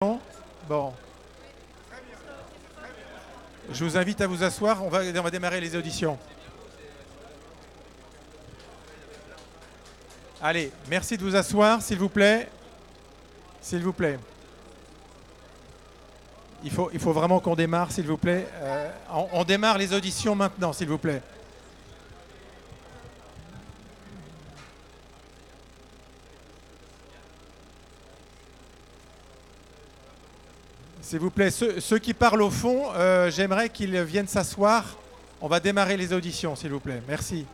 Bon, je vous invite à vous asseoir. On va démarrer les auditions. Allez, merci de vous asseoir, s'il vous plaît. S'il vous plaît. Il faut vraiment qu'on démarre, s'il vous plaît. On démarre les auditions maintenant, s'il vous plaît. S'il vous plaît, ceux qui parlent au fond, j'aimerais qu'ils viennent s'asseoir. On va démarrer les auditions, s'il vous plaît. Merci.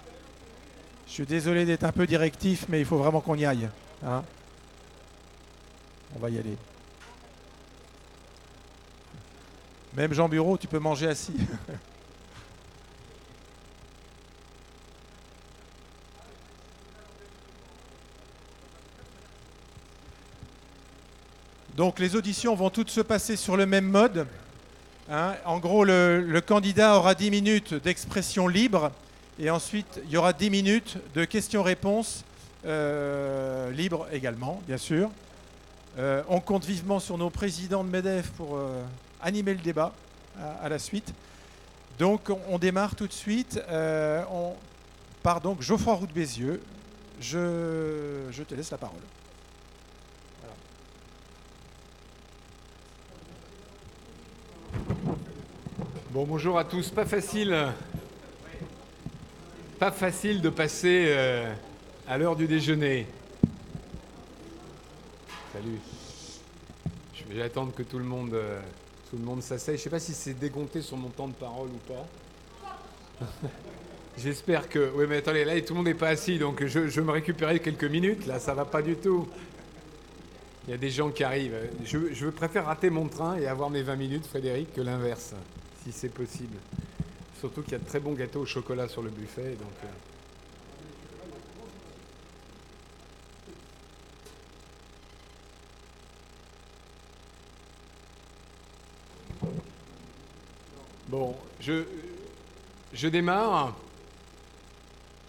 Je suis désolé d'être un peu directif, mais il faut vraiment qu'on y aille. Hein. On va y aller. Même Jean Bureau, tu peux manger assis. Donc les auditions vont toutes se passer sur le même mode. Hein. En gros, le candidat aura 10 minutes d'expression libre et ensuite il y aura 10 minutes de questions-réponses libres également, bien sûr. On compte vivement sur nos présidents de MEDEF pour animer le débat à la suite. Donc on démarre tout de suite. On part donc Geoffroy Roux de Bézieux. Je te laisse la parole. Bon, bonjour à tous. Pas facile de passer à l'heure du déjeuner. Salut. Je vais attendre que tout le monde s'asseye. Je ne sais pas si c'est décompté sur mon temps de parole ou pas. J'espère que... Oui, mais attendez, là, tout le monde n'est pas assis, donc je vais me récupérer quelques minutes. Là, ça ne va pas du tout. Il y a des gens qui arrivent. Je préfère rater mon train et avoir mes 20 minutes, Frédéric, que l'inverse, si c'est possible. Surtout qu'il y a de très bons gâteaux au chocolat sur le buffet. Donc, Bon, je démarre.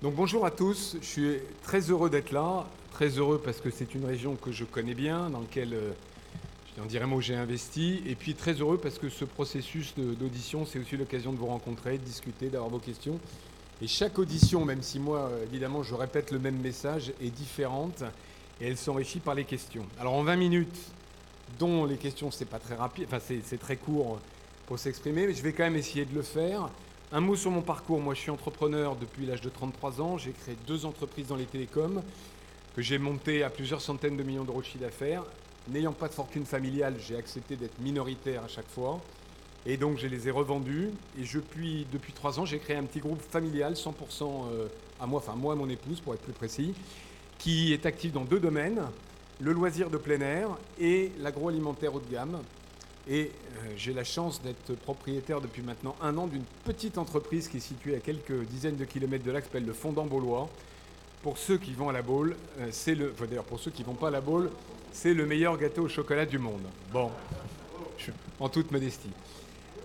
Donc bonjour à tous, je suis très heureux d'être là. Très heureux parce que c'est une région que je connais bien, dans laquelle, je en dirais moi, j'ai investi. Et puis très heureux parce que ce processus d'audition, c'est aussi l'occasion de vous rencontrer, de discuter, d'avoir vos questions. Et chaque audition, même si moi, évidemment, je répète le même message, est différente et elle s'enrichit par les questions. Alors en 20 minutes, dont les questions, c'est pas très rapide, enfin c'est très court pour s'exprimer, mais je vais quand même essayer de le faire. Un mot sur mon parcours. Moi, je suis entrepreneur depuis l'âge de 33 ans. J'ai créé 2 entreprises dans les télécoms que j'ai montées à plusieurs centaines de millions d'euros de chiffre d'affaires. N'ayant pas de fortune familiale, j'ai accepté d'être minoritaire à chaque fois. Et donc, je les ai revendues. Et depuis 3 ans, j'ai créé un petit groupe familial, 100% à moi, enfin moi et mon épouse, pour être plus précis, qui est actif dans 2 domaines, le loisir de plein air et l'agroalimentaire haut de gamme. Et j'ai la chance d'être propriétaire depuis maintenant 1 an d'une petite entreprise qui est située à quelques dizaines de kilomètres de là, qui s'appelle le Fondant Baulois. Pour ceux qui vont à la Baule, d'ailleurs pour ceux qui ne vont pas à la Baule, c'est le meilleur gâteau au chocolat du monde. Bon, en toute modestie.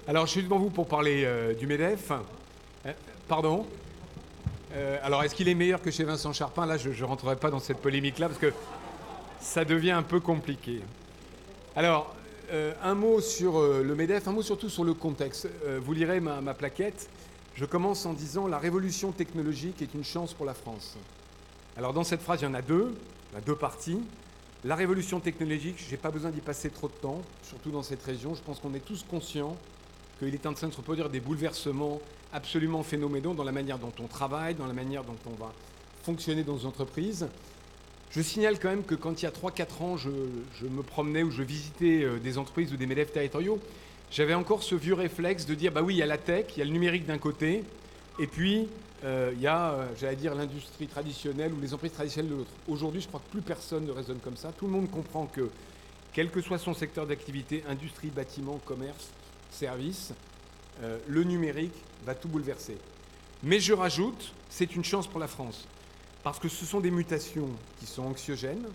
Alors je suis devant vous pour parler du MEDEF. Pardon. Alors est-ce qu'il est meilleur que chez Vincent Charpin? Là, je ne rentrerai pas dans cette polémique-là parce que ça devient un peu compliqué. Alors, un mot sur le MEDEF, un mot surtout sur le contexte. Vous lirez ma plaquette. Je commence en disant « La révolution technologique est une chance pour la France ». Alors dans cette phrase, il y en a 2, il y a 2 parties. La révolution technologique, je n'ai pas besoin d'y passer trop de temps, surtout dans cette région. Je pense qu'on est tous conscients qu'il est en train de se produire des bouleversements absolument phénoménaux dans la manière dont on travaille, dans la manière dont on va fonctionner dans nos entreprises. Je signale quand même que quand il y a 3-4 ans, je me promenais ou je visitais des entreprises ou des MEDEF territoriaux, j'avais encore ce vieux réflexe de dire, bah oui, il y a la tech, il y a le numérique d'un côté, et puis il y a, j'allais dire, l'industrie traditionnelle ou les entreprises traditionnelles de l'autre. Aujourd'hui, je crois que plus personne ne raisonne comme ça. Tout le monde comprend que, quel que soit son secteur d'activité, industrie, bâtiment, commerce, service, le numérique va tout bouleverser. Mais je rajoute, c'est une chance pour la France. Parce que ce sont des mutations qui sont anxiogènes.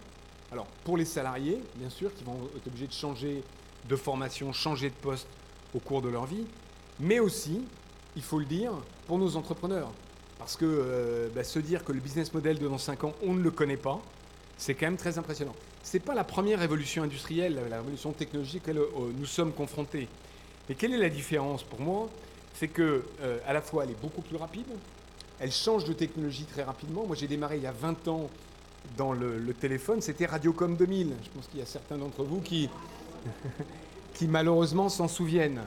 Alors, pour les salariés, bien sûr, qui vont être obligés de changer de formation, changer de poste au cours de leur vie, mais aussi, il faut le dire, pour nos entrepreneurs. Parce que se dire que le business model de dans 5 ans, on ne le connaît pas, c'est quand même très impressionnant. ce n'est pas la première révolution industrielle, la révolution technologique à laquelle nous sommes confrontés. Et quelle est la différence pour moi? C'est que à la fois elle est beaucoup plus rapide, elle change de technologie très rapidement. Moi j'ai démarré il y a 20 ans dans le téléphone, c'était Radiocom 2000. Je pense qu'il y a certains d'entre vous qui malheureusement s'en souviennent.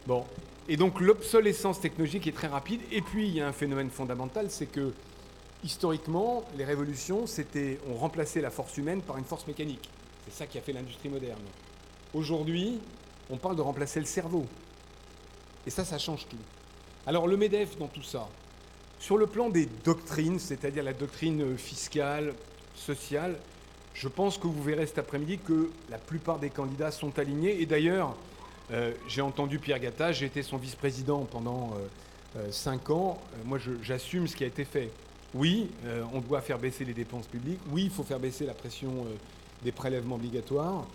Bon. Et donc l'obsolescence technologique est très rapide. Et puis il y a un phénomène fondamental, c'est que historiquement, les révolutions, on remplaçait la force humaine par une force mécanique. C'est ça qui a fait l'industrie moderne. Aujourd'hui, on parle de remplacer le cerveau. Et ça change tout. Alors le MEDEF dans tout ça, sur le plan des doctrines, c'est-à-dire la doctrine fiscale, sociale, je pense que vous verrez cet après-midi que la plupart des candidats sont alignés. Et d'ailleurs, j'ai entendu Pierre Gattaz, j'ai été son vice-président pendant 5 ans. Moi, j'assume ce qui a été fait. Oui, on doit faire baisser les dépenses publiques. Oui, il faut faire baisser la pression des prélèvements obligatoires.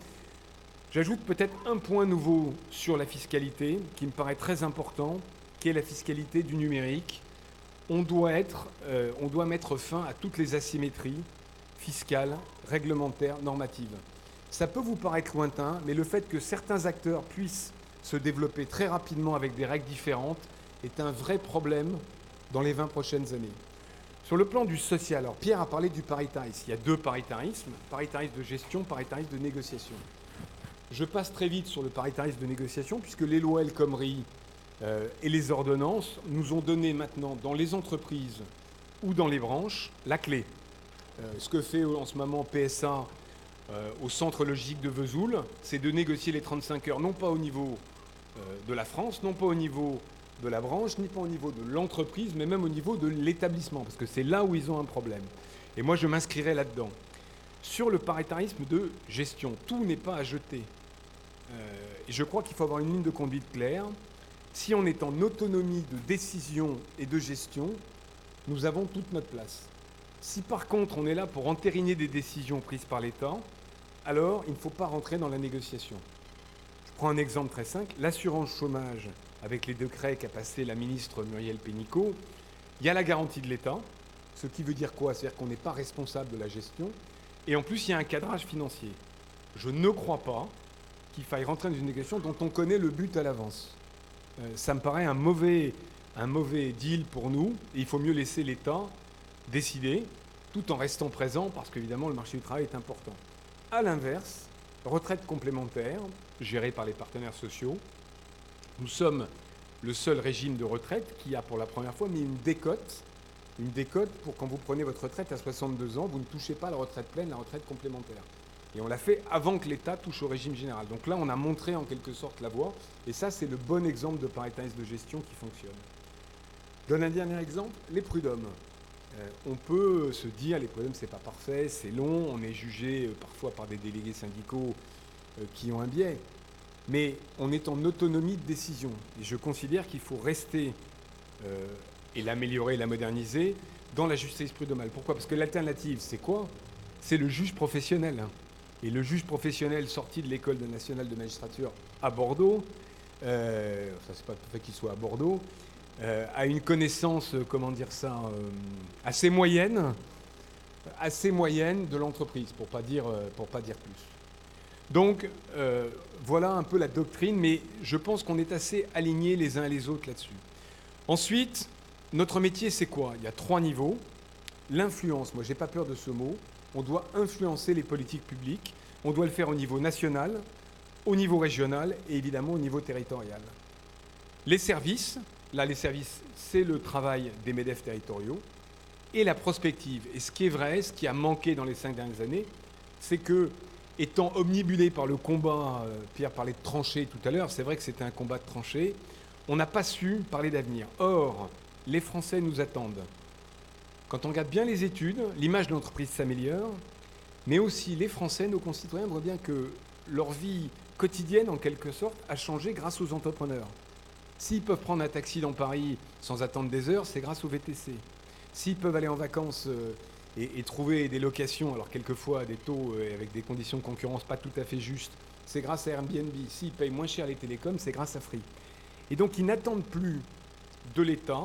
J'ajoute peut-être un point nouveau sur la fiscalité qui me paraît très important, qui est la fiscalité du numérique. On doit mettre fin à toutes les asymétries fiscales, réglementaires, normatives. Ça peut vous paraître lointain, mais le fait que certains acteurs puissent se développer très rapidement avec des règles différentes est un vrai problème dans les 20 prochaines années. Sur le plan du social, alors Pierre a parlé du paritarisme. Il y a 2 paritarismes, paritarisme de gestion, paritarisme de négociation. Je passe très vite sur le paritarisme de négociation, puisque les lois El Khomri et les ordonnances nous ont donné maintenant, dans les entreprises ou dans les branches, la clé. Ce que fait en ce moment PSA au centre logique de Vesoul, c'est de négocier les 35 heures, non pas au niveau de la France, non pas au niveau de la branche, ni pas au niveau de l'entreprise, mais même au niveau de l'établissement, parce que c'est là où ils ont un problème. Et moi, je m'inscrirai là-dedans. Sur le paritarisme de gestion, tout n'est pas à jeter. Et je crois qu'il faut avoir une ligne de conduite claire. Si on est en autonomie de décision et de gestion, nous avons toute notre place. Si par contre on est là pour entériner des décisions prises par l'État, alors il ne faut pas rentrer dans la négociation. Je prends un exemple très simple, l'assurance chômage, avec les décrets qu'a passé la ministre Muriel Pénicaud, il y a la garantie de l'État, ce qui veut dire quoi? C'est-à-dire qu'on n'est pas responsable de la gestion, et en plus il y a un cadrage financier. Je ne crois pas qu'il faille rentrer dans une négociation dont on connaît le but à l'avance. Ça me paraît un mauvais deal pour nous, et il faut mieux laisser l'État décider, tout en restant présent, parce qu'évidemment le marché du travail est important. A l'inverse, retraite complémentaire, gérée par les partenaires sociaux. Nous sommes le seul régime de retraite qui a pour la première fois mis une décote pour quand vous prenez votre retraite à 62 ans, vous ne touchez pas la retraite pleine, la retraite complémentaire. Et on l'a fait avant que l'État touche au régime général. Donc là, on a montré en quelque sorte la voie, et ça, c'est le bon exemple de paritarisme de gestion qui fonctionne. Je donne un dernier exemple, les prud'hommes. On peut se dire, les prud'hommes, c'est pas parfait, c'est long, on est jugé parfois par des délégués syndicaux qui ont un biais. Mais on est en autonomie de décision. Et je considère qu'il faut rester et l'améliorer, la moderniser dans la justice prud'homale. Pourquoi? Parce que l'alternative, c'est quoi? C'est le juge professionnel. Et le juge professionnel sorti de l'école nationale de magistrature à Bordeaux, ça c'est pas tout à fait qu'il soit à Bordeaux, a une connaissance, assez moyenne de l'entreprise, pour pas dire plus. Donc, voilà un peu la doctrine, mais je pense qu'on est assez alignés les uns et les autres là-dessus. Ensuite, notre métier, c'est quoi? Il y a 3 niveaux. L'influence, moi, j'ai pas peur de ce mot. On doit influencer les politiques publiques. On doit le faire au niveau national, au niveau régional et évidemment au niveau territorial. Les services, c'est le travail des MEDEF territoriaux. Et la prospective. Et ce qui est vrai, ce qui a manqué dans les 5 dernières années, c'est que, étant omnibulé par le combat, Pierre parlait de tranchées tout à l'heure, c'est vrai que c'était un combat de tranchées, on n'a pas su parler d'avenir. Or, les Français nous attendent. Quand on regarde bien les études, l'image de l'entreprise s'améliore, mais aussi les Français, nos concitoyens, voient bien que leur vie quotidienne, en quelque sorte, a changé grâce aux entrepreneurs. S'ils peuvent prendre un taxi dans Paris sans attendre des heures, c'est grâce au VTC. S'ils peuvent aller en vacances et trouver des locations, alors quelquefois à des taux avec des conditions de concurrence pas tout à fait justes, c'est grâce à Airbnb. S'ils payent moins cher les télécoms, c'est grâce à Free. Et donc ils n'attendent plus de l'État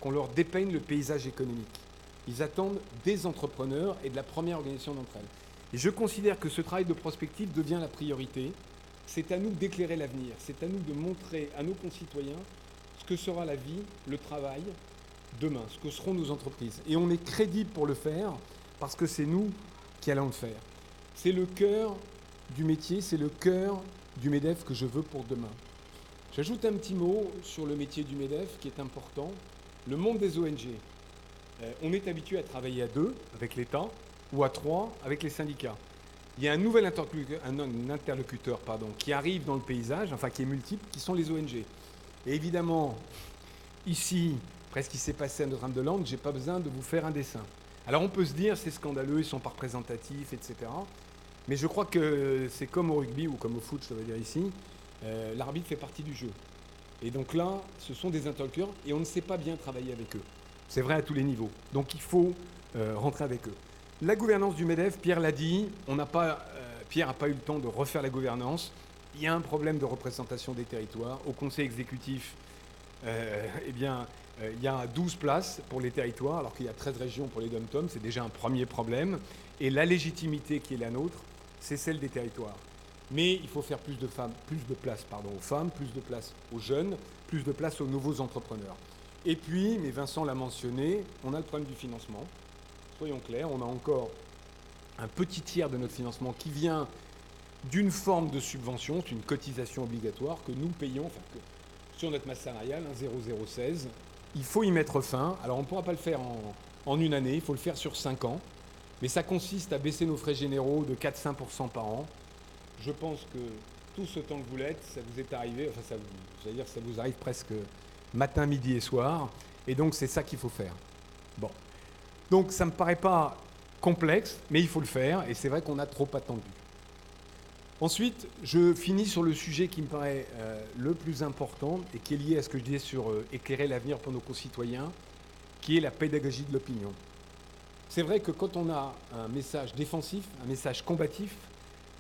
qu'on leur dépeigne le paysage économique. Ils attendent des entrepreneurs et de la première organisation d'entre elles. Et je considère que ce travail de prospective devient la priorité. C'est à nous d'éclairer l'avenir, c'est à nous de montrer à nos concitoyens ce que sera la vie, le travail, demain, ce que seront nos entreprises. Et on est crédible pour le faire parce que c'est nous qui allons le faire. C'est le cœur du métier, c'est le cœur du MEDEF que je veux pour demain. J'ajoute un petit mot sur le métier du MEDEF qui est important. Le monde des ONG. On est habitué à travailler à 2 avec l'État ou à 3 avec les syndicats. Il y a un nouvel interlocuteur qui arrive dans le paysage, enfin qui est multiple, qui sont les ONG. Et évidemment, ici, presque il s'est passé à Notre-Dame-de-Lande, je n'ai pas besoin de vous faire un dessin. Alors on peut se dire, c'est scandaleux, ils ne sont pas représentatifs, etc. Mais je crois que c'est comme au rugby ou comme au foot, je veux dire ici, l'arbitre fait partie du jeu. Et donc là, ce sont des interlocuteurs et on ne sait pas bien travailler avec eux. C'est vrai à tous les niveaux. Donc il faut rentrer avec eux. La gouvernance du MEDEF, Pierre l'a dit, Pierre n'a pas eu le temps de refaire la gouvernance. Il y a un problème de représentation des territoires. Au conseil exécutif, il y a 12 places pour les territoires, alors qu'il y a 13 régions pour les DOM-TOM. C'est déjà un premier problème. Et la légitimité qui est la nôtre, c'est celle des territoires. Mais il faut faire plus de place aux femmes, plus de place aux jeunes, plus de place aux nouveaux entrepreneurs. Et puis, mais Vincent l'a mentionné, on a le problème du financement. Soyons clairs, on a encore un petit tiers de notre financement qui vient d'une forme de subvention, c'est une cotisation obligatoire que nous payons, sur notre masse salariale, 0,016. Il faut y mettre fin. Alors on ne pourra pas le faire en une année, il faut le faire sur 5 ans. Mais ça consiste à baisser nos frais généraux de 4-5% par an. Je pense que tout ce temps que vous l'êtes, ça vous est arrivé, ça vous arrive presque matin, midi et soir. Et donc c'est ça qu'il faut faire. Bon. Donc ça ne me paraît pas complexe, mais il faut le faire. Et c'est vrai qu'on a trop attendu. Ensuite, je finis sur le sujet qui me paraît le plus important et qui est lié à ce que je disais sur éclairer l'avenir pour nos concitoyens, qui est la pédagogie de l'opinion. C'est vrai que quand on a un message défensif, un message combatif,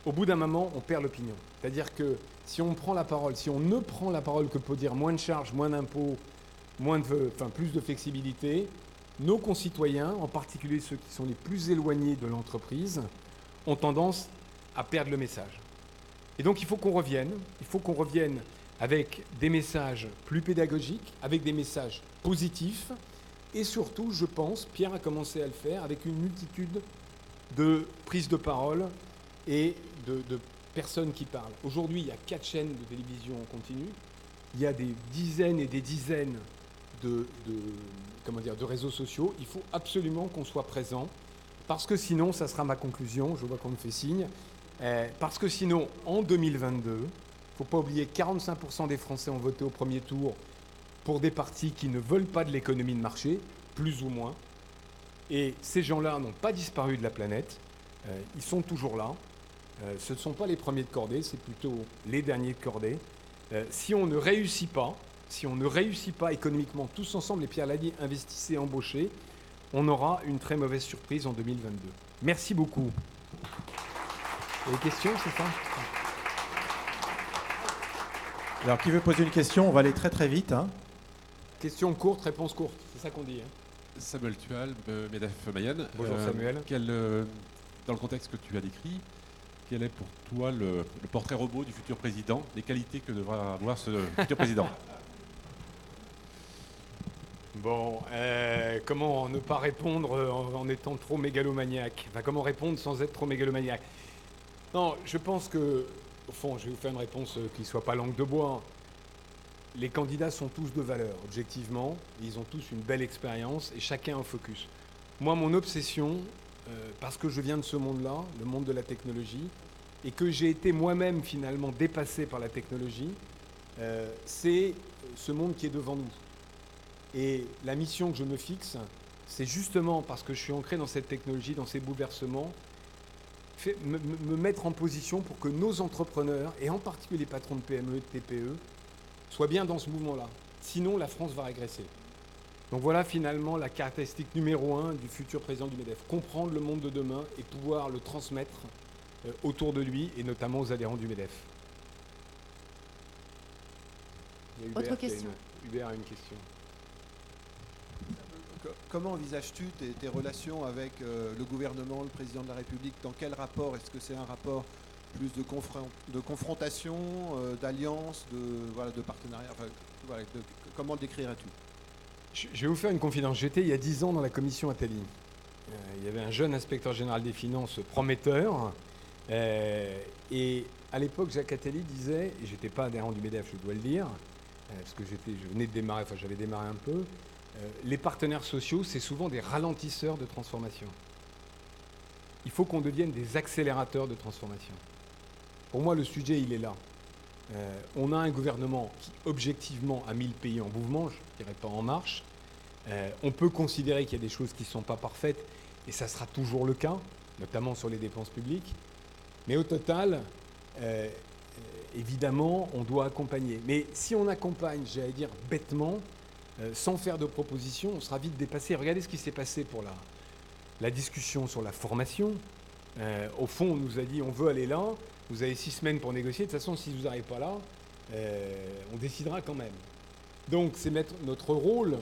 au bout d'un moment, on perd l'opinion. C'est-à-dire que si on prend la parole, si on ne prend la parole que pour dire moins de charges, moins d'impôts, plus de flexibilité, nos concitoyens, en particulier ceux qui sont les plus éloignés de l'entreprise, ont tendance à perdre le message. Et donc il faut qu'on revienne avec des messages plus pédagogiques, avec des messages positifs, et surtout, je pense, Pierre a commencé à le faire, avec une multitude de prises de parole et de personnes qui parlent. Aujourd'hui, il y a 4 chaînes de télévision en continu, il y a des dizaines et des dizaines de réseaux sociaux. Il faut absolument qu'on soit présent, parce que sinon, ça sera ma conclusion, je vois qu'on me fait signe, parce que sinon, en 2022, il ne faut pas oublier, 45% des Français ont voté au premier tour pour des partis qui ne veulent pas de l'économie de marché, plus ou moins. Et ces gens-là n'ont pas disparu de la planète, ils sont toujours là. Ce ne sont pas les premiers de cordée, c'est plutôt les derniers de cordée. Si on ne réussit pas économiquement tous ensemble, et Pierre l'a dit, investissez, embauchez, on aura une très mauvaise surprise en 2022. Merci beaucoup. Des questions, c'est ça ? Alors, qui veut poser une question ? On va aller très très vite. Question courte, réponse courte, c'est ça qu'on dit. Samuel Tual, MEDEF Mayenne. Bonjour Samuel. Dans le contexte que tu as décrit, quel est pour toi le portrait robot du futur président, les qualités que devra avoir ce futur président ? Bon, comment ne pas répondre en étant trop mégalomaniaque ? Comment répondre sans être trop mégalomaniaque ? Non, je pense que, au fond, je vais vous faire une réponse qui ne soit pas langue de bois. Les candidats sont tous de valeur, objectivement. Ils ont tous une belle expérience et chacun un focus. Moi, mon obsession, parce que je viens de ce monde-là, le monde de la technologie, et que j'ai été moi-même finalement dépassé par la technologie, c'est ce monde qui est devant nous. Et la mission que je me fixe, c'est justement parce que je suis ancré dans cette technologie, dans ces bouleversements, me mettre en position pour que nos entrepreneurs, et en particulier les patrons de PME et de TPE, soient bien dans ce mouvement-là. Sinon, la France va régresser. Donc voilà finalement la caractéristique numéro 1 du futur président du MEDEF. Comprendre le monde de demain et pouvoir le transmettre autour de lui, et notamment aux adhérents du MEDEF. Autre question. Hubert a une question. Comment envisages-tu tes relations avec le gouvernement, le président de la République? Dans quel rapport? Est-ce que c'est un rapport plus de confrontation, d'alliance, de partenariat? Enfin, voilà, comment le décrirais-tu? Je vais vous faire une confidence. J'étais il y a 10 ans dans la commission Attali. Il y avait un jeune inspecteur général des finances prometteur. Et à l'époque, Jacques Attali disait, et j'étais pas adhérent du MEDEF, je dois le dire, parce que je venais de démarrer, enfin j'avais démarré un peu, les partenaires sociaux, c'est souvent des ralentisseurs de transformation. Il faut qu'on devienne des accélérateurs de transformation. Pour moi, le sujet, il est là. On a un gouvernement qui, objectivement, a mis le pays en mouvement, je ne dirais pas en marche. On peut considérer qu'il y a des choses qui ne sont pas parfaites, et ça sera toujours le cas, notamment sur les dépenses publiques. Mais au total, évidemment, on doit accompagner. Mais si on accompagne, j'allais dire bêtement, sans faire de propositions, on sera vite dépassé. Regardez ce qui s'est passé pour la discussion sur la formation. Au fond, on nous a dit on veut aller là, vous avez 6 semaines pour négocier, de toute façon, si vous n'arrivez pas là, on décidera quand même. Donc, c'est mettre notre rôle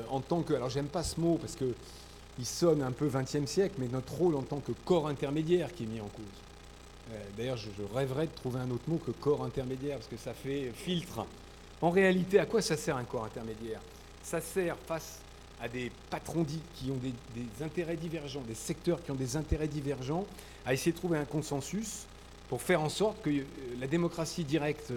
en tant que... Alors, j'aime pas ce mot parce qu'il sonne un peu 20e siècle, mais notre rôle en tant que corps intermédiaire qui est mis en cause. D'ailleurs, je rêverais de trouver un autre mot que corps intermédiaire, parce que ça fait filtre. En réalité, à quoi ça sert un corps intermédiaire? Ça sert face à des patrons qui ont des intérêts divergents, des secteurs qui ont des intérêts divergents, à essayer de trouver un consensus pour faire en sorte que la démocratie directe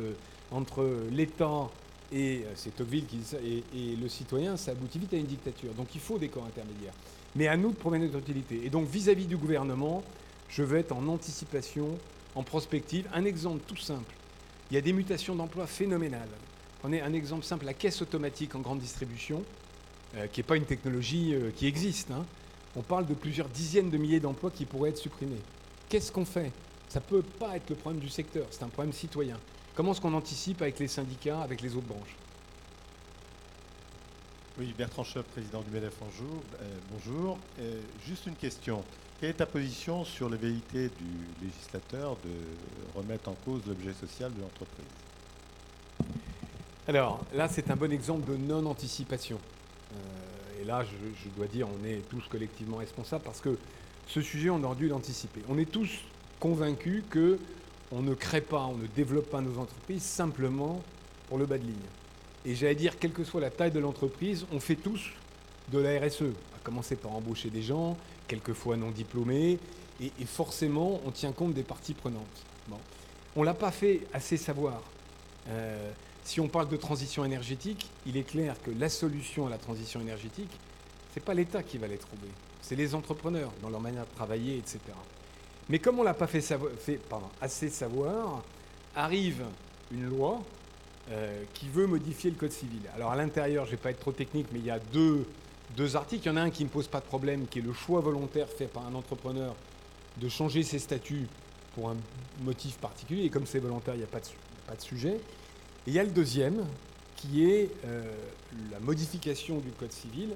entre l'État et c'est Tocqueville et le citoyen, ça aboutit vite à une dictature. Donc il faut des corps intermédiaires. Mais à nous de prouver notre utilité. Et donc vis-à-vis du gouvernement, je veux être en anticipation, en prospective. Un exemple tout simple. Il y a des mutations d'emploi phénoménales. Prenez un exemple simple, la caisse automatique en grande distribution, qui n'est pas une technologie qui existe. Hein. On parle de plusieurs dizaines de milliers d'emplois qui pourraient être supprimés. Qu'est-ce qu'on fait? Ça ne peut pas être le problème du secteur, c'est un problème citoyen. Comment est-ce qu'on anticipe avec les syndicats, avec les autres branches? Oui, Bertrand Schoep, président du MEDEF bonjour. Juste une question. Quelle est ta position sur la velléité du législateur de remettre en cause l'objet social de l'entreprise? Alors, là, c'est un bon exemple de non-anticipation. Et là, je dois dire, on est tous collectivement responsables parce que ce sujet, on aurait dû l'anticiper. On est tous convaincus qu'on ne crée pas, on ne développe pas nos entreprises simplement pour le bas de ligne. Et j'allais dire, quelle que soit la taille de l'entreprise, on fait tous de la RSE. On va commencer par embaucher des gens, quelquefois non diplômés, et forcément, on tient compte des parties prenantes. Bon. On ne l'a pas fait assez savoir. Si on parle de transition énergétique, il est clair que la solution à la transition énergétique, ce n'est pas l'État qui va les trouver, c'est les entrepreneurs dans leur manière de travailler, etc. Mais comme on ne l'a pas fait assez savoir, arrive une loi qui veut modifier le Code civil. Alors à l'intérieur, je ne vais pas être trop technique, mais il y a deux articles. Il y en a un qui ne pose pas de problème, qui est le choix volontaire fait par un entrepreneur de changer ses statuts pour un motif particulier. Et comme c'est volontaire, il n'y a pas de sujet. Et il y a le deuxième, qui est la modification du Code civil.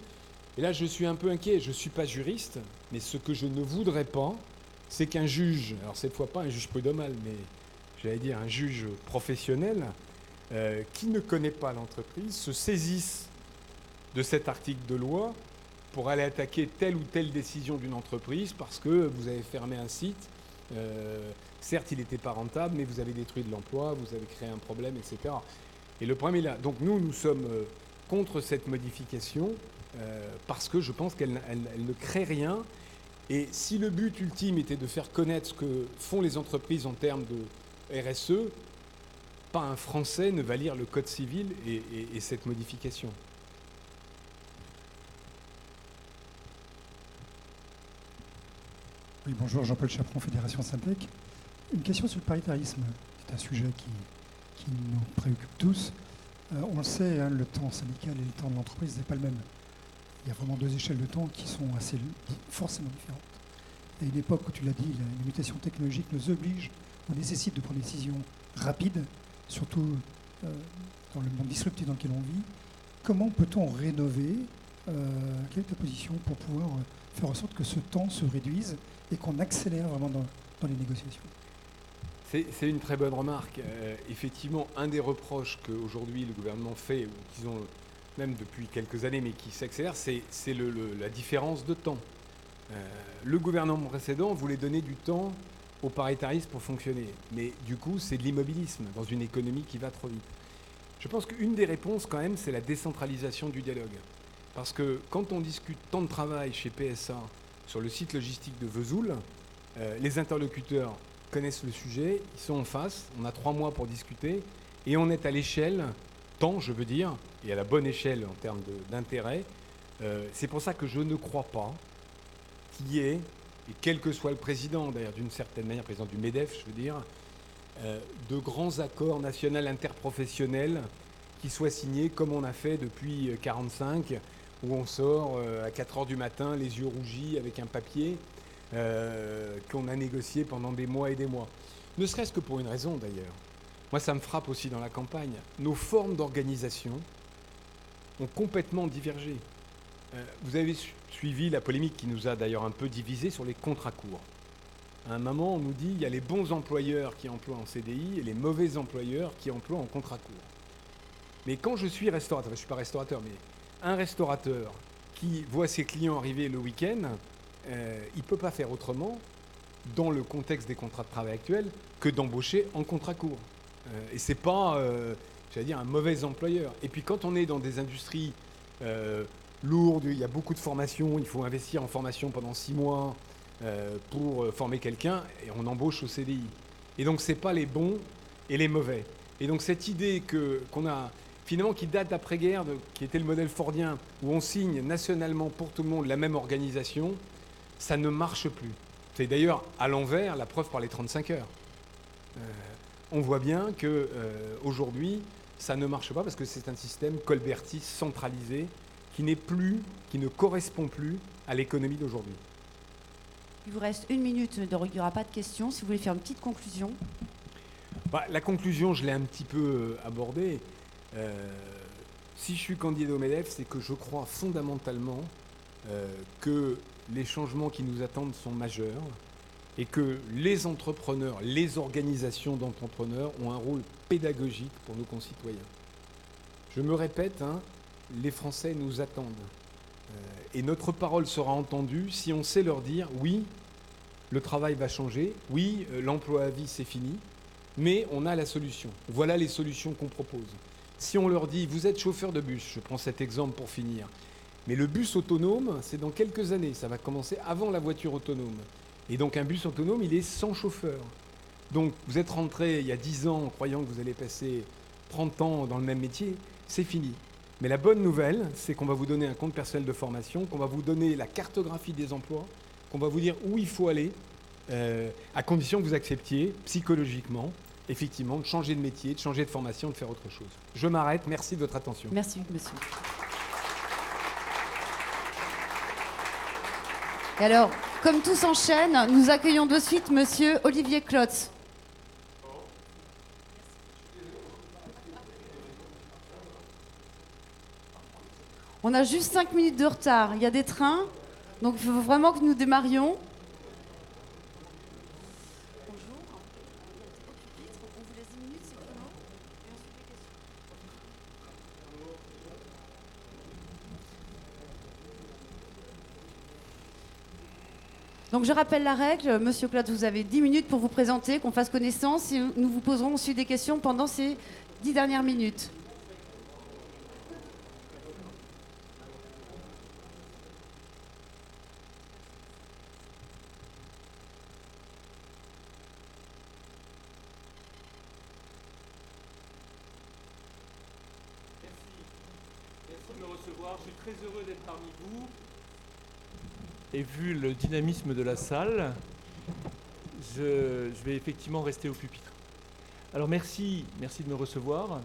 Et là, je suis un peu inquiet. Je ne suis pas juriste, mais ce que je ne voudrais pas, c'est qu'un juge, alors cette fois pas un juge prud'homal, mais j'allais dire un juge professionnel, qui ne connaît pas l'entreprise, se saisisse de cet article de loi pour aller attaquer telle ou telle décision d'une entreprise parce que vous avez fermé un site. Certes, il n'était pas rentable, mais vous avez détruit de l'emploi, vous avez créé un problème, etc. Et le problème est là. Donc nous sommes contre cette modification parce que je pense qu'elle ne crée rien. Et si le but ultime était de faire connaître ce que font les entreprises en termes de RSE, pas un Français ne va lire le Code civil et cette modification. Oui, bonjour, Jean-Paul Chaperon, Fédération Syntec. Une question sur le paritarisme. C'est un sujet qui nous préoccupe tous. On le sait, hein, le temps syndical et le temps de l'entreprise n'est pas le même. Il y a vraiment 2 échelles de temps qui sont forcément différentes. À une époque où, tu l'as dit, les mutations technologiques nous obligent, on nécessite de prendre des décisions rapides, surtout dans le monde disruptif dans lequel on vit. Comment peut-on rénover quelle est ta position pour pouvoir faire en sorte que ce temps se réduise et qu'on accélère vraiment dans les négociations? C'est une très bonne remarque. Effectivement, un des reproches qu'aujourd'hui le gouvernement fait, ou disons même depuis quelques années, mais qui s'accélère, c'est la différence de temps. Le gouvernement précédent voulait donner du temps au paritarisme pour fonctionner. Mais du coup, c'est de l'immobilisme dans une économie qui va trop vite. Je pense qu'une des réponses, quand même, c'est la décentralisation du dialogue. Parce que quand on discute temps de travail chez PSA sur le site logistique de Vesoul, les interlocuteurs connaissent le sujet, ils sont en face, on a 3 mois pour discuter, et on est à l'échelle, temps je veux dire, et à la bonne échelle en termes d'intérêt. C'est pour ça que je ne crois pas qu'il y ait, et quel que soit le président, d'ailleurs d'une certaine manière, président du MEDEF, je veux dire, de grands accords nationaux interprofessionnels qui soient signés comme on a fait depuis 1945, où on sort à 4 heures du matin, les yeux rougis, avec un papier qu'on a négocié pendant des mois et des mois. Ne serait-ce que pour une raison, d'ailleurs. Moi, ça me frappe aussi dans la campagne. Nos formes d'organisation ont complètement divergé. Vous avez suivi la polémique qui nous a d'ailleurs un peu divisés sur les contrats courts. À un moment, on nous dit qu'il y a les bons employeurs qui emploient en CDI et les mauvais employeurs qui emploient en contrat court. Mais quand je suis restaurateur, je ne suis pas restaurateur, mais un restaurateur qui voit ses clients arriver le week-end, il ne peut pas faire autrement, dans le contexte des contrats de travail actuels, que d'embaucher en contrat court. Et ce n'est pas, j'allais dire, un mauvais employeur. Et puis quand on est dans des industries lourdes, il y a beaucoup de formations, il faut investir en formation pendant 6 mois pour former quelqu'un, et on embauche au CDI. Et donc ce n'est pas les bons et les mauvais. Et donc cette idée qu'on a, finalement, qui date d'après-guerre, qui était le modèle fordien, où on signe nationalement pour tout le monde la même organisation, ça ne marche plus. C'est d'ailleurs à l'envers, la preuve par les 35 heures. On voit bien qu'aujourd'hui, ça ne marche pas parce que c'est un système colbertiste, centralisé, qui ne correspond plus à l'économie d'aujourd'hui. Il vous reste 1 minute, il n'y aura pas de questions. Si vous voulez faire une petite conclusion. La conclusion, je l'ai un petit peu abordée. Si je suis candidat au MEDEF, c'est que je crois fondamentalement que les changements qui nous attendent sont majeurs et que les entrepreneurs, les organisations d'entrepreneurs ont un rôle pédagogique pour nos concitoyens. Je me répète, les Français nous attendent. Et notre parole sera entendue si on sait leur dire « oui, le travail va changer, oui, l'emploi à vie c'est fini, mais on a la solution. Voilà les solutions qu'on propose. » Si on leur dit « vous êtes chauffeur de bus », je prends cet exemple pour finir, mais le bus autonome, c'est dans quelques années, ça va commencer avant la voiture autonome. Et donc un bus autonome, il est sans chauffeur. Donc vous êtes rentré il y a 10 ans en croyant que vous allez passer 30 ans dans le même métier, c'est fini. Mais la bonne nouvelle, c'est qu'on va vous donner un compte personnel de formation, qu'on va vous donner la cartographie des emplois, qu'on va vous dire où il faut aller, à condition que vous acceptiez psychologiquement, effectivement, de changer de métier, de changer de formation, de faire autre chose. Je m'arrête, merci de votre attention. Merci, monsieur. Et alors, comme tout s'enchaîne, nous accueillons de suite monsieur Olivier Klotz. On a juste 5 minutes de retard. Il y a des trains, donc il faut vraiment que nous démarrions. Bonjour. On vous laisse 10 minutes, c'est comment ? Et ensuite les questions. Donc je rappelle la règle. Monsieur Klotz, vous avez 10 minutes pour vous présenter, qu'on fasse connaissance et nous vous poserons ensuite des questions pendant ces 10 dernières minutes. Merci de me recevoir. Je suis très heureux d'être parmi vous. Et vu le dynamisme de la salle, je vais effectivement rester au pupitre. Alors merci de me recevoir.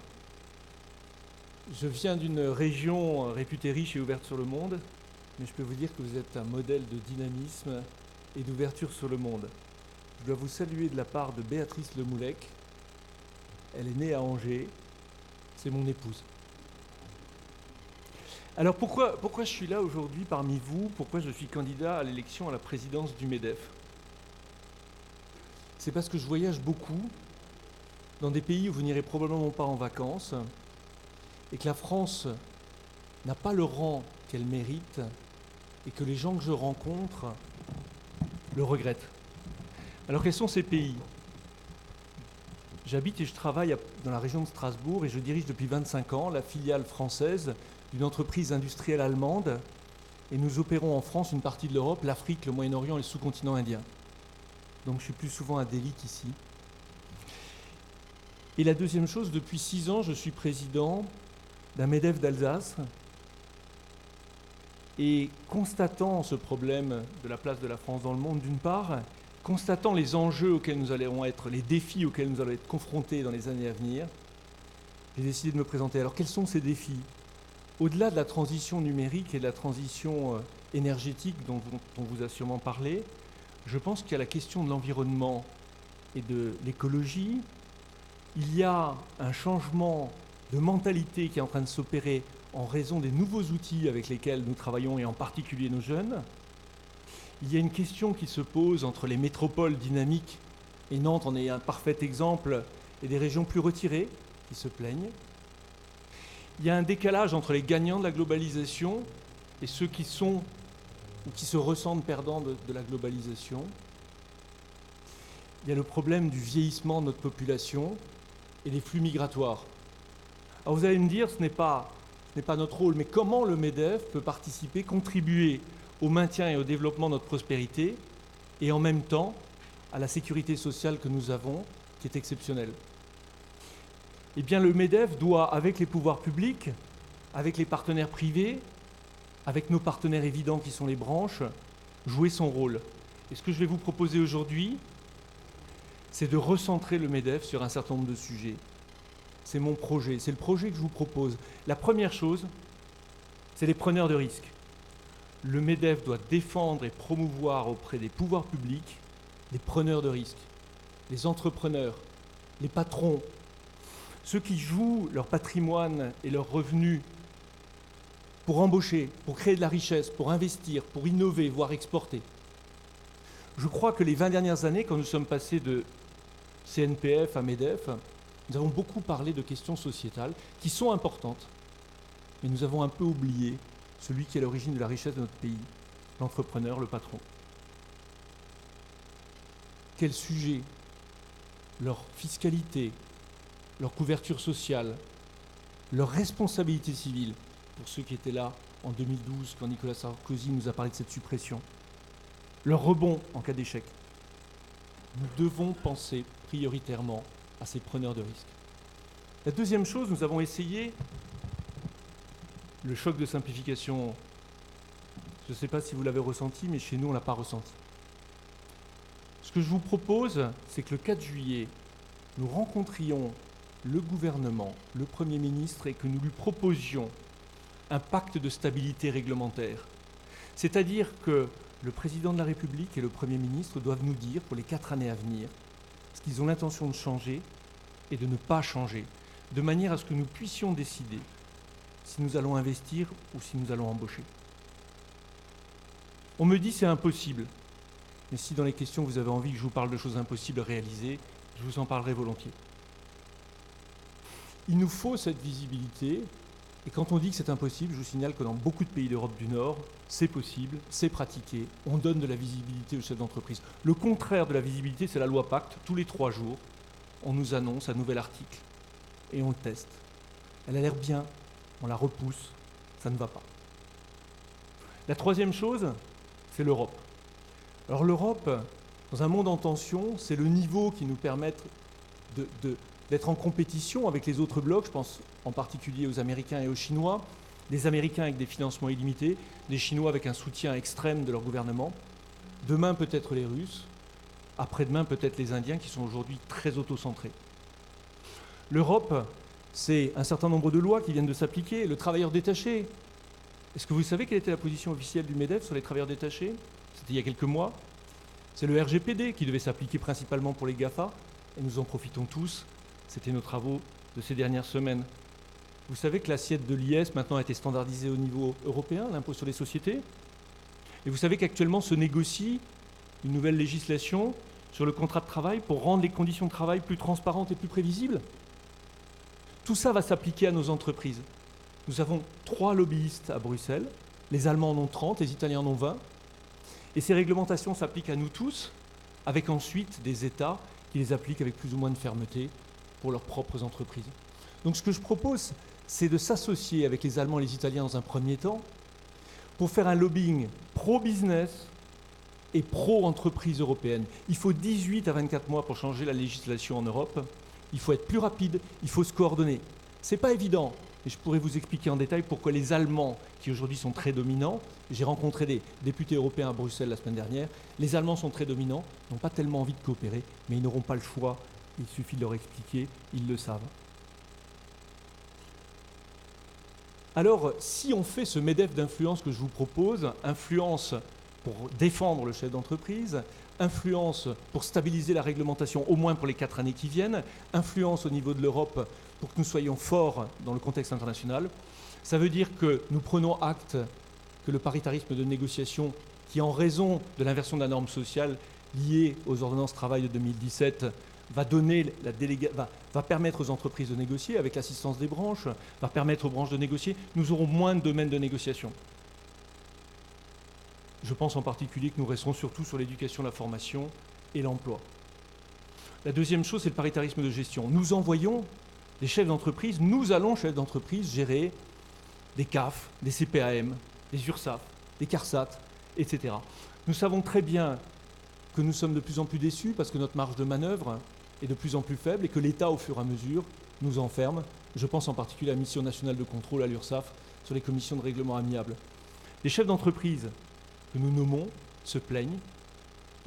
Je viens d'une région réputée riche et ouverte sur le monde, mais je peux vous dire que vous êtes un modèle de dynamisme et d'ouverture sur le monde. Je dois vous saluer de la part de Béatrice Lemoulec. Elle est née à Angers. C'est mon épouse. Alors pourquoi je suis là aujourd'hui parmi vous? Pourquoi je suis candidat à l'élection à la présidence du MEDEF? C'est parce que je voyage beaucoup dans des pays où vous n'irez probablement pas en vacances et que la France n'a pas le rang qu'elle mérite et que les gens que je rencontre le regrettent. Alors quels sont ces pays ? J'habite et je travaille dans la région de Strasbourg et je dirige depuis 25 ans la filiale française d'une entreprise industrielle allemande et nous opérons en France une partie de l'Europe, l'Afrique, le Moyen-Orient et le sous-continent indien. Donc je suis plus souvent à Delhi qu'ici. Et la deuxième chose, depuis 6 ans, je suis président d'un MEDEF d'Alsace et constatant ce problème de la place de la France dans le monde, d'une part, constatant les enjeux auxquels nous allons être, les défis auxquels nous allons être confrontés dans les années à venir, j'ai décidé de me présenter. Alors quels sont ces défis ? Au-delà de la transition numérique et de la transition énergétique dont on vous a sûrement parlé, je pense qu'il y a la question de l'environnement et de l'écologie. Il y a un changement de mentalité qui est en train de s'opérer en raison des nouveaux outils avec lesquels nous travaillons et en particulier nos jeunes. Il y a une question qui se pose entre les métropoles dynamiques, et Nantes en est un parfait exemple, et des régions plus retirées qui se plaignent. Il y a un décalage entre les gagnants de la globalisation et ceux qui sont ou qui se ressentent perdants de la globalisation. Il y a le problème du vieillissement de notre population et des flux migratoires. Alors vous allez me dire, ce n'est pas notre rôle, mais comment le MEDEF peut participer, contribuer au maintien et au développement de notre prospérité et en même temps à la sécurité sociale que nous avons, qui est exceptionnelle. Eh bien, le MEDEF doit, avec les pouvoirs publics, avec les partenaires privés, avec nos partenaires évidents qui sont les branches, jouer son rôle. Et ce que je vais vous proposer aujourd'hui, c'est de recentrer le MEDEF sur un certain nombre de sujets. C'est mon projet, c'est le projet que je vous propose. La première chose, c'est les preneurs de risques. Le MEDEF doit défendre et promouvoir auprès des pouvoirs publics les preneurs de risques, les entrepreneurs, les patrons, ceux qui jouent leur patrimoine et leurs revenus pour embaucher, pour créer de la richesse, pour investir, pour innover, voire exporter. Je crois que les 20 dernières années, quand nous sommes passés de CNPF à MEDEF, nous avons beaucoup parlé de questions sociétales qui sont importantes, mais nous avons un peu oublié celui qui est à l'origine de la richesse de notre pays, l'entrepreneur, le patron. Quel sujet, leur fiscalité, leur couverture sociale, leur responsabilité civile, pour ceux qui étaient là en 2012, quand Nicolas Sarkozy nous a parlé de cette suppression, leur rebond en cas d'échec. Nous devons penser prioritairement à ces preneurs de risques. La deuxième chose, nous avons essayé le choc de simplification. Je ne sais pas si vous l'avez ressenti, mais chez nous, on ne l'a pas ressenti. Ce que je vous propose, c'est que le 4 juillet, nous rencontrions le gouvernement, le Premier ministre, et que nous lui proposions un pacte de stabilité réglementaire. C'est-à-dire que le Président de la République et le Premier ministre doivent nous dire, pour les 4 années à venir, ce qu'ils ont l'intention de changer et de ne pas changer, de manière à ce que nous puissions décider si nous allons investir ou si nous allons embaucher. On me dit c'est impossible, mais si dans les questions vous avez envie que je vous parle de choses impossibles à réaliser, je vous en parlerai volontiers. Il nous faut cette visibilité, et quand on dit que c'est impossible, je vous signale que dans beaucoup de pays d'Europe du Nord, c'est possible, c'est pratiqué, on donne de la visibilité aux chefs d'entreprise. Le contraire de la visibilité, c'est la loi Pacte. Tous les 3 jours, on nous annonce un nouvel article, et on le teste. Elle a l'air bien, on la repousse, ça ne va pas. La troisième chose, c'est l'Europe. Alors l'Europe, dans un monde en tension, c'est le niveau qui nous permet d'être en compétition avec les autres blocs, je pense en particulier aux Américains et aux Chinois, des Américains avec des financements illimités, des Chinois avec un soutien extrême de leur gouvernement, demain peut-être les Russes, après-demain peut-être les Indiens qui sont aujourd'hui très autocentrés. L'Europe, c'est un certain nombre de lois qui viennent de s'appliquer, le travailleur détaché. Est-ce que vous savez quelle était la position officielle du MEDEF sur les travailleurs détachés ? C'était il y a quelques mois. C'est le RGPD qui devait s'appliquer principalement pour les GAFA, et nous en profitons tous. C'était nos travaux de ces dernières semaines. Vous savez que l'assiette de l'IS maintenant a été standardisée au niveau européen, l'impôt sur les sociétés. Et vous savez qu'actuellement se négocie une nouvelle législation sur le contrat de travail pour rendre les conditions de travail plus transparentes et plus prévisibles. Tout ça va s'appliquer à nos entreprises. Nous avons 3 lobbyistes à Bruxelles. Les Allemands en ont 30, les Italiens en ont 20. Et ces réglementations s'appliquent à nous tous, avec ensuite des États qui les appliquent avec plus ou moins de fermeté pour leurs propres entreprises. Donc ce que je propose, c'est de s'associer avec les Allemands et les Italiens dans un premier temps pour faire un lobbying pro-business et pro-entreprise européenne. Il faut 18 à 24 mois pour changer la législation en Europe. Il faut être plus rapide, il faut se coordonner. Ce n'est pas évident, et je pourrais vous expliquer en détail pourquoi les Allemands, qui aujourd'hui sont très dominants, j'ai rencontré des députés européens à Bruxelles la semaine dernière, les Allemands sont très dominants, n'ont pas tellement envie de coopérer, mais ils n'auront pas le choix, il suffit de leur expliquer, ils le savent. Alors, si on fait ce MEDEF d'influence que je vous propose, influence pour défendre le chef d'entreprise, influence pour stabiliser la réglementation, au moins pour les 4 années qui viennent, influence au niveau de l'Europe pour que nous soyons forts dans le contexte international, ça veut dire que nous prenons acte que le paritarisme de négociation, qui en raison de l'inversion de la norme sociale liée aux ordonnances travail de 2017, va permettre aux entreprises de négocier avec l'assistance des branches, va permettre aux branches de négocier, nous aurons moins de domaines de négociation. Je pense en particulier que nous resterons surtout sur l'éducation, la formation et l'emploi. La deuxième chose, c'est le paritarisme de gestion. Nous envoyons des chefs d'entreprise, nous allons, chefs d'entreprise, gérer des CAF, des CPAM, des URSSAF, des CARSAT, etc. Nous savons très bien que nous sommes de plus en plus déçus parce que notre marge de manœuvre est de plus en plus faible et que l'État, au fur et à mesure, nous enferme. Je pense en particulier à la mission nationale de contrôle à l'URSSAF sur les commissions de règlement amiable. Les chefs d'entreprise que nous nommons se plaignent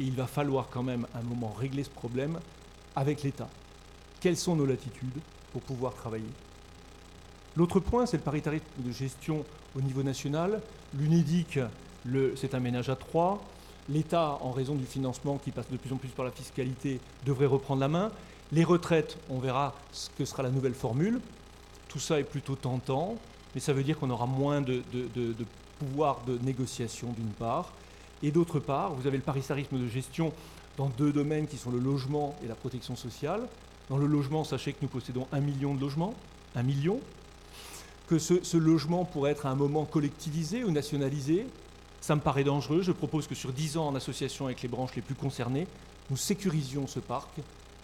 et il va falloir quand même à un moment régler ce problème avec l'État. Quelles sont nos latitudes pour pouvoir travailler? L'autre point, c'est le paritarisme de gestion au niveau national. L'UNEDIC, c'est un ménage à 3. L'État, en raison du financement qui passe de plus en plus par la fiscalité, devrait reprendre la main. Les retraites, on verra ce que sera la nouvelle formule. Tout ça est plutôt tentant, mais ça veut dire qu'on aura moins de pouvoir de négociation d'une part. Et d'autre part, vous avez le paritarisme de gestion dans 2 domaines qui sont le logement et la protection sociale. Dans le logement, sachez que nous possédons 1 million de logements, 1 million, que ce logement pourrait être à un moment collectivisé ou nationalisé. Ça me paraît dangereux. Je propose que sur 10 ans, en association avec les branches les plus concernées, nous sécurisions ce parc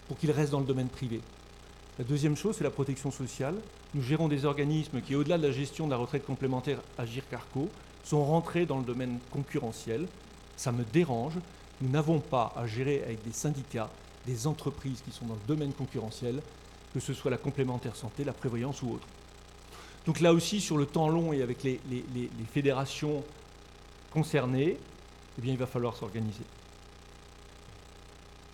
pour qu'il reste dans le domaine privé. La deuxième chose, c'est la protection sociale. Nous gérons des organismes qui, au-delà de la gestion de la retraite complémentaire Agirc-Arrco, sont rentrés dans le domaine concurrentiel. Ça me dérange. Nous n'avons pas à gérer avec des syndicats, des entreprises qui sont dans le domaine concurrentiel, que ce soit la complémentaire santé, la prévoyance ou autre. Donc là aussi, sur le temps long et avec les fédérations concernées, eh bien, il va falloir s'organiser.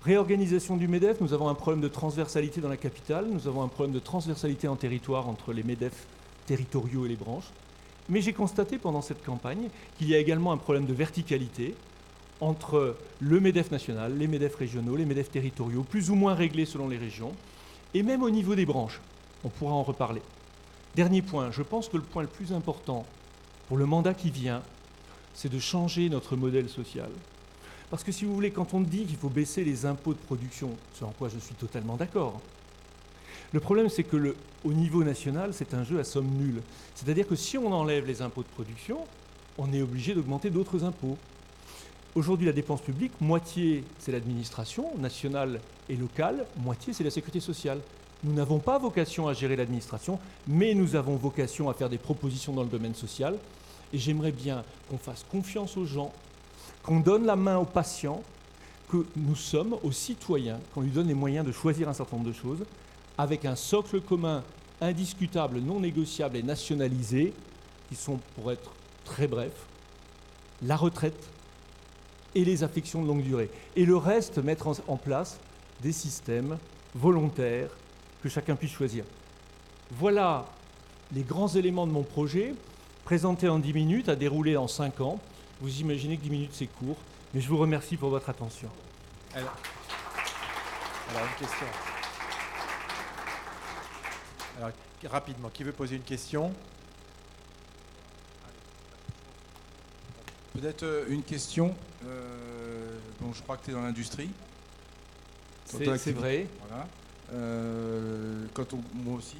Réorganisation du MEDEF, nous avons un problème de transversalité dans la capitale, nous avons un problème de transversalité en territoire entre les MEDEF territoriaux et les branches. Mais j'ai constaté pendant cette campagne qu'il y a également un problème de verticalité entre le MEDEF national, les MEDEF régionaux, les MEDEF territoriaux, plus ou moins réglés selon les régions, et même au niveau des branches. On pourra en reparler. Dernier point, je pense que le point le plus important pour le mandat qui vient, c'est de changer notre modèle social. Parce que si vous voulez, quand on dit qu'il faut baisser les impôts de production, ce en quoi je suis totalement d'accord, le problème c'est que au niveau national, c'est un jeu à somme nulle. C'est-à-dire que si on enlève les impôts de production, on est obligé d'augmenter d'autres impôts. Aujourd'hui, la dépense publique, moitié c'est l'administration nationale et locale, moitié c'est la sécurité sociale. Nous n'avons pas vocation à gérer l'administration, mais nous avons vocation à faire des propositions dans le domaine social. Et j'aimerais bien qu'on fasse confiance aux gens, qu'on donne la main aux patients, que nous sommes aux citoyens, qu'on lui donne les moyens de choisir un certain nombre de choses, avec un socle commun indiscutable, non négociable et nationalisé, qui sont, pour être très bref, la retraite et les affections de longue durée. Et le reste, mettre en place des systèmes volontaires que chacun puisse choisir. Voilà les grands éléments de mon projet, présenté en 10 minutes, à dérouler en 5 ans. Vous imaginez que 10 minutes, c'est court, mais je vous remercie pour votre attention. Alors une question. Alors, rapidement, qui veut poser une question? Peut-être une question. Bon, je crois que tu es dans l'industrie. C'est vrai. Voilà. Moi aussi,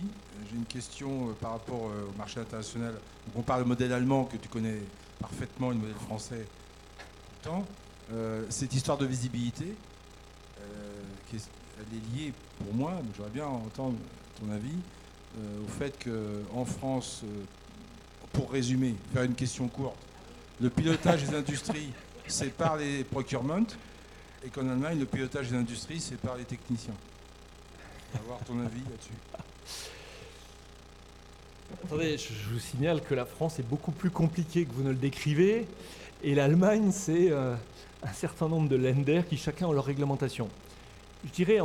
j'ai une question par rapport au marché international. Donc on parle du modèle allemand que tu connais parfaitement, le modèle français tout le temps. Cette histoire de visibilité, elle est liée pour moi, mais j'aimerais bien entendre ton avis, au fait qu'en France, pour résumer, faire une question courte, le pilotage des industries, c'est par les procurements, et qu'en Allemagne, le pilotage des industries, c'est par les techniciens. On va voir ton avis là-dessus. Attendez, je vous signale que la France est beaucoup plus compliquée que vous ne le décrivez, et l'Allemagne, c'est un certain nombre de Länder qui chacun ont leur réglementation. Je dirais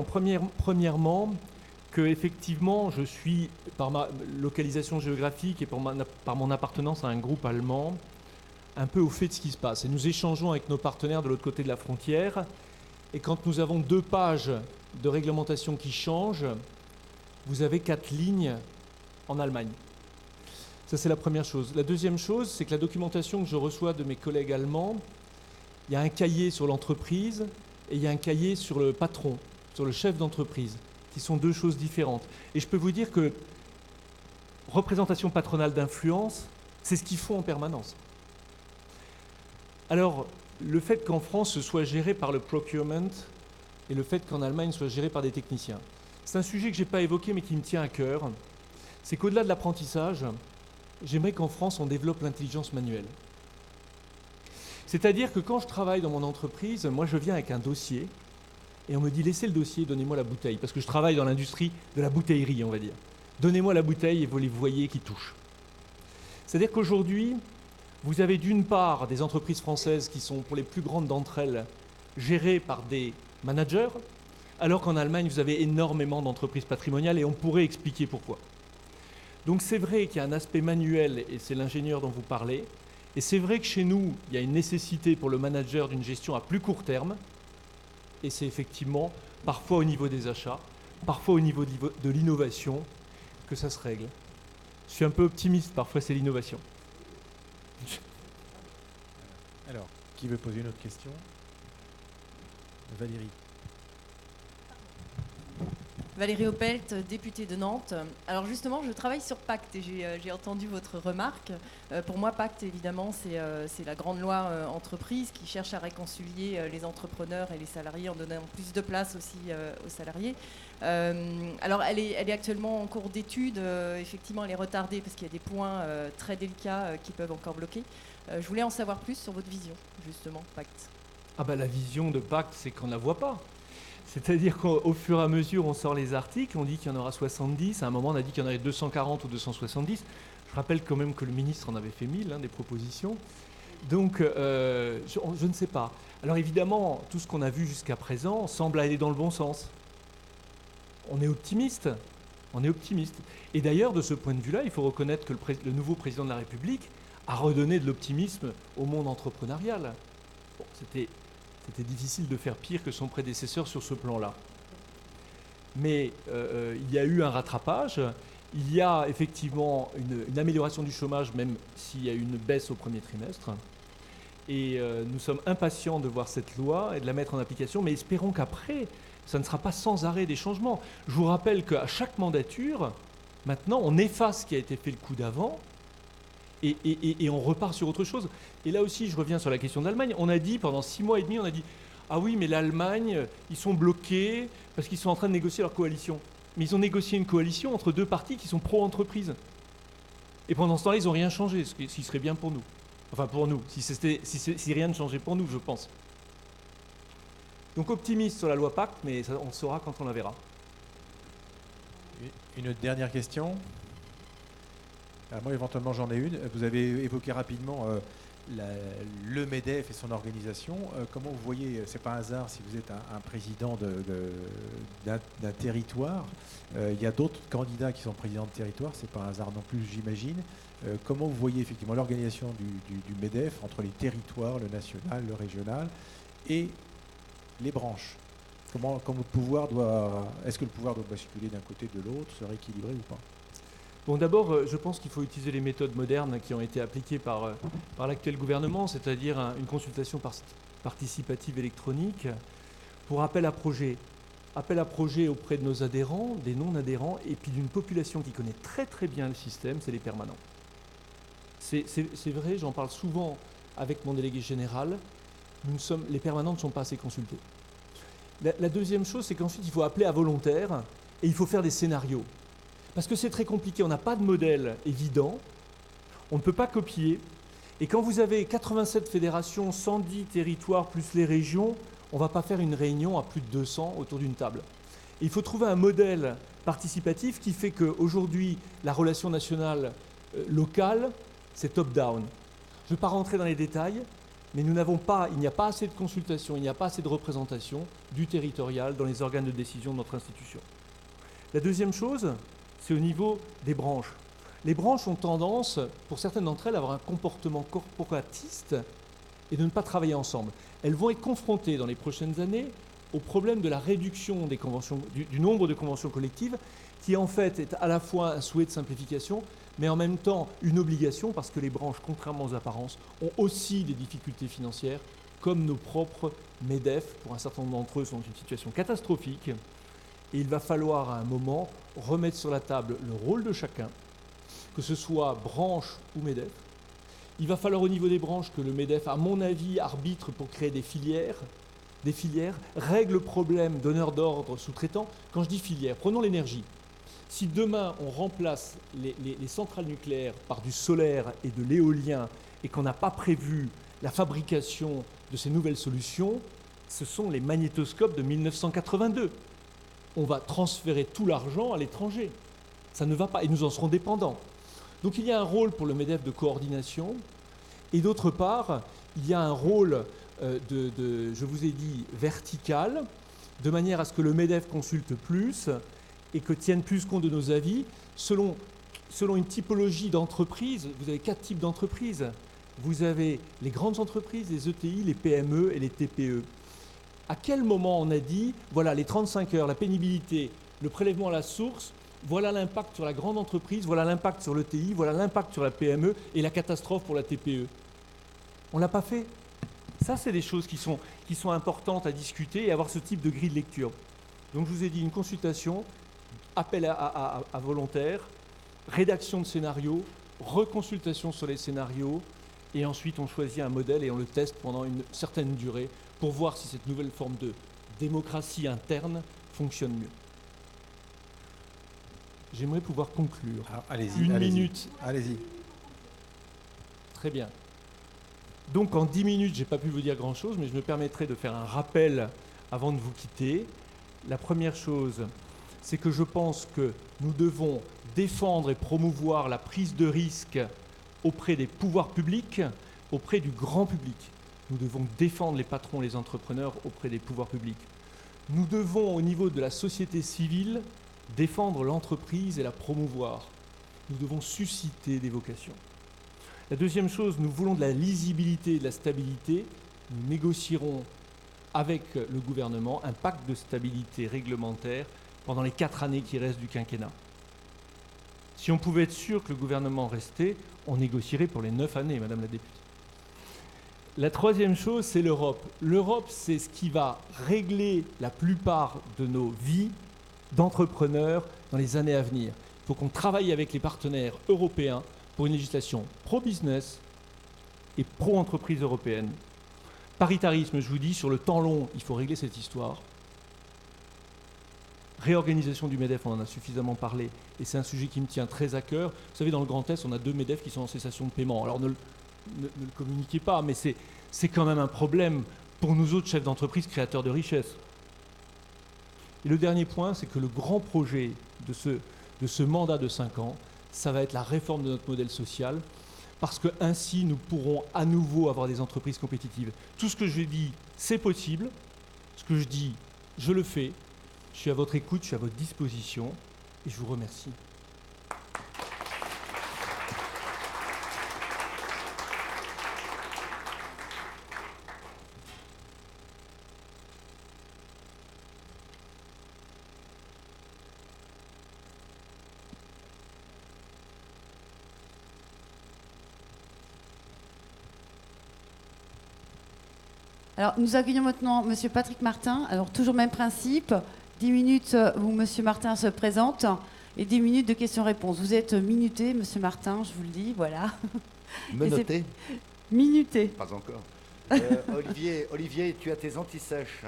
premièrement que effectivement, je suis, par ma localisation géographique et par mon appartenance à un groupe allemand, un peu au fait de ce qui se passe. Et nous échangeons avec nos partenaires de l'autre côté de la frontière, et quand nous avons 2 pages de réglementation qui changent, vous avez 4 lignes en Allemagne. Ça, c'est la première chose. La deuxième chose, c'est que la documentation que je reçois de mes collègues allemands, il y a un cahier sur l'entreprise et il y a un cahier sur le patron, sur le chef d'entreprise, qui sont 2 choses différentes. Et je peux vous dire que représentation patronale d'influence, c'est ce qu'ils font en permanence. Alors, le fait qu'en France, ce soit géré par le procurement et le fait qu'en Allemagne, ce soit géré par des techniciens, c'est un sujet que je n'ai pas évoqué mais qui me tient à cœur. C'est qu'au-delà de l'apprentissage, j'aimerais qu'en France, on développe l'intelligence manuelle. C'est-à-dire que quand je travaille dans mon entreprise, moi je viens avec un dossier et on me dit laissez le dossier, donnez-moi la bouteille. Parce que je travaille dans l'industrie de la bouteillerie, on va dire. Donnez-moi la bouteille et vous les voyez qui touchent. C'est-à-dire qu'aujourd'hui, vous avez d'une part des entreprises françaises qui sont, pour les plus grandes d'entre elles, gérées par des managers, alors qu'en Allemagne, vous avez énormément d'entreprises patrimoniales et on pourrait expliquer pourquoi. Donc c'est vrai qu'il y a un aspect manuel et c'est l'ingénieur dont vous parlez. Et c'est vrai que chez nous, il y a une nécessité pour le manager d'une gestion à plus court terme. Et c'est effectivement, parfois au niveau des achats, parfois au niveau de l'innovation, que ça se règle. Je suis un peu optimiste, parfois c'est l'innovation. Alors, qui veut poser une autre question? Valérie. Valérie Opelt, députée de Nantes. Alors justement, je travaille sur Pacte et j'ai entendu votre remarque. Pour moi, Pacte, évidemment, c'est la grande loi entreprise qui cherche à réconcilier les entrepreneurs et les salariés en donnant plus de place aussi aux salariés. Alors, elle est actuellement en cours d'étude. Effectivement, elle est retardée parce qu'il y a des points très délicats qui peuvent encore bloquer. Je voulais en savoir plus sur votre vision, justement, Pacte. Ah bah, la vision de Pacte, c'est qu'on ne la voit pas. C'est-à-dire qu'au fur et à mesure, on sort les articles, on dit qu'il y en aura 70, à un moment on a dit qu'il y en avait 240 ou 270. Je rappelle quand même que le ministre en avait fait 1000, des propositions. Donc, je ne sais pas. Alors évidemment, tout ce qu'on a vu jusqu'à présent semble aller dans le bon sens. On est optimiste. On est optimiste. Et d'ailleurs, de ce point de vue-là, il faut reconnaître que le nouveau président de la République a redonné de l'optimisme au monde entrepreneurial. Bon, c'était difficile de faire pire que son prédécesseur sur ce plan-là. Mais il y a eu un rattrapage, il y a effectivement une amélioration du chômage, même s'il y a eu une baisse au premier trimestre. Et nous sommes impatients de voir cette loi et de la mettre en application, mais espérons qu'après, ça ne sera pas sans arrêt des changements. Je vous rappelle qu'à chaque mandature, maintenant, on efface ce qui a été fait le coup d'avant, et on repart sur autre chose. Et là aussi, je reviens sur la question de l'Allemagne. On a dit, pendant 6 mois et demi, on a dit « Ah oui, mais l'Allemagne, ils sont bloqués parce qu'ils sont en train de négocier leur coalition. » Mais ils ont négocié une coalition entre 2 partis qui sont pro-entreprise. Et pendant ce temps-là, ils n'ont rien changé, ce qui serait bien pour nous. Enfin, pour nous, si rien ne changeait pour nous, je pense. Donc optimiste sur la loi Pacte, mais ça, on saura quand on la verra. Une dernière question. Alors moi, éventuellement, j'en ai une. Vous avez évoqué rapidement le MEDEF et son organisation. Comment vous voyez, c'est pas un hasard si vous êtes un président d'un territoire. Il y a d'autres candidats qui sont présidents de territoire, c'est pas un hasard non plus, j'imagine. Comment vous voyez effectivement l'organisation du MEDEF entre les territoires, le national, le régional et les branches? Est-ce que le pouvoir doit basculer d'un côté de l'autre, se rééquilibrer ou pas? Bon, d'abord, je pense qu'il faut utiliser les méthodes modernes qui ont été appliquées par l'actuel gouvernement, c'est-à-dire une consultation participative électronique pour appel à projet. appel à projet auprès de nos adhérents, des non-adhérents, et puis d'une population qui connaît très très bien le système, c'est les permanents. C'est vrai, j'en parle souvent avec mon délégué général, les permanents ne sont pas assez consultés. La deuxième chose, c'est qu'ensuite, il faut appeler à volontaires et il faut faire des scénarios. Parce que c'est très compliqué, on n'a pas de modèle évident, on ne peut pas copier. Et quand vous avez 87 fédérations, 110 territoires plus les régions, on ne va pas faire une réunion à plus de 200 autour d'une table. Et il faut trouver un modèle participatif qui fait qu'aujourd'hui, la relation nationale locale, c'est top-down. Je ne vais pas rentrer dans les détails, mais il n'y a pas assez de consultation, il n'y a pas assez de représentation du territorial dans les organes de décision de notre institution. La deuxième chose, c'est au niveau des branches. Les branches ont tendance, pour certaines d'entre elles, à avoir un comportement corporatiste et de ne pas travailler ensemble. Elles vont être confrontées dans les prochaines années au problème de la réduction des conventions, du nombre de conventions collectives, qui en fait est à la fois un souhait de simplification, mais en même temps une obligation, parce que les branches, contrairement aux apparences, ont aussi des difficultés financières, comme nos propres MEDEF, pour un certain nombre d'entre eux, sont dans une situation catastrophique. Et il va falloir à un moment remettre sur la table le rôle de chacun, que ce soit branche ou MEDEF. Il va falloir au niveau des branches que le MEDEF, à mon avis, arbitre pour créer des filières, règle le problème donneur d'ordre sous-traitant. Quand je dis filière, prenons l'énergie. Si demain on remplace les centrales nucléaires par du solaire et de l'éolien et qu'on n'a pas prévu la fabrication de ces nouvelles solutions, ce sont les magnétoscopes de 1982. On va transférer tout l'argent à l'étranger. Ça ne va pas, et nous en serons dépendants. Donc il y a un rôle pour le MEDEF de coordination, et d'autre part, il y a un rôle je vous ai dit, vertical, de manière à ce que le MEDEF consulte plus et que tienne plus compte de nos avis, selon une typologie d'entreprise. Vous avez 4 types d'entreprises. Vous avez les grandes entreprises, les ETI, les PME et les TPE. À quel moment on a dit, voilà, les 35 heures, la pénibilité, le prélèvement à la source, voilà l'impact sur la grande entreprise, voilà l'impact sur l'ETI, voilà l'impact sur la PME et la catastrophe pour la TPE. On ne l'a pas fait. Ça, c'est des choses qui sont importantes à discuter et avoir ce type de grille de lecture. Donc, je vous ai dit une consultation, appel à volontaires, rédaction de scénarios, reconsultation sur les scénarios, et ensuite on choisit un modèle et on le teste pendant une certaine durée pour voir si cette nouvelle forme de démocratie interne fonctionne mieux. J'aimerais pouvoir conclure. Allez-y. Une minute. Allez-y. Très bien. Donc en 10 minutes, je n'ai pas pu vous dire grand-chose, mais je me permettrai de faire un rappel avant de vous quitter. La première chose, c'est que je pense que nous devons défendre et promouvoir la prise de risque auprès des pouvoirs publics, auprès du grand public. Nous devons défendre les patrons, les entrepreneurs auprès des pouvoirs publics. Nous devons, au niveau de la société civile, défendre l'entreprise et la promouvoir. Nous devons susciter des vocations. La deuxième chose, nous voulons de la lisibilité et de la stabilité. Nous négocierons avec le gouvernement un pacte de stabilité réglementaire pendant les 4 années qui restent du quinquennat. Si on pouvait être sûr que le gouvernement restait, on négocierait pour les 9 années, Madame la députée. La troisième chose, c'est l'Europe. L'Europe, c'est ce qui va régler la plupart de nos vies d'entrepreneurs dans les années à venir. Il faut qu'on travaille avec les partenaires européens pour une législation pro-business et pro-entreprise européenne. Paritarisme, je vous dis, sur le temps long, il faut régler cette histoire. Réorganisation du MEDEF, on en a suffisamment parlé, et c'est un sujet qui me tient très à cœur. Vous savez, dans le Grand Est, on a 2 MEDEF qui sont en cessation de paiement. Alors ne le communiquez pas, mais c'est quand même un problème pour nous autres chefs d'entreprise créateurs de richesses. Et le dernier point, c'est que le grand projet de ce mandat de 5 ans, ça va être la réforme de notre modèle social, parce que ainsi nous pourrons à nouveau avoir des entreprises compétitives. Tout ce que je dis, c'est possible. Ce que je dis, je le fais. Je suis à votre écoute, je suis à votre disposition, et je vous remercie. Alors, nous accueillons maintenant Monsieur Patrick Martin. Alors, toujours même principe, 10 minutes où M. Martin se présente et 10 minutes de questions-réponses. Vous êtes minuté, M. Martin, je vous le dis, voilà. Menotté? Minuté. Pas encore. Olivier, tu as tes antisèches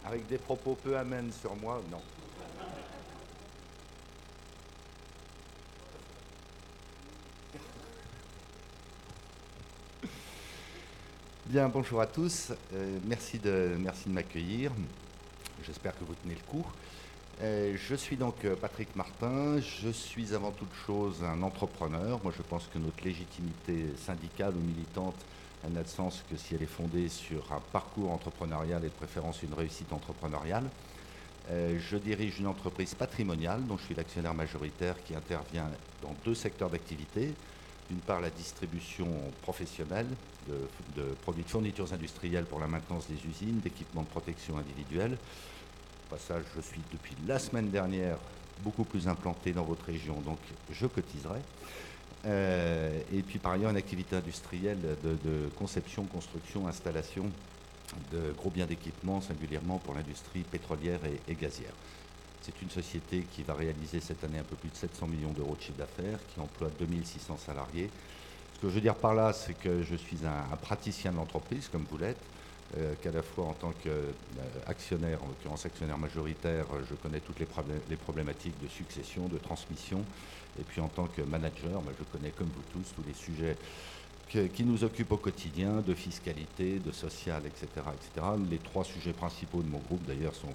avec des propos peu amènes sur moi? Non. Bien, bonjour à tous. Merci de m'accueillir. J'espère que vous tenez le coup. Je suis donc Patrick Martin. Je suis avant toute chose un entrepreneur. Moi, je pense que notre légitimité syndicale ou militante n'a de sens que si elle est fondée sur un parcours entrepreneurial et de préférence une réussite entrepreneuriale. Je dirige une entreprise patrimoniale dont je suis l'actionnaire majoritaire qui intervient dans 2 secteurs d'activité. D'une part, la distribution professionnelle de produits de fournitures industrielles pour la maintenance des usines, d'équipements de protection individuelle. Au passage, je suis depuis la semaine dernière beaucoup plus implanté dans votre région, donc je cotiserai. Et puis par ailleurs, une activité industrielle de conception, construction, installation de gros biens d'équipement, singulièrement pour l'industrie pétrolière et gazière. C'est une société qui va réaliser cette année un peu plus de 700 millions d'euros de chiffre d'affaires, qui emploie 2600 salariés. Ce que je veux dire par là, c'est que je suis un praticien de l'entreprise, comme vous l'êtes, qu'à la fois en tant qu'actionnaire, en l'occurrence actionnaire majoritaire, je connais toutes les problématiques de succession, de transmission, et puis en tant que manager, je connais comme vous tous tous les sujets qui nous occupent au quotidien, de fiscalité, de social, etc., etc. Les 3 sujets principaux de mon groupe, d'ailleurs, sont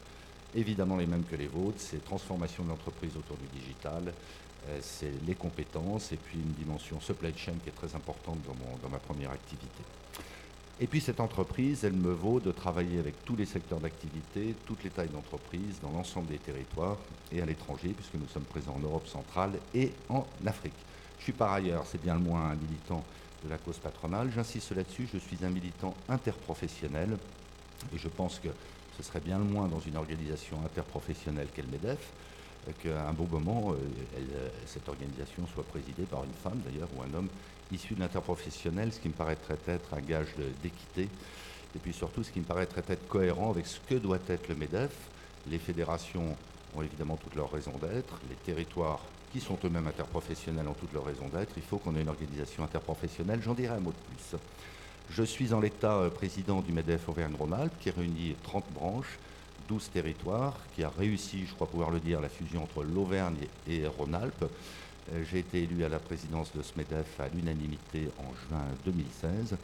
évidemment les mêmes que les vôtres. C'est transformation de l'entreprise autour du digital, c'est les compétences, et puis une dimension supply chain qui est très importante dans ma première activité. Et puis cette entreprise, elle me vaut de travailler avec tous les secteurs d'activité, toutes les tailles d'entreprise, dans l'ensemble des territoires et à l'étranger, puisque nous sommes présents en Europe centrale et en Afrique. Je suis par ailleurs, c'est bien le moins, un militant de la cause patronale. J'insiste là-dessus, je suis un militant interprofessionnel, et je pense que ce serait bien le moins dans une organisation interprofessionnelle qu'est le MEDEF, qu'à un bon moment, cette organisation soit présidée par une femme d'ailleurs, ou un homme issu de l'interprofessionnel, ce qui me paraîtrait être un gage d'équité, et puis surtout ce qui me paraîtrait être cohérent avec ce que doit être le MEDEF. Les fédérations ont évidemment toutes leurs raisons d'être, les territoires qui sont eux-mêmes interprofessionnels ont toutes leurs raisons d'être. Il faut qu'on ait une organisation interprofessionnelle. J'en dirai un mot de plus. Je suis en l'état président du MEDEF Auvergne-Rhône-Alpes, qui réunit 30 branches, 12 territoires, qui a réussi, je crois pouvoir le dire, la fusion entre l'Auvergne et Rhône-Alpes. J'ai été élu à la présidence de ce MEDEF à l'unanimité en juin 2016.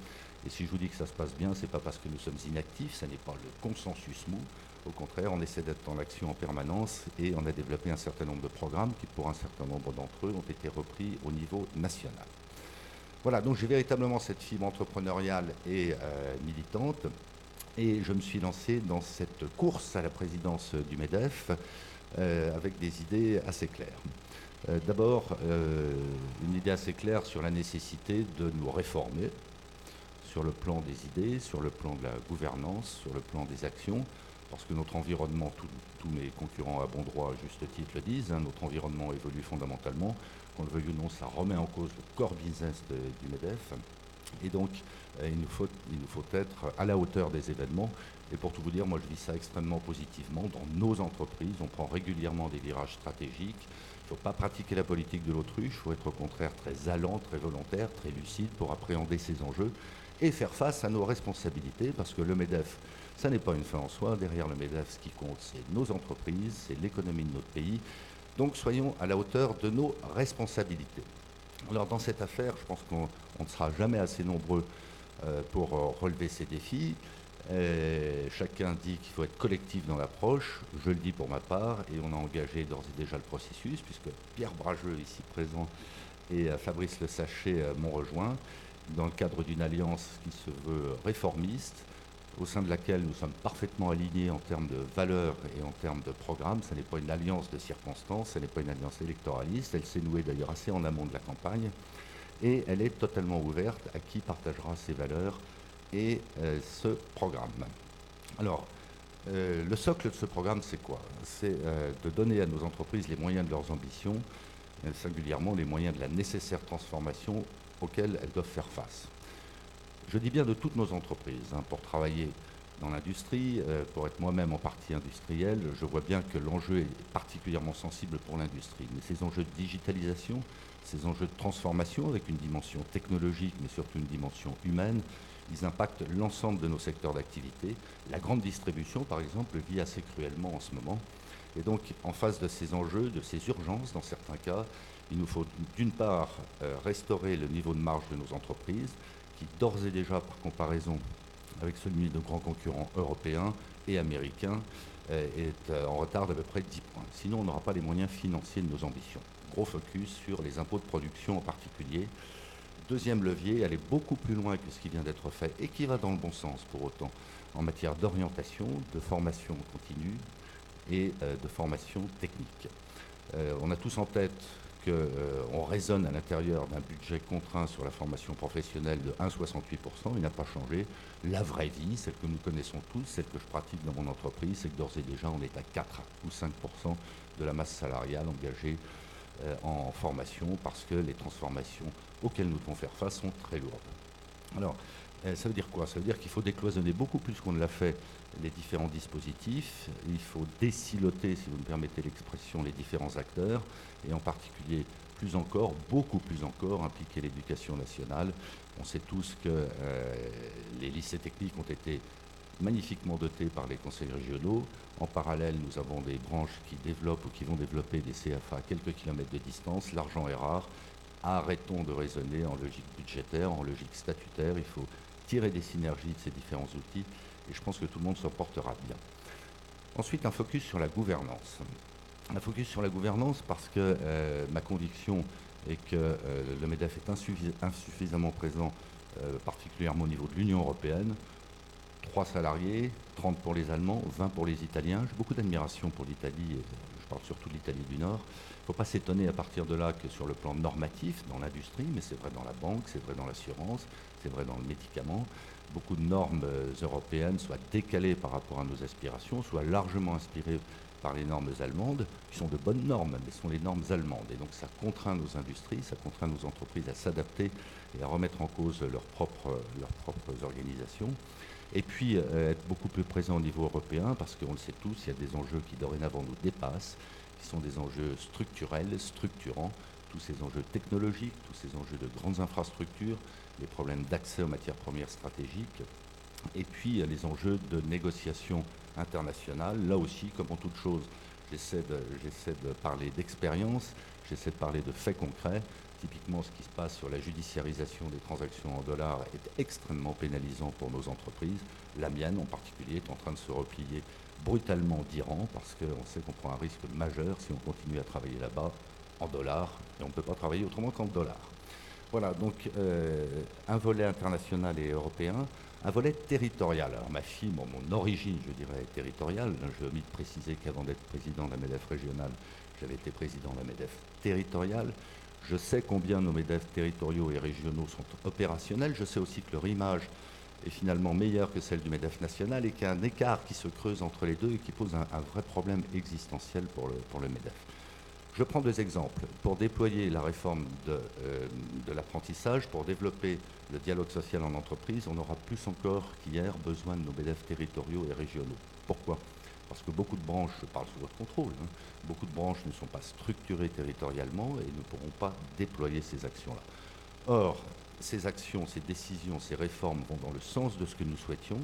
Et si je vous dis que ça se passe bien, ce n'est pas parce que nous sommes inactifs, ce n'est pas le consensus mou. Au contraire, on essaie d'être dans l'action en permanence et on a développé un certain nombre de programmes qui, pour un certain nombre d'entre eux, ont été repris au niveau national. Voilà, donc j'ai véritablement cette fibre entrepreneuriale et militante, et je me suis lancé dans cette course à la présidence du MEDEF avec des idées assez claires. D'abord, une idée assez claire sur la nécessité de nous réformer sur le plan des idées, sur le plan de la gouvernance, sur le plan des actions, parce que notre environnement, tous mes concurrents à bon droit, à juste titre le disent, notre environnement évolue fondamentalement. Qu'on le veuille ou non, ça remet en cause le core business du MEDEF. Et donc, il nous faut être à la hauteur des événements. Et pour tout vous dire, moi, je vis ça extrêmement positivement. Dans nos entreprises, on prend régulièrement des virages stratégiques. Il ne faut pas pratiquer la politique de l'autruche. Il faut être au contraire très allant, très volontaire, très lucide pour appréhender ces enjeux et faire face à nos responsabilités, parce que le MEDEF, ça n'est pas une fin en soi. Derrière le MEDEF, ce qui compte, c'est nos entreprises, c'est l'économie de notre pays. Donc soyons à la hauteur de nos responsabilités. Alors dans cette affaire, je pense qu'on ne sera jamais assez nombreux pour relever ces défis. Chacun dit qu'il faut être collectif dans l'approche. Je le dis pour ma part, et on a engagé d'ores et déjà le processus, puisque Pierre Brageux, ici présent, et Fabrice Le Sachet m'ont rejoint dans le cadre d'une alliance qui se veut réformiste, au sein de laquelle nous sommes parfaitement alignés en termes de valeurs et en termes de programme. Ce n'est pas une alliance de circonstances, ce n'est pas une alliance électoraliste. Elle s'est nouée d'ailleurs assez en amont de la campagne, et elle est totalement ouverte à qui partagera ces valeurs et ce programme. Alors, le socle de ce programme, c'est quoi? C'est de donner à nos entreprises les moyens de leurs ambitions, singulièrement les moyens de la nécessaire transformation auxquelles elles doivent faire face. Je dis bien de toutes nos entreprises, pour travailler dans l'industrie. Pour être moi-même en partie industriel, je vois bien que l'enjeu est particulièrement sensible pour l'industrie. Mais ces enjeux de digitalisation, ces enjeux de transformation avec une dimension technologique, mais surtout une dimension humaine, ils impactent l'ensemble de nos secteurs d'activité. La grande distribution, par exemple, le vit assez cruellement en ce moment. Et donc, en face de ces enjeux, de ces urgences, dans certains cas, il nous faut d'une part restaurer le niveau de marge de nos entreprises, qui d'ores et déjà, par comparaison avec celui de grands concurrents européens et américains, est en retard d'à peu près 10 points. Sinon, on n'aura pas les moyens financiers de nos ambitions. Gros focus sur les impôts de production en particulier. Deuxième levier, aller beaucoup plus loin que ce qui vient d'être fait et qui va dans le bon sens pour autant en matière d'orientation, de formation continue et de formation technique. On a tous en tête qu'on raisonne à l'intérieur d'un budget contraint sur la formation professionnelle de 1,68%, il n'a pas changé. La vraie vie, celle que nous connaissons tous, celle que je pratique dans mon entreprise, c'est que d'ores et déjà on est à 4 ou 5% de la masse salariale engagée en formation parce que les transformations auxquelles nous devons faire face sont très lourdes. Alors, ça veut dire quoi? Ça veut dire qu'il faut décloisonner beaucoup plus qu'on ne l'a fait les différents dispositifs. Il faut désiloter, si vous me permettez l'expression, les différents acteurs et en particulier plus encore, beaucoup plus encore, impliquer l'éducation nationale. On sait tous que les lycées techniques ont été magnifiquement dotés par les conseils régionaux. En parallèle, nous avons des branches qui développent ou qui vont développer des CFA à quelques kilomètres de distance. L'argent est rare. Arrêtons de raisonner en logique budgétaire, en logique statutaire. Il faut tirer des synergies de ces différents outils et je pense que tout le monde s'en portera bien. Ensuite, un focus sur la gouvernance. Un focus sur la gouvernance parce que ma conviction est que le MEDEF est insuffisamment présent, particulièrement au niveau de l'Union européenne. 3 salariés, 30 pour les Allemands, 20 pour les Italiens. J'ai beaucoup d'admiration pour l'Italie, je parle surtout de l'Italie du Nord. Il ne faut pas s'étonner à partir de là que sur le plan normatif, dans l'industrie, mais c'est vrai dans la banque, c'est vrai dans l'assurance, c'est vrai dans le médicament, beaucoup de normes européennes soient décalées par rapport à nos aspirations, soient largement inspirées par les normes allemandes, qui sont de bonnes normes, mais sont les normes allemandes. Et donc ça contraint nos industries, ça contraint nos entreprises à s'adapter et à remettre en cause leurs propres organisations. Et puis être beaucoup plus présent au niveau européen, parce qu'on le sait tous, il y a des enjeux qui dorénavant nous dépassent, qui sont des enjeux structurels, structurants, tous ces enjeux technologiques, tous ces enjeux de grandes infrastructures, les problèmes d'accès aux matières premières stratégiques, et puis les enjeux de négociation internationale. Là aussi, comme en toute chose, j'essaie de parler d'expérience, j'essaie de parler de faits concrets. Typiquement, ce qui se passe sur la judiciarisation des transactions en dollars est extrêmement pénalisant pour nos entreprises. La mienne, en particulier, est en train de se replier brutalement d'Iran parce qu'on sait qu'on prend un risque majeur si on continue à travailler là-bas en dollars et on ne peut pas travailler autrement qu'en dollars. Voilà, donc un volet international et européen, un volet territorial. Alors ma fille, mon origine, je dirais, est territoriale. Je omis de préciser qu'avant d'être président de la MEDEF régionale, j'avais été président de la MEDEF territoriale. Je sais combien nos MEDEF territoriaux et régionaux sont opérationnels. Je sais aussi que leur image est finalement meilleure que celle du MEDEF national et qu'il y a un écart qui se creuse entre les deux et qui pose un vrai problème existentiel pour le MEDEF. Je prends 2 exemples. Pour déployer la réforme de l'apprentissage, pour développer le dialogue social en entreprise, on aura plus encore qu'hier besoin de nos MEDEF territoriaux et régionaux. Pourquoi ? Parce que beaucoup de branches, je parle sous votre contrôle, beaucoup de branches ne sont pas structurées territorialement et ne pourront pas déployer ces actions-là. Or, ces actions, ces décisions, ces réformes vont dans le sens de ce que nous souhaitions.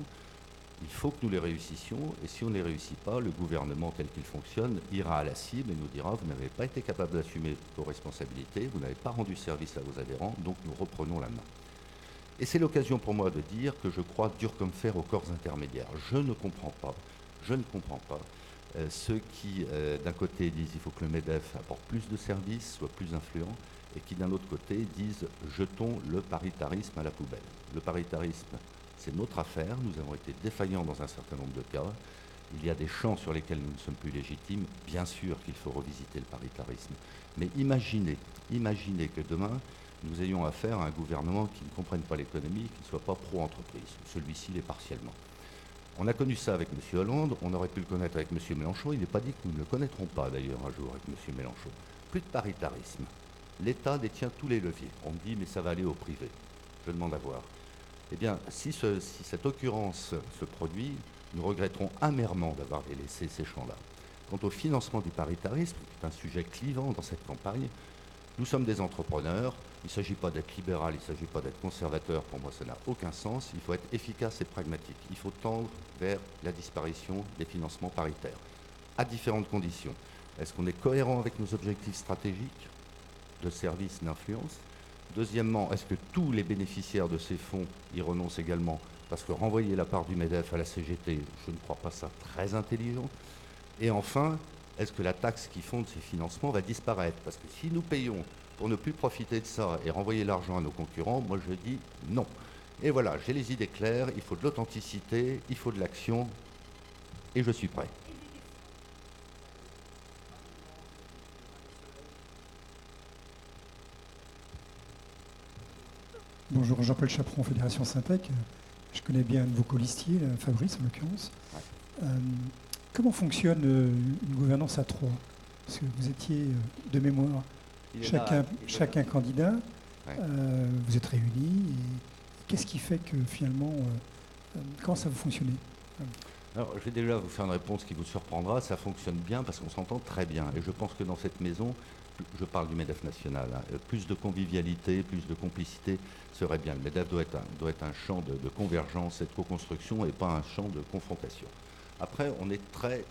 Il faut que nous les réussissions et si on ne les réussit pas, le gouvernement tel qu'il fonctionne ira à la cible et nous dira vous n'avez pas été capable d'assumer vos responsabilités, vous n'avez pas rendu service à vos adhérents, donc nous reprenons la main. Et c'est l'occasion pour moi de dire que je crois dur comme fer aux corps intermédiaires. Je ne comprends pas ceux qui, d'un côté, disent qu'il faut que le MEDEF apporte plus de services, soit plus influent, et qui, d'un autre côté, disent jetons le paritarisme à la poubelle. Le paritarisme, c'est notre affaire. Nous avons été défaillants dans un certain nombre de cas. Il y a des champs sur lesquels nous ne sommes plus légitimes. Bien sûr qu'il faut revisiter le paritarisme. Mais imaginez que demain, nous ayons affaire à un gouvernement qui ne comprenne pas l'économie, qui ne soit pas pro-entreprise. Celui-ci l'est partiellement. On a connu ça avec M. Hollande, on aurait pu le connaître avec M. Mélenchon. Il n'est pas dit que nous ne le connaîtrons pas d'ailleurs un jour avec M. Mélenchon. Plus de paritarisme. L'État détient tous les leviers. On me dit mais ça va aller au privé. Je demande à voir. Eh bien, si cette occurrence se produit, nous regretterons amèrement d'avoir délaissé ces champs-là. Quant au financement du paritarisme, qui est un sujet clivant dans cette campagne, nous sommes des entrepreneurs. Il ne s'agit pas d'être libéral, il ne s'agit pas d'être conservateur. Pour moi, ça n'a aucun sens. Il faut être efficace et pragmatique. Il faut tendre vers la disparition des financements paritaires, à différentes conditions. Est-ce qu'on est cohérent avec nos objectifs stratégiques de service, d'influence? Deuxièmement, est-ce que tous les bénéficiaires de ces fonds y renoncent également? Parce que renvoyer la part du MEDEF à la CGT, je ne crois pas ça très intelligent. Et enfin, est-ce que la taxe qui fonde ces financements va disparaître? Parce que si nous payons pour ne plus profiter de ça et renvoyer l'argent à nos concurrents, moi je dis non. Et voilà, j'ai les idées claires, il faut de l'authenticité, il faut de l'action, et je suis prêt. Bonjour, Jean-Paul Chaperon, Fédération Syntec. Je connais bien un de vos colistiers, Fabrice en l'occurrence. Ouais. Comment fonctionne une gouvernance à trois? Parce que vous étiez de mémoire chacun candidat, ouais. Vous êtes réunis. Qu'est-ce qui fait que finalement, comment ça va fonctionner? Alors, je vais déjà vous faire une réponse qui vous surprendra. Ça fonctionne bien parce qu'on s'entend très bien. Et je pense que dans cette maison, je parle du MEDEF national, hein, plus de convivialité, plus de complicité serait bien. Le MEDEF doit être un champ de convergence et de co-construction et pas un champ de confrontation. Après, on est très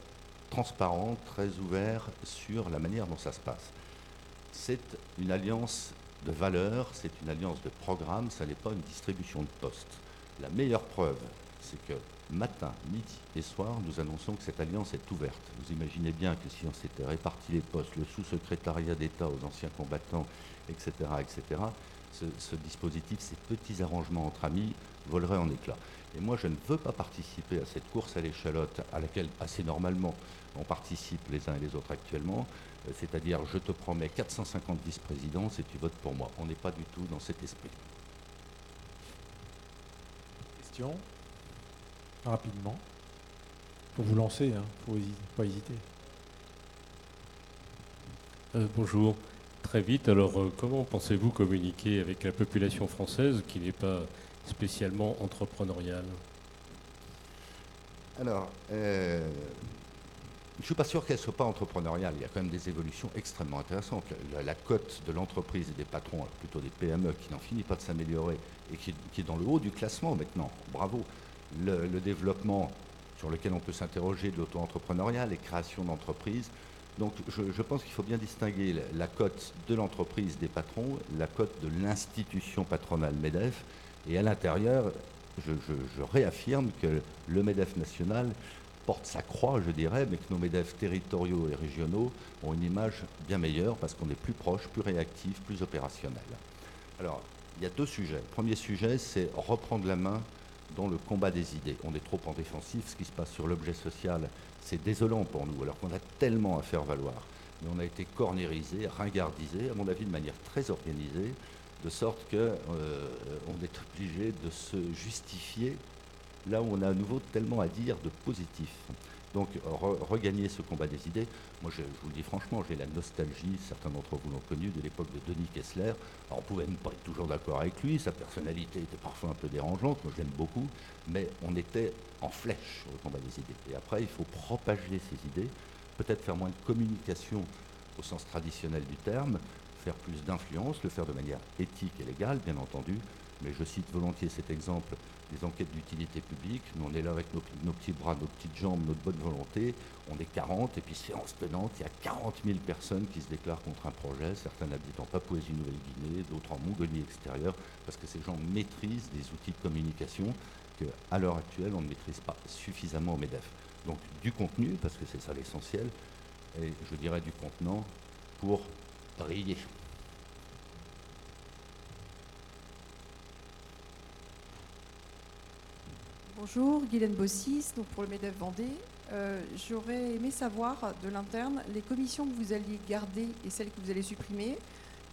transparent, très ouvert sur la manière dont ça se passe. C'est une alliance de valeurs, c'est une alliance de programmes, ça n'est pas une distribution de postes. La meilleure preuve, c'est que matin, midi et soir, nous annonçons que cette alliance est ouverte. Vous imaginez bien que si on s'était réparti les postes, le sous-secrétariat d'État aux anciens combattants, etc., etc., ce dispositif, ces petits arrangements entre amis, voleraient en éclats. Et moi, je ne veux pas participer à cette course à l'échalote à laquelle, assez normalement, on participe les uns et les autres actuellement, c'est-à-dire je te promets 450 vice-présidences et tu votes pour moi. On n'est pas du tout dans cet esprit. Question rapidement. Il faut vous lancer, hein. Faut pas hésiter. Bonjour. Très vite, alors comment pensez-vous communiquer avec la population française qui n'est pas spécialement entrepreneuriale? Alors, je ne suis pas sûr qu'elle ne soit pas entrepreneuriale. Il y a quand même des évolutions extrêmement intéressantes. La cote de l'entreprise et des patrons, alors plutôt des PME, qui n'en finit pas de s'améliorer et qui est dans le haut du classement maintenant. Bravo. Le développement sur lequel on peut s'interroger de l'auto-entrepreneuriat, les créations d'entreprises. Donc je pense qu'il faut bien distinguer la cote de l'entreprise des patrons, la cote de l'institution patronale MEDEF, et à l'intérieur, je réaffirme que le MEDEF national porte sa croix, je dirais, mais que nos MEDEF territoriaux et régionaux ont une image bien meilleure parce qu'on est plus proche, plus réactif, plus opérationnel. Alors, il y a deux sujets. Le premier sujet, c'est reprendre la main dans le combat des idées. On est trop en défensif, ce qui se passe sur l'objet social, c'est désolant pour nous, alors qu'on a tellement à faire valoir. Mais on a été cornérisé, ringardisé, à mon avis de manière très organisée, de sorte qu'on est obligé de se justifier là où on a à nouveau tellement à dire de positif. Donc regagner ce combat des idées, moi je vous le dis franchement, j'ai la nostalgie, certains d'entre vous l'ont connu, de l'époque de Denis Kessler. Alors on pouvait ne pas être toujours d'accord avec lui, sa personnalité était parfois un peu dérangeante, moi je l'aime beaucoup, mais on était en flèche sur le combat des idées. Et après il faut propager ces idées, peut-être faire moins de communication au sens traditionnel du terme, faire plus d'influence, le faire de manière éthique et légale, bien entendu, mais je cite volontiers cet exemple des enquêtes d'utilité publique. Nous, on est là avec nos petits bras, nos petites jambes, notre bonne volonté. On est 40, et puis séance tenante, il y a 40 000 personnes qui se déclarent contre un projet, certains habitent en Papouasie-Nouvelle-Guinée, d'autres en Mongolie extérieure, parce que ces gens maîtrisent des outils de communication qu'à l'heure actuelle, on ne maîtrise pas suffisamment au MEDEF. Donc du contenu, parce que c'est ça l'essentiel, et je dirais du contenant pour briller. Bonjour, Guylaine Bossis, donc pour le MEDEF Vendée. J'aurais aimé savoir de l'interne les commissions que vous alliez garder et celles que vous allez supprimer.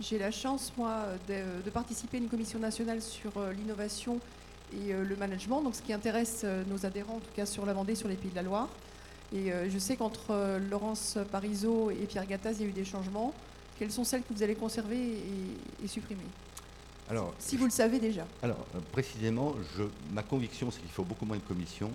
J'ai la chance, moi, de participer à une commission nationale sur l'innovation et le management, donc ce qui intéresse nos adhérents, en tout cas sur la Vendée, sur les Pays de la Loire. Et je sais qu'entre Laurence Parisot et Pierre Gattaz, il y a eu des changements. Quelles sont celles que vous allez conserver et supprimer ? Alors, si vous le savez déjà. Alors, précisément, ma conviction, c'est qu'il faut beaucoup moins de commissions,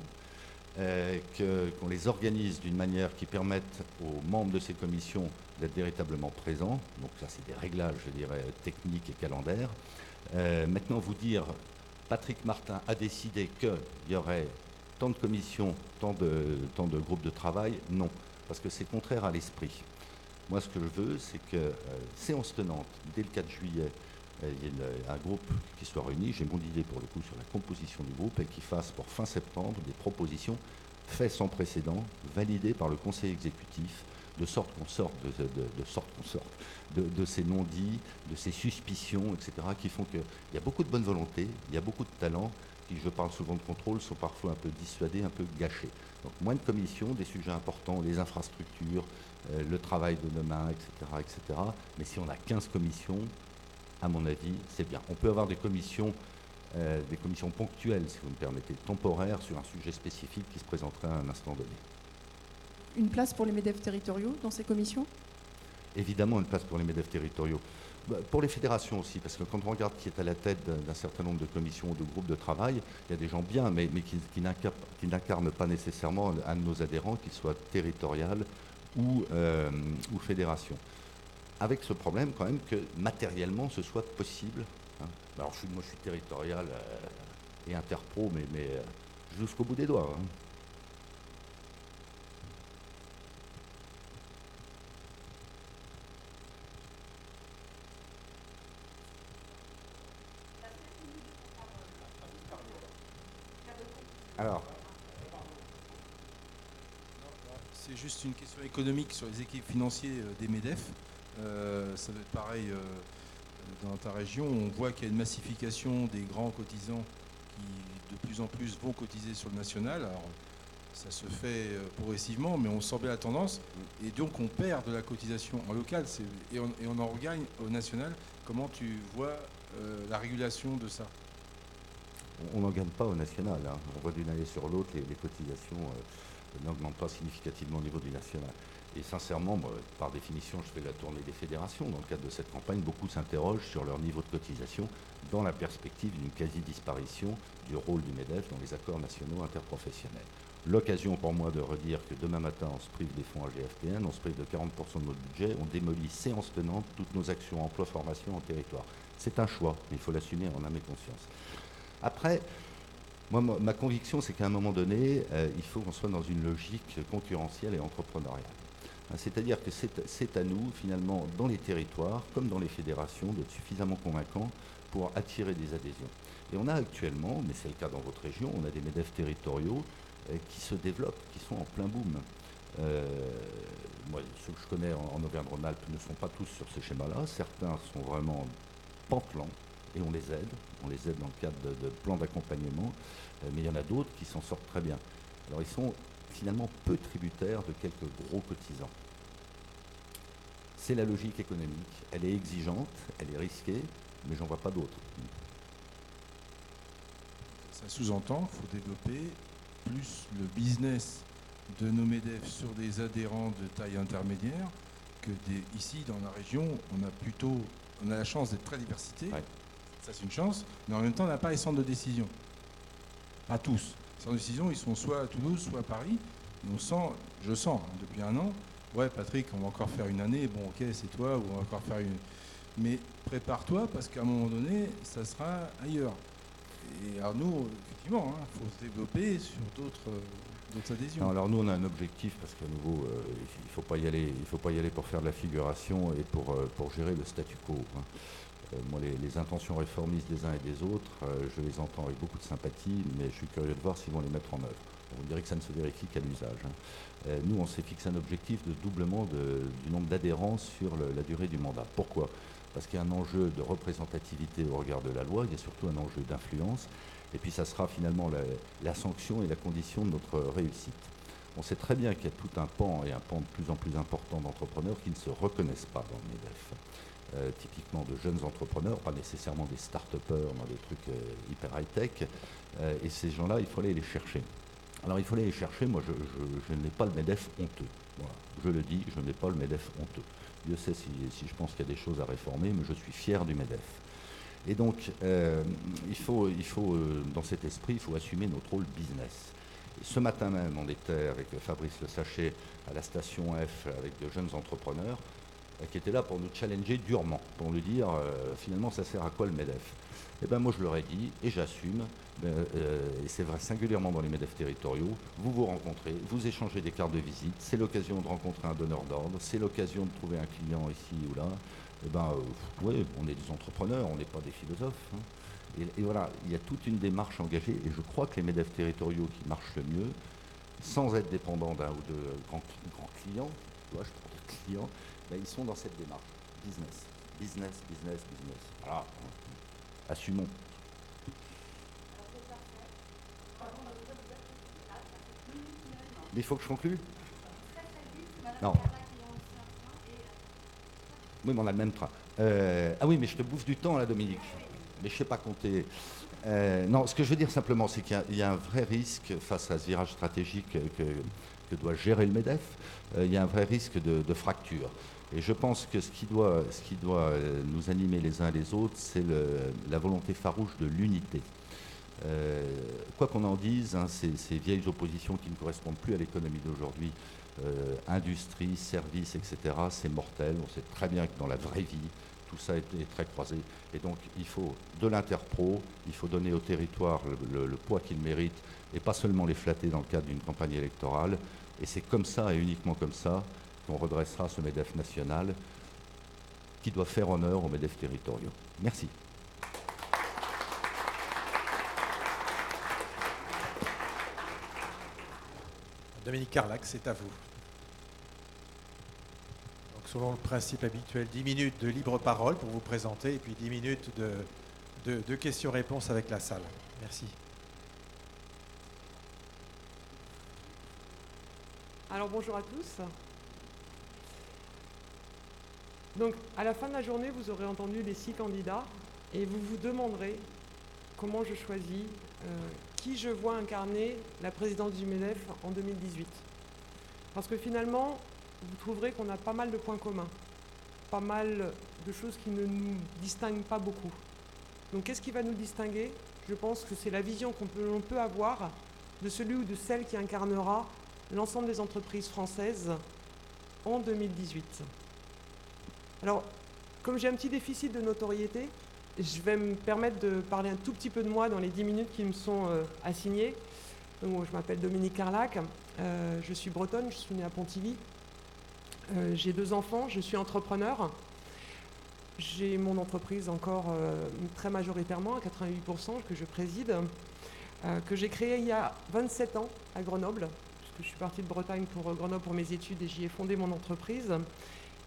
qu'on les organise d'une manière qui permette aux membres de ces commissions d'être véritablement présents. Donc ça, c'est des réglages, je dirais, techniques et calendaires. Maintenant, vous dire, Patrick Martin a décidé qu'il y aurait tant de commissions, tant de groupes de travail, non, parce que c'est contraire à l'esprit. Moi, ce que je veux, c'est que, séance tenante, dès le 4 juillet, il y ait un groupe qui soit réuni. J'ai mon idée pour le coup sur la composition du groupe et qui fasse pour fin septembre des propositions faites sans précédent, validées par le Conseil exécutif, de sorte qu'on sorte de ces non-dits, de ces suspicions, etc., qui font qu'il y a beaucoup de bonne volonté, il y a beaucoup de talents, qui, je parle souvent de contrôle, sont parfois un peu dissuadés, un peu gâchés. Donc moins de commissions, des sujets importants, les infrastructures, le travail de demain, etc., etc. Mais si on a 15 commissions, à mon avis, c'est bien. On peut avoir des commissions ponctuelles, si vous me permettez, temporaires, sur un sujet spécifique qui se présenterait à un instant donné. Une place pour les MEDEF territoriaux dans ces commissions? Évidemment, une place pour les MEDEF territoriaux. Pour les fédérations aussi, parce que quand on regarde qui est à la tête d'un certain nombre de commissions ou de groupes de travail, il y a des gens bien, mais qui n'incarnent pas nécessairement un de nos adhérents, qu'il soit territorial ou fédération. Avec ce problème quand même que matériellement ce soit possible. Hein. Alors moi je suis territorial et interpro, mais jusqu'au bout des doigts. Hein. Alors, c'est juste une question économique sur les équipes financiers des MEDEF. Ça doit être pareil dans ta région. On voit qu'il y a une massification des grands cotisants qui de plus en plus vont cotiser sur le national. Alors, ça se fait progressivement, mais on sent bien la tendance. Et donc, on perd de la cotisation en local et on en regagne au national. Comment tu vois la régulation de ça? On n'en gagne pas au national. Hein. On voit d'une année sur l'autre, les cotisations n'augmentent pas significativement au niveau du national. Et sincèrement, moi, par définition, je fais la tournée des fédérations. Dans le cadre de cette campagne, beaucoup s'interrogent sur leur niveau de cotisation dans la perspective d'une quasi-disparition du rôle du MEDEF dans les accords nationaux interprofessionnels. L'occasion pour moi de redire que demain matin, on se prive des fonds AGFTN, on se prive de 40% de notre budget, on démolit séance tenante toutes nos actions emploi, formation en territoire. C'est un choix, mais il faut l'assumer en âme et conscience. Après, moi, ma conviction, c'est qu'à un moment donné, il faut qu'on soit dans une logique concurrentielle et entrepreneuriale. C'est-à-dire que c'est à nous, finalement, dans les territoires, comme dans les fédérations, d'être suffisamment convaincants pour attirer des adhésions. Et on a actuellement, mais c'est le cas dans votre région, on a des MEDEF territoriaux qui se développent, qui sont en plein boom. Moi, ceux que je connais en Auvergne-Rhône-Alpes ne sont pas tous sur ce schéma-là. Certains sont vraiment pantelants et on les aide dans le cadre de plans d'accompagnement, mais il y en a d'autres qui s'en sortent très bien. Alors ils sont finalement peu tributaires de quelques gros cotisants. C'est la logique économique, elle est exigeante, elle est risquée, mais j'en vois pas d'autres. Ça sous-entend qu'il faut développer plus le business de nos MEDEF sur des adhérents de taille intermédiaire que ici dans la région, on a la chance d'être très diversité. Ouais. Ça c'est une chance, mais en même temps on n'a pas les centres de décision. Pas tous. Les centres de décision, ils sont soit à Toulouse, soit à Paris. Et je sens depuis un an, ouais Patrick, on va encore faire une année, bon ok c'est toi, ou on va encore faire une... Mais prépare-toi parce qu'à un moment donné, ça sera ailleurs. Et alors nous, effectivement, il faut se développer sur d'autres adhésions. Alors nous on a un objectif parce qu'à nouveau, il faut pas y aller pour faire de la figuration et pour gérer le statu quo. Moi, les intentions réformistes des uns et des autres, je les entends avec beaucoup de sympathie, mais je suis curieux de voir s'ils vont les mettre en œuvre. On dirait que ça ne se vérifie qu'à l'usage. Nous, on s'est fixé un objectif de doublement du nombre d'adhérents sur la durée du mandat. Pourquoi? Parce qu'il y a un enjeu de représentativité au regard de la loi, il y a surtout un enjeu d'influence, et puis ça sera finalement la sanction et la condition de notre réussite. On sait très bien qu'il y a tout un pan, et un pan de plus en plus important d'entrepreneurs qui ne se reconnaissent pas dans le MEDEF. Typiquement de jeunes entrepreneurs, pas nécessairement des start-upers dans des trucs hyper high-tech, et ces gens-là, il faut aller les chercher. Alors il faut aller les chercher, moi je n'ai pas le MEDEF honteux. Voilà. Je le dis, je n'ai pas le MEDEF honteux. Dieu sait si je pense qu'il y a des choses à réformer, mais je suis fier du MEDEF. Et donc, dans cet esprit, il faut assumer notre rôle business. Et ce matin même, on était avec Fabrice Le Sachet à la station F avec de jeunes entrepreneurs qui étaient là pour nous challenger durement, pour nous dire finalement ça sert à quoi le MEDEF. Eh bien moi je leur ai dit, et j'assume, et c'est vrai singulièrement dans les MEDEF territoriaux, vous vous rencontrez, vous échangez des cartes de visite, c'est l'occasion de rencontrer un donneur d'ordre, c'est l'occasion de trouver un client ici ou là. Eh bien oui, on est des entrepreneurs, on n'est pas des philosophes. Hein. Et voilà, il y a toute une démarche engagée, et je crois que les MEDEF territoriaux qui marchent le mieux, sans être dépendants d'un ou deux grands clients, tu vois, je prends des clients, ben, ils sont dans cette démarche. Business. Voilà, assumons. Mais il faut que je conclue. Non. Oui, mais on a le même train. Ah oui, mais je te bouffe du temps, là, Dominique. Mais je ne sais pas compter. Non, ce que je veux dire simplement, c'est qu'il y a un vrai risque face à ce virage stratégique que doit gérer le MEDEF. Il y a un vrai risque de fracture. Et je pense que ce qui doit nous animer les uns les autres, c'est la volonté farouche de l'unité. Quoi qu'on en dise, hein, ces vieilles oppositions qui ne correspondent plus à l'économie d'aujourd'hui, industrie, services, etc., c'est mortel. On sait très bien que dans la vraie vie, tout ça est très croisé. Et donc, il faut de l'interpro, il faut donner au territoire le poids qu'il mérite, et pas seulement les flatter dans le cadre d'une campagne électorale. Et c'est comme ça, et uniquement comme ça, qu'on redressera ce MEDEF national qui doit faire honneur aux MEDEF territoriaux. Merci. Dominique Carlac, c'est à vous. Donc, selon le principe habituel, 10 minutes de libre parole pour vous présenter et puis 10 minutes de questions-réponses avec la salle. Merci. Alors bonjour à tous. Donc à la fin de la journée, vous aurez entendu les 6 candidats et vous vous demanderez comment je choisis, qui je vois incarner la présidence du MEDEF en 2018. Parce que finalement, vous trouverez qu'on a pas mal de points communs, pas mal de choses qui ne nous distinguent pas beaucoup. Donc qu'est-ce qui va nous distinguer? Je pense que c'est la vision qu'on peut avoir de celui ou de celle qui incarnera l'ensemble des entreprises françaises en 2018. Alors, comme j'ai un petit déficit de notoriété, je vais me permettre de parler un tout petit peu de moi dans les 10 minutes qui me sont assignées. Donc, je m'appelle Dominique Carlac, je suis bretonne, je suis née à Pontivy. J'ai 2 enfants, je suis entrepreneur. J'ai mon entreprise encore très majoritairement, à 88%, que je préside, que j'ai créée il y a 27 ans à Grenoble. Je suis partie de Bretagne pour Grenoble pour mes études et j'y ai fondé mon entreprise.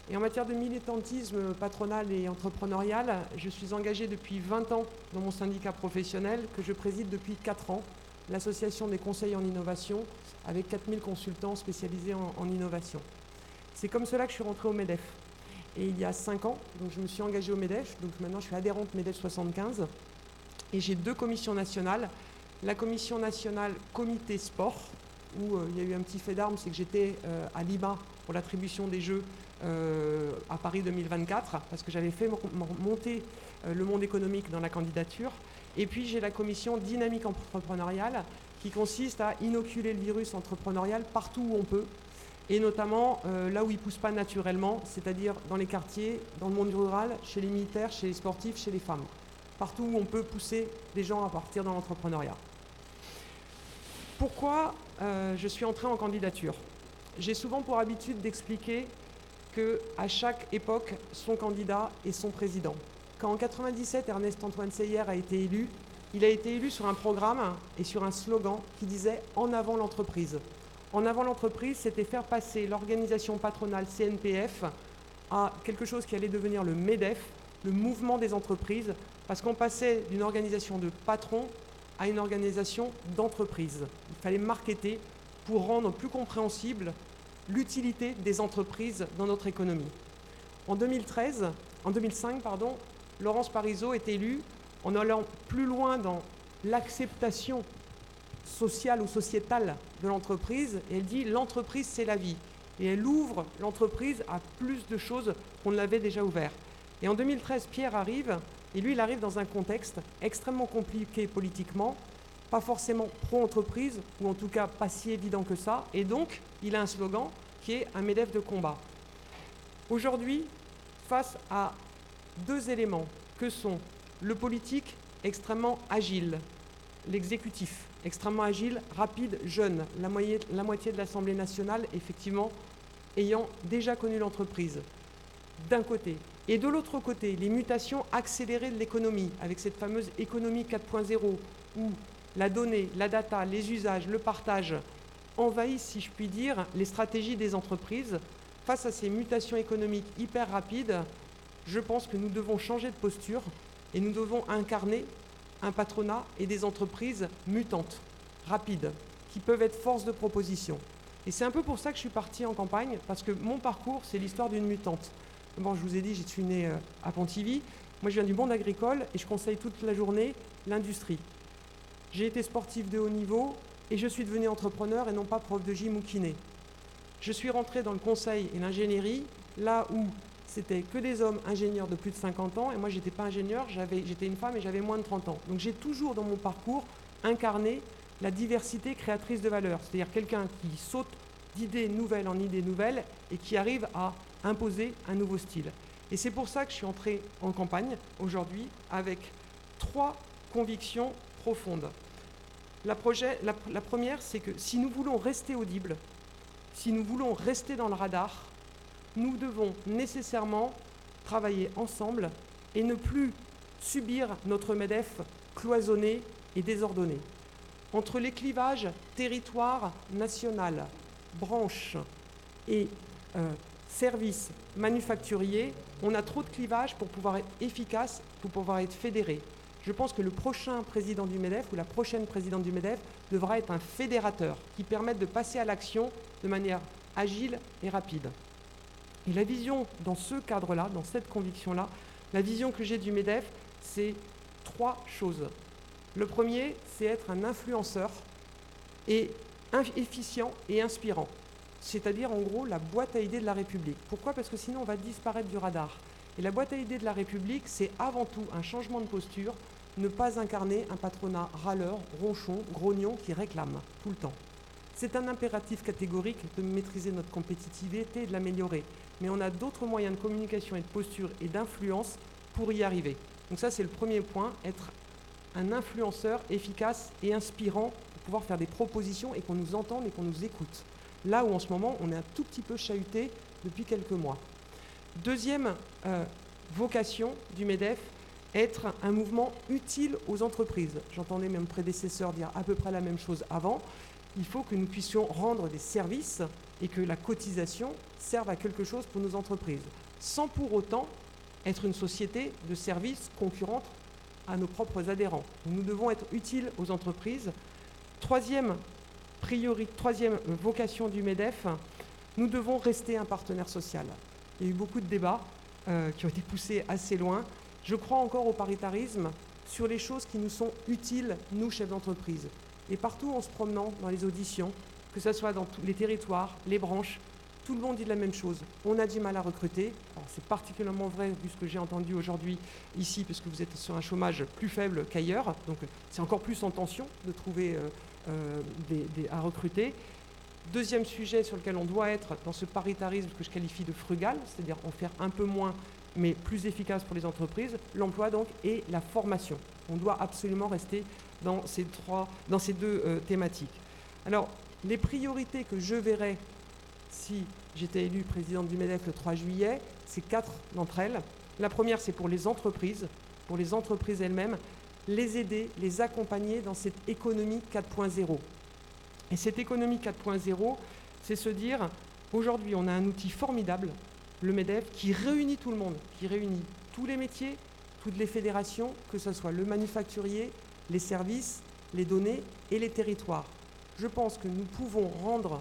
Et en matière de militantisme patronal et entrepreneurial, je suis engagée depuis 20 ans dans mon syndicat professionnel que je préside depuis 4 ans, l'association des conseils en innovation, avec 4000 consultants spécialisés en innovation. C'est comme cela que je suis rentrée au MEDEF. Et il y a 5 ans, donc je me suis engagée au MEDEF, donc maintenant je suis adhérente MEDEF 75, et j'ai 2 commissions nationales. La commission nationale comité sport, où il y a eu un petit fait d'armes, c'est que j'étais à Lima pour l'attribution des Jeux à Paris 2024, parce que j'avais fait monter le monde économique dans la candidature. Et puis j'ai la commission dynamique entrepreneuriale, qui consiste à inoculer le virus entrepreneurial partout où on peut, et notamment là où il ne pousse pas naturellement, c'est-à-dire dans les quartiers, dans le monde rural, chez les militaires, chez les sportifs, chez les femmes. Partout où on peut pousser des gens à partir dans l'entrepreneuriat. Pourquoi je suis entrée en candidature? J'ai souvent pour habitude d'expliquer qu'à chaque époque, son candidat est son président. Quand en 1997, Ernest-Antoine Seyer a été élu, il a été élu sur un programme et sur un slogan qui disait « En avant l'entreprise ». En avant l'entreprise, c'était faire passer l'organisation patronale CNPF à quelque chose qui allait devenir le MEDEF, le mouvement des entreprises, parce qu'on passait d'une organisation de patrons à une organisation d'entreprise. Il fallait marketer pour rendre plus compréhensible l'utilité des entreprises dans notre économie. En 2005, Laurence Parisot est élue en allant plus loin dans l'acceptation sociale ou sociétale de l'entreprise, et elle dit « l'entreprise, c'est la vie ». Et elle ouvre l'entreprise à plus de choses qu'on ne l'avait déjà ouvert. Et en 2013, Pierre arrive Et lui, il arrive dans un contexte extrêmement compliqué politiquement, pas forcément pro-entreprise, ou en tout cas pas si évident que ça. Et donc, il a un slogan qui est un MEDEF de combat. Aujourd'hui, face à deux éléments que sont le politique extrêmement agile, l'exécutif extrêmement agile, rapide, jeune, la moitié de l'Assemblée nationale, effectivement, ayant déjà connu l'entreprise, d'un côté. Et de l'autre côté, les mutations accélérées de l'économie, avec cette fameuse économie 4.0, où la donnée, la data, les usages, le partage envahissent, si je puis dire, les stratégies des entreprises. Face à ces mutations économiques hyper rapides, je pense que nous devons changer de posture et nous devons incarner un patronat et des entreprises mutantes, rapides, qui peuvent être force de proposition. Et c'est un peu pour ça que je suis partie en campagne, parce que mon parcours, c'est l'histoire d'une mutante. Bon, je vous ai dit, je suis née à Pontivy. Moi, je viens du monde agricole et je conseille toute la journée l'industrie. J'ai été sportif de haut niveau et je suis devenu entrepreneur et non pas prof de gym ou kiné. Je suis rentré dans le conseil et l'ingénierie, là où c'était que des hommes ingénieurs de plus de 50 ans, et moi, je n'étais pas ingénieur, j'étais une femme et j'avais moins de 30 ans. Donc j'ai toujours, dans mon parcours, incarné la diversité créatrice de valeur, c'est-à-dire quelqu'un qui saute d'idées nouvelles en idées nouvelles et qui arrive à imposer un nouveau style. Et c'est pour ça que je suis entré en campagne aujourd'hui avec 3 convictions profondes. La première, c'est que si nous voulons rester audibles, si nous voulons rester dans le radar, nous devons nécessairement travailler ensemble et ne plus subir notre MEDEF cloisonné et désordonné. Entre les clivages territoire, national, branche et services manufacturiers, on a trop de clivages pour pouvoir être efficace, pour pouvoir être fédéré. Je pense que le prochain président du MEDEF ou la prochaine présidente du MEDEF devra être un fédérateur qui permette de passer à l'action de manière agile et rapide. Et la vision dans ce cadre-là, dans cette conviction-là, la vision que j'ai du MEDEF, c'est 3 choses. Le premier, c'est être un influenceur et efficient et inspirant. C'est-à-dire, en gros, la boîte à idées de la République. Pourquoi ? Parce que sinon, on va disparaître du radar. Et la boîte à idées de la République, c'est avant tout un changement de posture, ne pas incarner un patronat râleur, ronchon, grognon qui réclame tout le temps. C'est un impératif catégorique de maîtriser notre compétitivité et de l'améliorer. Mais on a d'autres moyens de communication et de posture et d'influence pour y arriver. Donc ça, c'est le premier point, être un influenceur efficace et inspirant pour pouvoir faire des propositions et qu'on nous entende et qu'on nous écoute. Là où en ce moment, on est un tout petit peu chahuté depuis quelques mois. Deuxième vocation du MEDEF, être un mouvement utile aux entreprises. J'entendais même prédécesseurs dire à peu près la même chose avant. Il faut que nous puissions rendre des services et que la cotisation serve à quelque chose pour nos entreprises, sans pour autant être une société de services concurrente à nos propres adhérents. Nous devons être utiles aux entreprises. Troisième vocation du MEDEF, nous devons rester un partenaire social. Il y a eu beaucoup de débats qui ont été poussés assez loin. Je crois encore au paritarisme sur les choses qui nous sont utiles, nous, chefs d'entreprise. Et partout en se promenant dans les auditions, que ce soit dans tous les territoires, les branches, tout le monde dit la même chose. On a du mal à recruter. C'est particulièrement vrai vu ce que j'ai entendu aujourd'hui ici, parce que vous êtes sur un chômage plus faible qu'ailleurs. Donc c'est encore plus en tension de trouver à recruter. Deuxième sujet sur lequel on doit être dans ce paritarisme que je qualifie de frugal, c'est-à-dire en faire un peu moins mais plus efficace pour les entreprises, l'emploi donc et la formation. On doit absolument rester dans ces deux thématiques. Alors, les priorités que je verrais si j'étais élue présidente du MEDEF le 3 juillet, c'est 4 d'entre elles. La première, c'est pour les entreprises elles-mêmes, les aider, les accompagner dans cette économie 4.0. Et cette économie 4.0, c'est se dire, aujourd'hui, on a un outil formidable, le MEDEF, qui réunit tout le monde, qui réunit tous les métiers, toutes les fédérations, que ce soit le manufacturier, les services, les données et les territoires. Je pense que nous pouvons rendre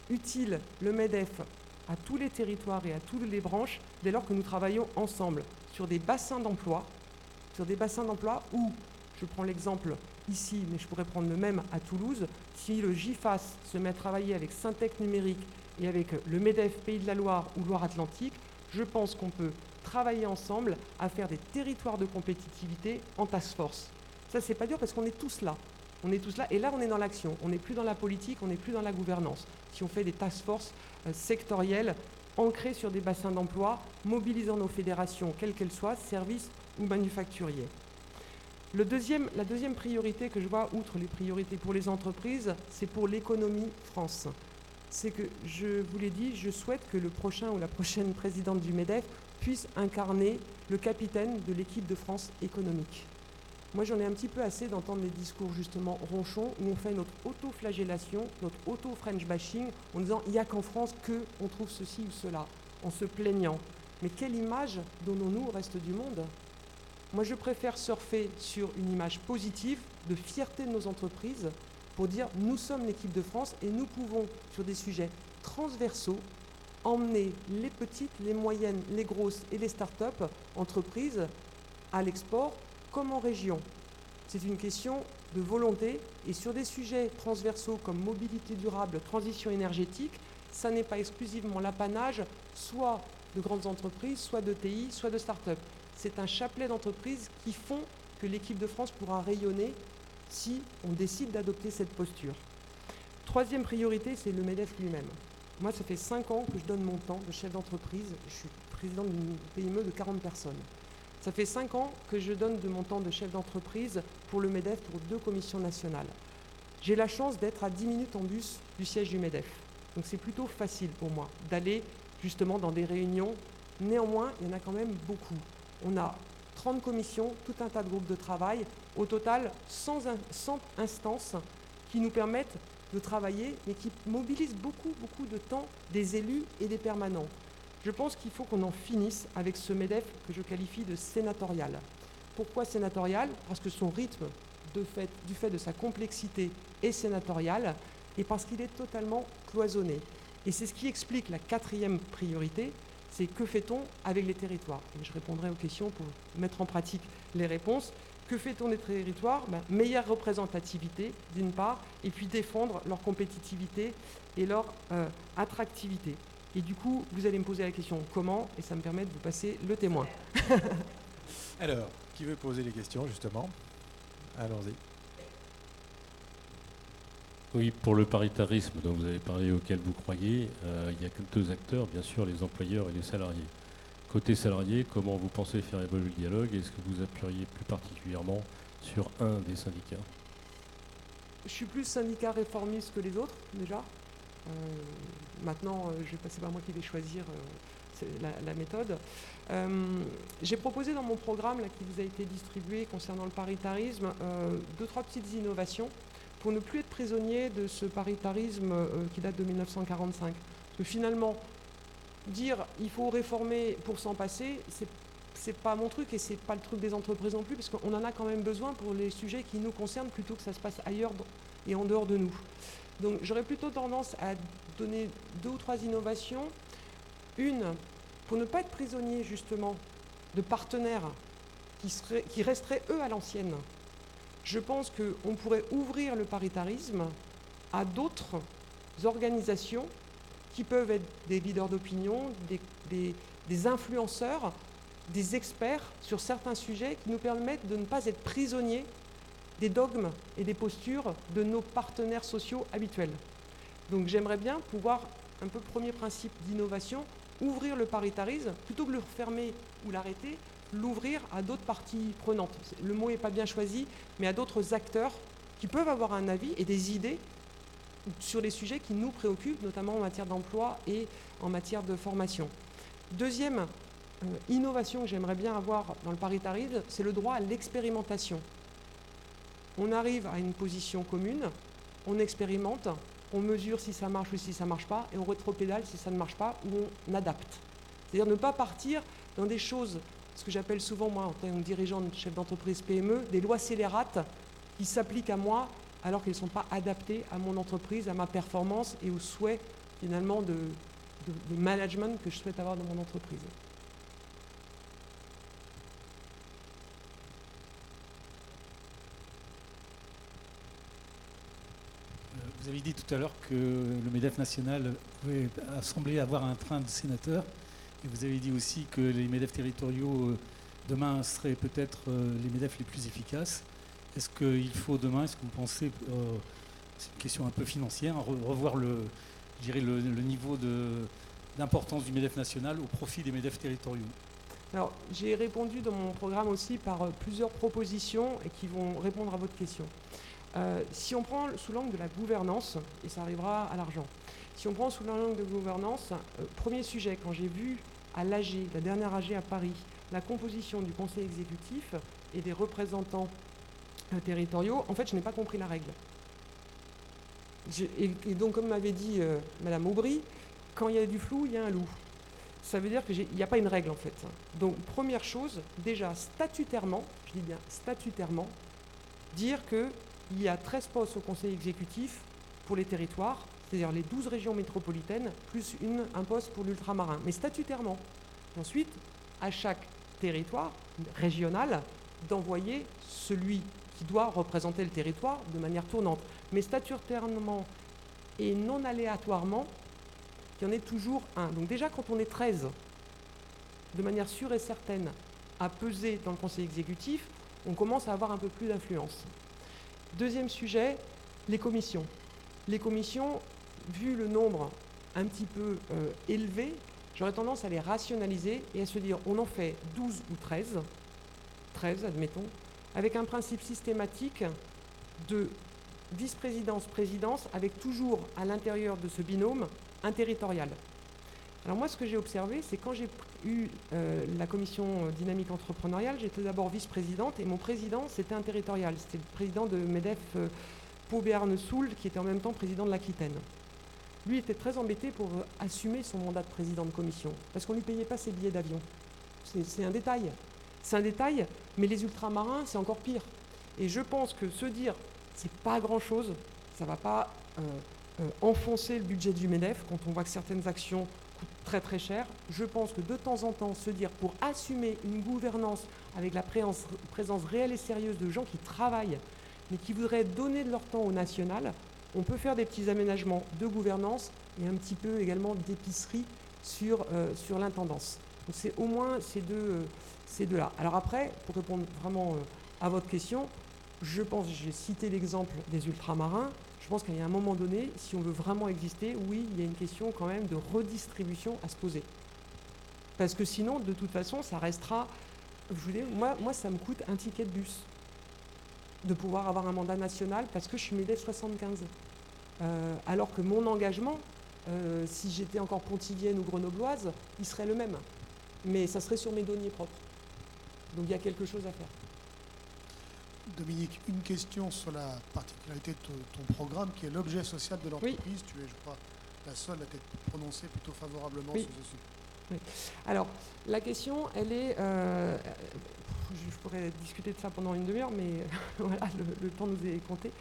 utile le MEDEF à tous les territoires et à toutes les branches dès lors que nous travaillons ensemble sur des bassins d'emploi où, je prends l'exemple ici, mais je pourrais prendre le même à Toulouse, si le GIFAS se met à travailler avec Syntec Numérique et avec le MEDEF Pays de la Loire ou Loire-Atlantique, je pense qu'on peut travailler ensemble à faire des territoires de compétitivité en task force. Ça, c'est pas dur parce qu'on est tous là. On est tous là, et là, on est dans l'action. On n'est plus dans la politique, on n'est plus dans la gouvernance. Si on fait des task force sectorielles, ancrées sur des bassins d'emploi, mobilisant nos fédérations, quelles qu'elles soient, services ou manufacturiers. La deuxième priorité que je vois, outre les priorités pour les entreprises, c'est pour l'économie France. C'est que, je vous l'ai dit, je souhaite que le prochain ou la prochaine présidente du MEDEF puisse incarner le capitaine de l'équipe de France économique. Moi, j'en ai un petit peu assez d'entendre les discours justement ronchons où on fait notre auto-flagellation, notre auto-French bashing en disant il n'y a qu'en France qu'on trouve ceci ou cela, en se plaignant. Mais quelle image donnons-nous au reste du monde? Moi, je préfère surfer sur une image positive de fierté de nos entreprises pour dire nous sommes l'équipe de France et nous pouvons, sur des sujets transversaux, emmener les petites, les moyennes, les grosses et les start-up entreprises à l'export comme en région. C'est une question de volonté et sur des sujets transversaux comme mobilité durable, transition énergétique, ça n'est pas exclusivement l'apanage soit de grandes entreprises, soit de TI, soit de start-up. C'est un chapelet d'entreprises qui font que l'équipe de France pourra rayonner si on décide d'adopter cette posture. Troisième priorité, c'est le MEDEF lui-même. Moi, ça fait 5 ans que je donne mon temps de chef d'entreprise. Je suis président d'une PME de 40 personnes. Ça fait 5 ans que je donne de mon temps de chef d'entreprise pour le MEDEF, pour 2 commissions nationales. J'ai la chance d'être à 10 minutes en bus du siège du MEDEF. Donc c'est plutôt facile pour moi d'aller justement dans des réunions. Néanmoins, il y en a quand même beaucoup. On a 30 commissions, tout un tas de groupes de travail, au total 100 instances qui nous permettent de travailler, mais qui mobilisent beaucoup de temps des élus et des permanents. Je pense qu'il faut qu'on en finisse avec ce MEDEF que je qualifie de sénatorial. Pourquoi sénatorial? Parce que son rythme, du fait de sa complexité, est sénatorial et parce qu'il est totalement cloisonné. Et c'est ce qui explique la 4e priorité, c'est que fait-on avec les territoires? Et je répondrai aux questions pour mettre en pratique les réponses. Que fait-on des territoires? Meilleure représentativité, d'une part, et puis défendre leur compétitivité et leur attractivité. Et du coup, vous allez me poser la question comment, et ça me permet de vous passer le témoin. Alors, qui veut poser les questions, justement? Allons-y. Oui, pour le paritarisme dont vous avez parlé, auquel vous croyez, il n'y a que 2 acteurs, bien sûr, les employeurs et les salariés. Côté salarié, comment vous pensez faire évoluer le dialogue? Est-ce que vous appuyeriez plus particulièrement sur un des syndicats? Je suis plus syndicat réformiste que les autres, déjà. Maintenant, c'est pas moi qui vais choisir la méthode. J'ai proposé dans mon programme là, qui vous a été distribué concernant le paritarisme 2-3 petites innovations pour ne plus être prisonnier de ce paritarisme qui date de 1945. Parce que finalement, dire il faut réformer pour s'en passer, c'est pas mon truc et c'est pas le truc des entreprises non plus, parce qu'on en a quand même besoin pour les sujets qui nous concernent plutôt que ça se passe ailleurs et en dehors de nous. Donc j'aurais plutôt tendance à donner 2 ou 3 innovations. Une, pour ne pas être prisonnier justement de partenaires qui resteraient eux à l'ancienne. Je pense qu'on pourrait ouvrir le paritarisme à d'autres organisations qui peuvent être des leaders d'opinion, des influenceurs, des experts sur certains sujets qui nous permettent de ne pas être prisonniers des dogmes et des postures de nos partenaires sociaux habituels. Donc j'aimerais bien pouvoir, un peu premier principe d'innovation, ouvrir le paritarisme, plutôt que le refermer ou l'arrêter, l'ouvrir à d'autres parties prenantes. Le mot n'est pas bien choisi, mais à d'autres acteurs qui peuvent avoir un avis et des idées sur les sujets qui nous préoccupent, notamment en matière d'emploi et en matière de formation. Deuxième innovation que j'aimerais bien avoir dans le paritarisme, c'est le droit à l'expérimentation. On arrive à une position commune, on expérimente, on mesure si ça marche ou si ça ne marche pas, et on rétropédale si ça ne marche pas, ou on adapte. C'est-à-dire ne pas partir dans des choses, ce que j'appelle souvent, moi, en tant que dirigeant, chef d'entreprise PME, des lois scélérates qui s'appliquent à moi alors qu'elles ne sont pas adaptées à mon entreprise, à ma performance et aux souhaits, finalement, de management que je souhaite avoir dans mon entreprise. Vous avez dit tout à l'heure que le MEDEF national pouvait sembler avoir un train de sénateurs. Et vous avez dit aussi que les MEDEF territoriaux, demain, seraient peut-être les MEDEF les plus efficaces. Est-ce qu'il faut demain, est-ce que vous pensez, c'est une question un peu financière, revoir le niveau d'importance du MEDEF national au profit des MEDEF territoriaux? Alors, j'ai répondu dans mon programme aussi par plusieurs propositions et qui vont répondre à votre question. Si on prend sous l'angle de la gouvernance, et ça arrivera à l'argent, si on prend sous l'angle de gouvernance, premier sujet, quand j'ai vu à l'AG, la dernière AG à Paris, la composition du conseil exécutif et des représentants territoriaux, en fait, je n'ai pas compris la règle. Et donc, comme m'avait dit Madame Aubry, quand il y a du flou, il y a un loup. Ça veut dire qu'il n'y a pas une règle, en fait. Donc, première chose, déjà, statutairement, je dis bien statutairement, dire qu'il y a 13 postes au conseil exécutif pour les territoires, c'est-à-dire les 12 régions métropolitaines, plus un poste pour l'ultramarin, mais statutairement. Ensuite, à chaque territoire régional, d'envoyer celui qui doit représenter le territoire de manière tournante. Mais statutairement et non aléatoirement, il y en ait toujours un. Donc déjà, quand on est 13, de manière sûre et certaine, à peser dans le conseil exécutif, on commence à avoir un peu plus d'influence. Deuxième sujet, les commissions. Les commissions, vu le nombre un petit peu élevé, j'aurais tendance à les rationaliser et à se dire on en fait 12 ou 13 admettons, avec un principe systématique de vice-présidence, présidence, avec toujours à l'intérieur de ce binôme un territorial. Alors moi, ce que j'ai observé, c'est quand j'ai eu la commission dynamique entrepreneuriale, j'étais d'abord vice-présidente et mon président, c'était un territorial. C'était le président de MEDEF Pau Béarn Soule, qui était en même temps président de l'Aquitaine. Lui était très embêté pour assumer son mandat de président de commission, parce qu'on ne lui payait pas ses billets d'avion. C'est un détail. C'est un détail, mais les ultramarins, c'est encore pire. Et je pense que se dire, c'est pas grand-chose, ça ne va pas enfoncer le budget du MEDEF quand on voit que certaines actions coûtent très très cher. Je pense que de temps en temps, se dire, pour assumer une gouvernance avec la présence réelle et sérieuse de gens qui travaillent, mais qui voudraient donner de leur temps au national, on peut faire des petits aménagements de gouvernance et un petit peu également d'épicerie sur l'intendance. Donc c'est au moins ces deux-là. Alors après, pour répondre vraiment à votre question, je pense, j'ai cité l'exemple des ultramarins, je pense qu'il y a un moment donné, si on veut vraiment exister, oui, il y a une question quand même de redistribution à se poser. Parce que sinon, de toute façon, ça restera... Je vous dis, moi, ça me coûte un ticket de bus de pouvoir avoir un mandat national parce que je suis MEDEF 75. Alors que mon engagement, si j'étais encore pontivienne ou grenobloise, il serait le même. Mais ça serait sur mes deniers propres. Donc il y a quelque chose à faire. Dominique, une question sur la particularité de ton programme qui est l'objet social de l'entreprise. Oui. Tu es, je crois, la seule à t'être prononcée plutôt favorablement sur ce sujet. Oui. Alors, la question, elle est... je pourrais discuter de ça pendant une demi-heure, mais voilà, le temps nous est compté.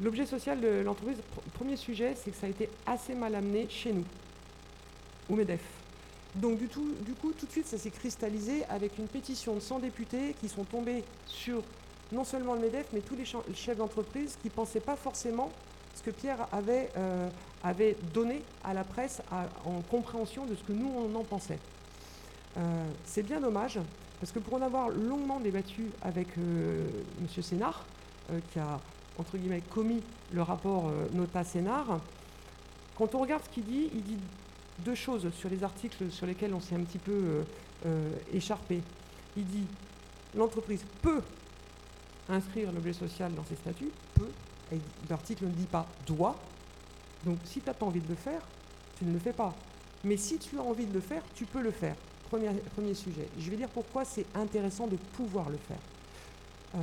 L'objet social de l'entreprise, premier sujet, c'est que ça a été assez mal amené chez nous, au MEDEF. Donc du coup, tout de suite, ça s'est cristallisé avec une pétition de 100 députés qui sont tombés sur non seulement le MEDEF, mais tous les chefs d'entreprise qui ne pensaient pas forcément ce que Pierre avait donné à la presse en compréhension de ce que nous, on en pensait. C'est bien dommage, parce que pour en avoir longuement débattu avec M. Sénard, qui a, entre guillemets, commis le rapport Nota Sénard, quand on regarde ce qu'il dit deux choses sur les articles sur lesquels on s'est un petit peu écharpé. Il dit l'entreprise peut inscrire l'objet social dans ses statuts, peut, et l'article ne dit pas doit. Donc si tu n'as pas envie de le faire, tu ne le fais pas. Mais si tu as envie de le faire, tu peux le faire. Premier sujet. Je vais dire pourquoi c'est intéressant de pouvoir le faire.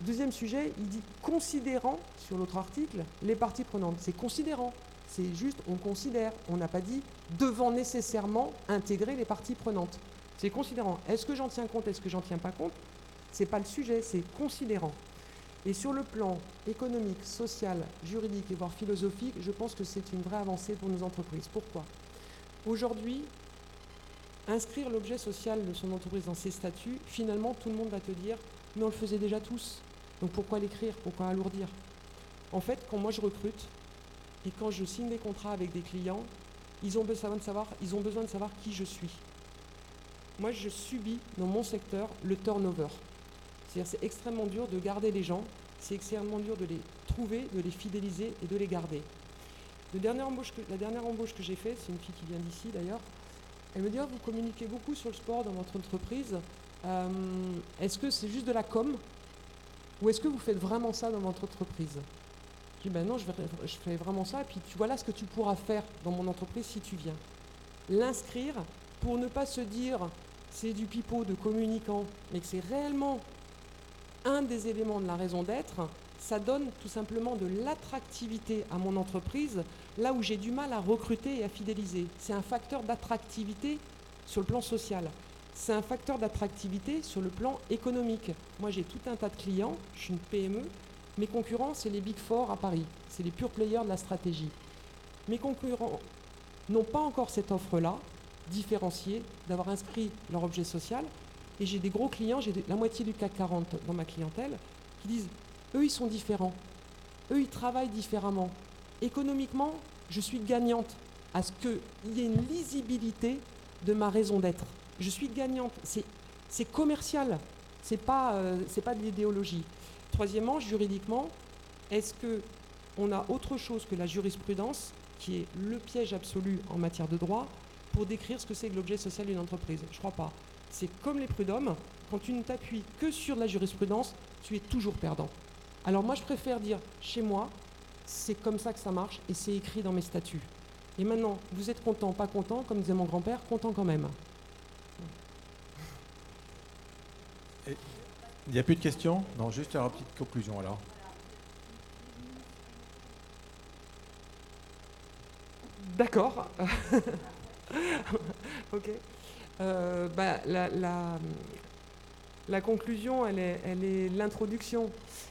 Deuxième sujet, il dit considérant, sur l'autre article, les parties prenantes. C'est considérant. C'est juste, on considère. On n'a pas dit devant nécessairement intégrer les parties prenantes. C'est considérant. Est-ce que j'en tiens compte, est-ce que j'en tiens pas compte? C'est pas le sujet, c'est considérant. Et sur le plan économique, social, juridique et voire philosophique, je pense que c'est une vraie avancée pour nos entreprises. Pourquoi? Aujourd'hui, inscrire l'objet social de son entreprise dans ses statuts, finalement, tout le monde va te dire « mais on le faisait déjà tous, donc pourquoi l'écrire, pourquoi alourdir ?» En fait, quand moi je recrute et quand je signe des contrats avec des clients, ils ont besoin de savoir qui je suis. Moi, je subis dans mon secteur le turnover. C'est-à-dire c'est extrêmement dur de garder les gens, c'est extrêmement dur de les trouver, de les fidéliser et de les garder. La dernière embauche que j'ai faite, c'est une fille qui vient d'ici d'ailleurs, elle me dit vous communiquez beaucoup sur le sport dans votre entreprise, est-ce que c'est juste de la com ou est-ce que vous faites vraiment ça dans votre entreprise? Je dis non, je fais vraiment ça et puis voilà ce que tu pourras faire dans mon entreprise si tu viens. L'inscrire pour ne pas se dire c'est du pipeau de communicant, mais que c'est réellement un des éléments de la raison d'être, ça donne tout simplement de l'attractivité à mon entreprise, là où j'ai du mal à recruter et à fidéliser. C'est un facteur d'attractivité sur le plan social. C'est un facteur d'attractivité sur le plan économique. Moi, j'ai tout un tas de clients, je suis une PME. Mes concurrents, c'est les Big Four à Paris. C'est les pure players de la stratégie. Mes concurrents n'ont pas encore cette offre-là, différenciée, d'avoir inscrit leur objet social. Et j'ai des gros clients, j'ai la moitié du CAC 40 dans ma clientèle, qui disent eux, ils sont différents. Eux, ils travaillent différemment. Économiquement, je suis gagnante à ce qu'il y ait une lisibilité de ma raison d'être. Je suis gagnante. C'est commercial. C'est pas de l'idéologie. Troisièmement, juridiquement, est-ce qu'on a autre chose que la jurisprudence, qui est le piège absolu en matière de droit, pour décrire ce que c'est que l'objet social d'une entreprise? Je ne crois pas. C'est comme les prud'hommes, quand tu ne t'appuies que sur la jurisprudence, tu es toujours perdant. Alors moi, je préfère dire, chez moi, c'est comme ça que ça marche et c'est écrit dans mes statuts. Et maintenant, vous êtes content, pas content, comme disait mon grand-père, content quand même. Il n'y a plus de questions? Non, juste une petite conclusion alors. D'accord. Ok. La conclusion, elle est l'introduction.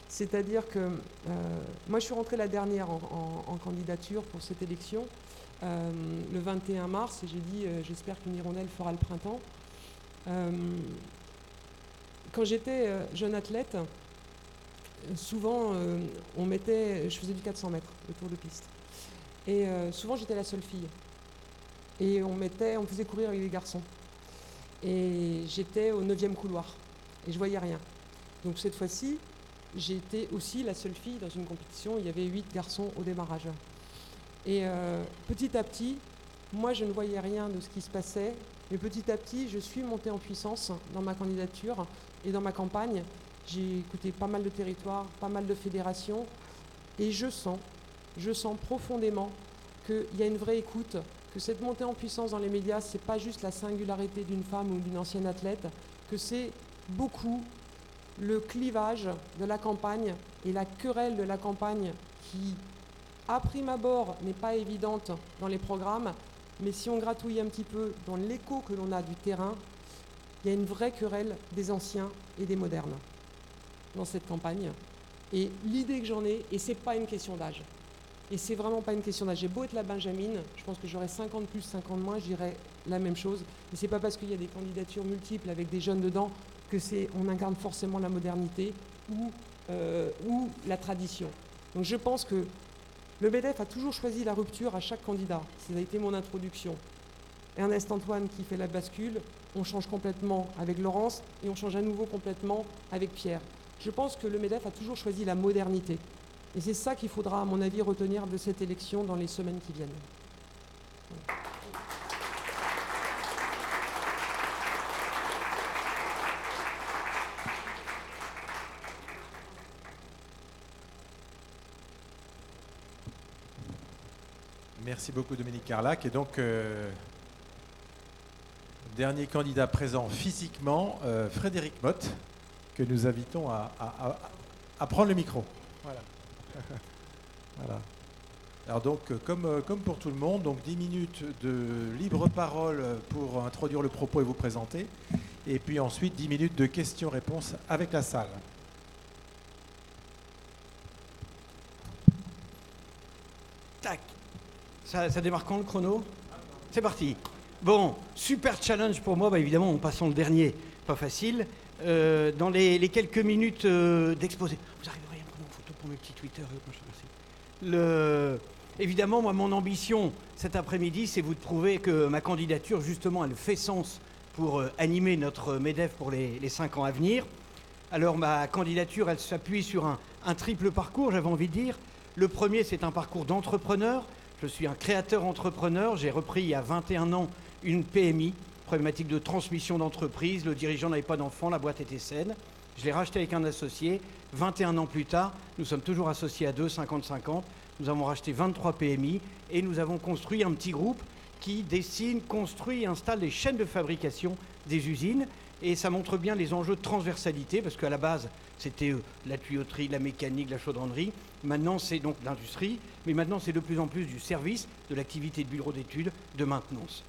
C'est-à-dire que moi, je suis rentrée la dernière en candidature pour cette élection, le 21 mars, et j'ai dit j'espère qu'une hirondelle fera le printemps. Quand j'étais jeune athlète, souvent, je faisais du 400 mètres, le tour de piste. Et souvent, j'étais la seule fille. Et on me faisait courir avec les garçons. Et j'étais au 9e couloir. Et je voyais rien. Donc cette fois-ci, j'ai été aussi la seule fille dans une compétition. Il y avait 8 garçons au démarrage. Et petit à petit, moi, je ne voyais rien de ce qui se passait. Mais petit à petit, je suis montée en puissance dans ma candidature et dans ma campagne. J'ai écouté pas mal de territoires, pas mal de fédérations. Et je sens profondément qu'il y a une vraie écoute, que cette montée en puissance dans les médias, ce n'est pas juste la singularité d'une femme ou d'une ancienne athlète, que c'est beaucoup le clivage de la campagne et la querelle de la campagne qui, à prime abord, n'est pas évidente dans les programmes, mais si on gratouille un petit peu dans l'écho que l'on a du terrain, il y a une vraie querelle des anciens et des modernes dans cette campagne. Et l'idée que j'en ai, et ce n'est pas une question d'âge, et c'est vraiment pas une question d'âge. J'ai beau être la Benjamine, je pense que j'aurais 50 plus, 50 moins, je dirais la même chose. Et c'est pas parce qu'il y a des candidatures multiples avec des jeunes dedans que on incarne forcément la modernité ou la tradition. Donc je pense que le MEDEF a toujours choisi la rupture à chaque candidat. Ça a été mon introduction. Ernest Antoine qui fait la bascule, on change complètement avec Laurence et on change à nouveau complètement avec Pierre. Je pense que le MEDEF a toujours choisi la modernité. Et c'est ça qu'il faudra, à mon avis, retenir de cette élection dans les semaines qui viennent. Merci beaucoup Dominique Carlac. Et donc, dernier candidat présent physiquement, Frédéric Motte, que nous invitons à prendre le micro. Voilà. Voilà. Alors donc, comme pour tout le monde, donc 10 minutes de libre parole pour introduire le propos et vous présenter, et puis ensuite 10 minutes de questions-réponses avec la salle. Tac. Ça démarre quand le chrono? C'est parti. Bon, super challenge pour moi, évidemment, en passant le dernier, pas facile. Dans les quelques minutes d'exposé. Vous arriverez à me prendre en photo pour mes petits Twitter, merci. évidemment, moi, mon ambition cet après-midi, c'est vous de prouver que ma candidature, justement, elle fait sens pour animer notre MEDEF pour les 5 ans à venir. Alors, ma candidature, elle s'appuie sur un triple parcours, j'avais envie de dire. Le premier, c'est un parcours d'entrepreneur. Je suis un créateur entrepreneur. J'ai repris il y a 21 ans une PMI, problématique de transmission d'entreprise. Le dirigeant n'avait pas d'enfant, la boîte était saine. Je l'ai racheté avec un associé. 21 ans plus tard, nous sommes toujours associés à deux, 50-50. Nous avons racheté 23 PMI et nous avons construit un petit groupe qui dessine, construit et installe les chaînes de fabrication des usines. Et ça montre bien les enjeux de transversalité, parce qu'à la base, c'était la tuyauterie, la mécanique, la chaudronnerie. Maintenant, c'est donc l'industrie, mais maintenant, c'est de plus en plus du service, de l'activité de bureau d'études, de maintenance.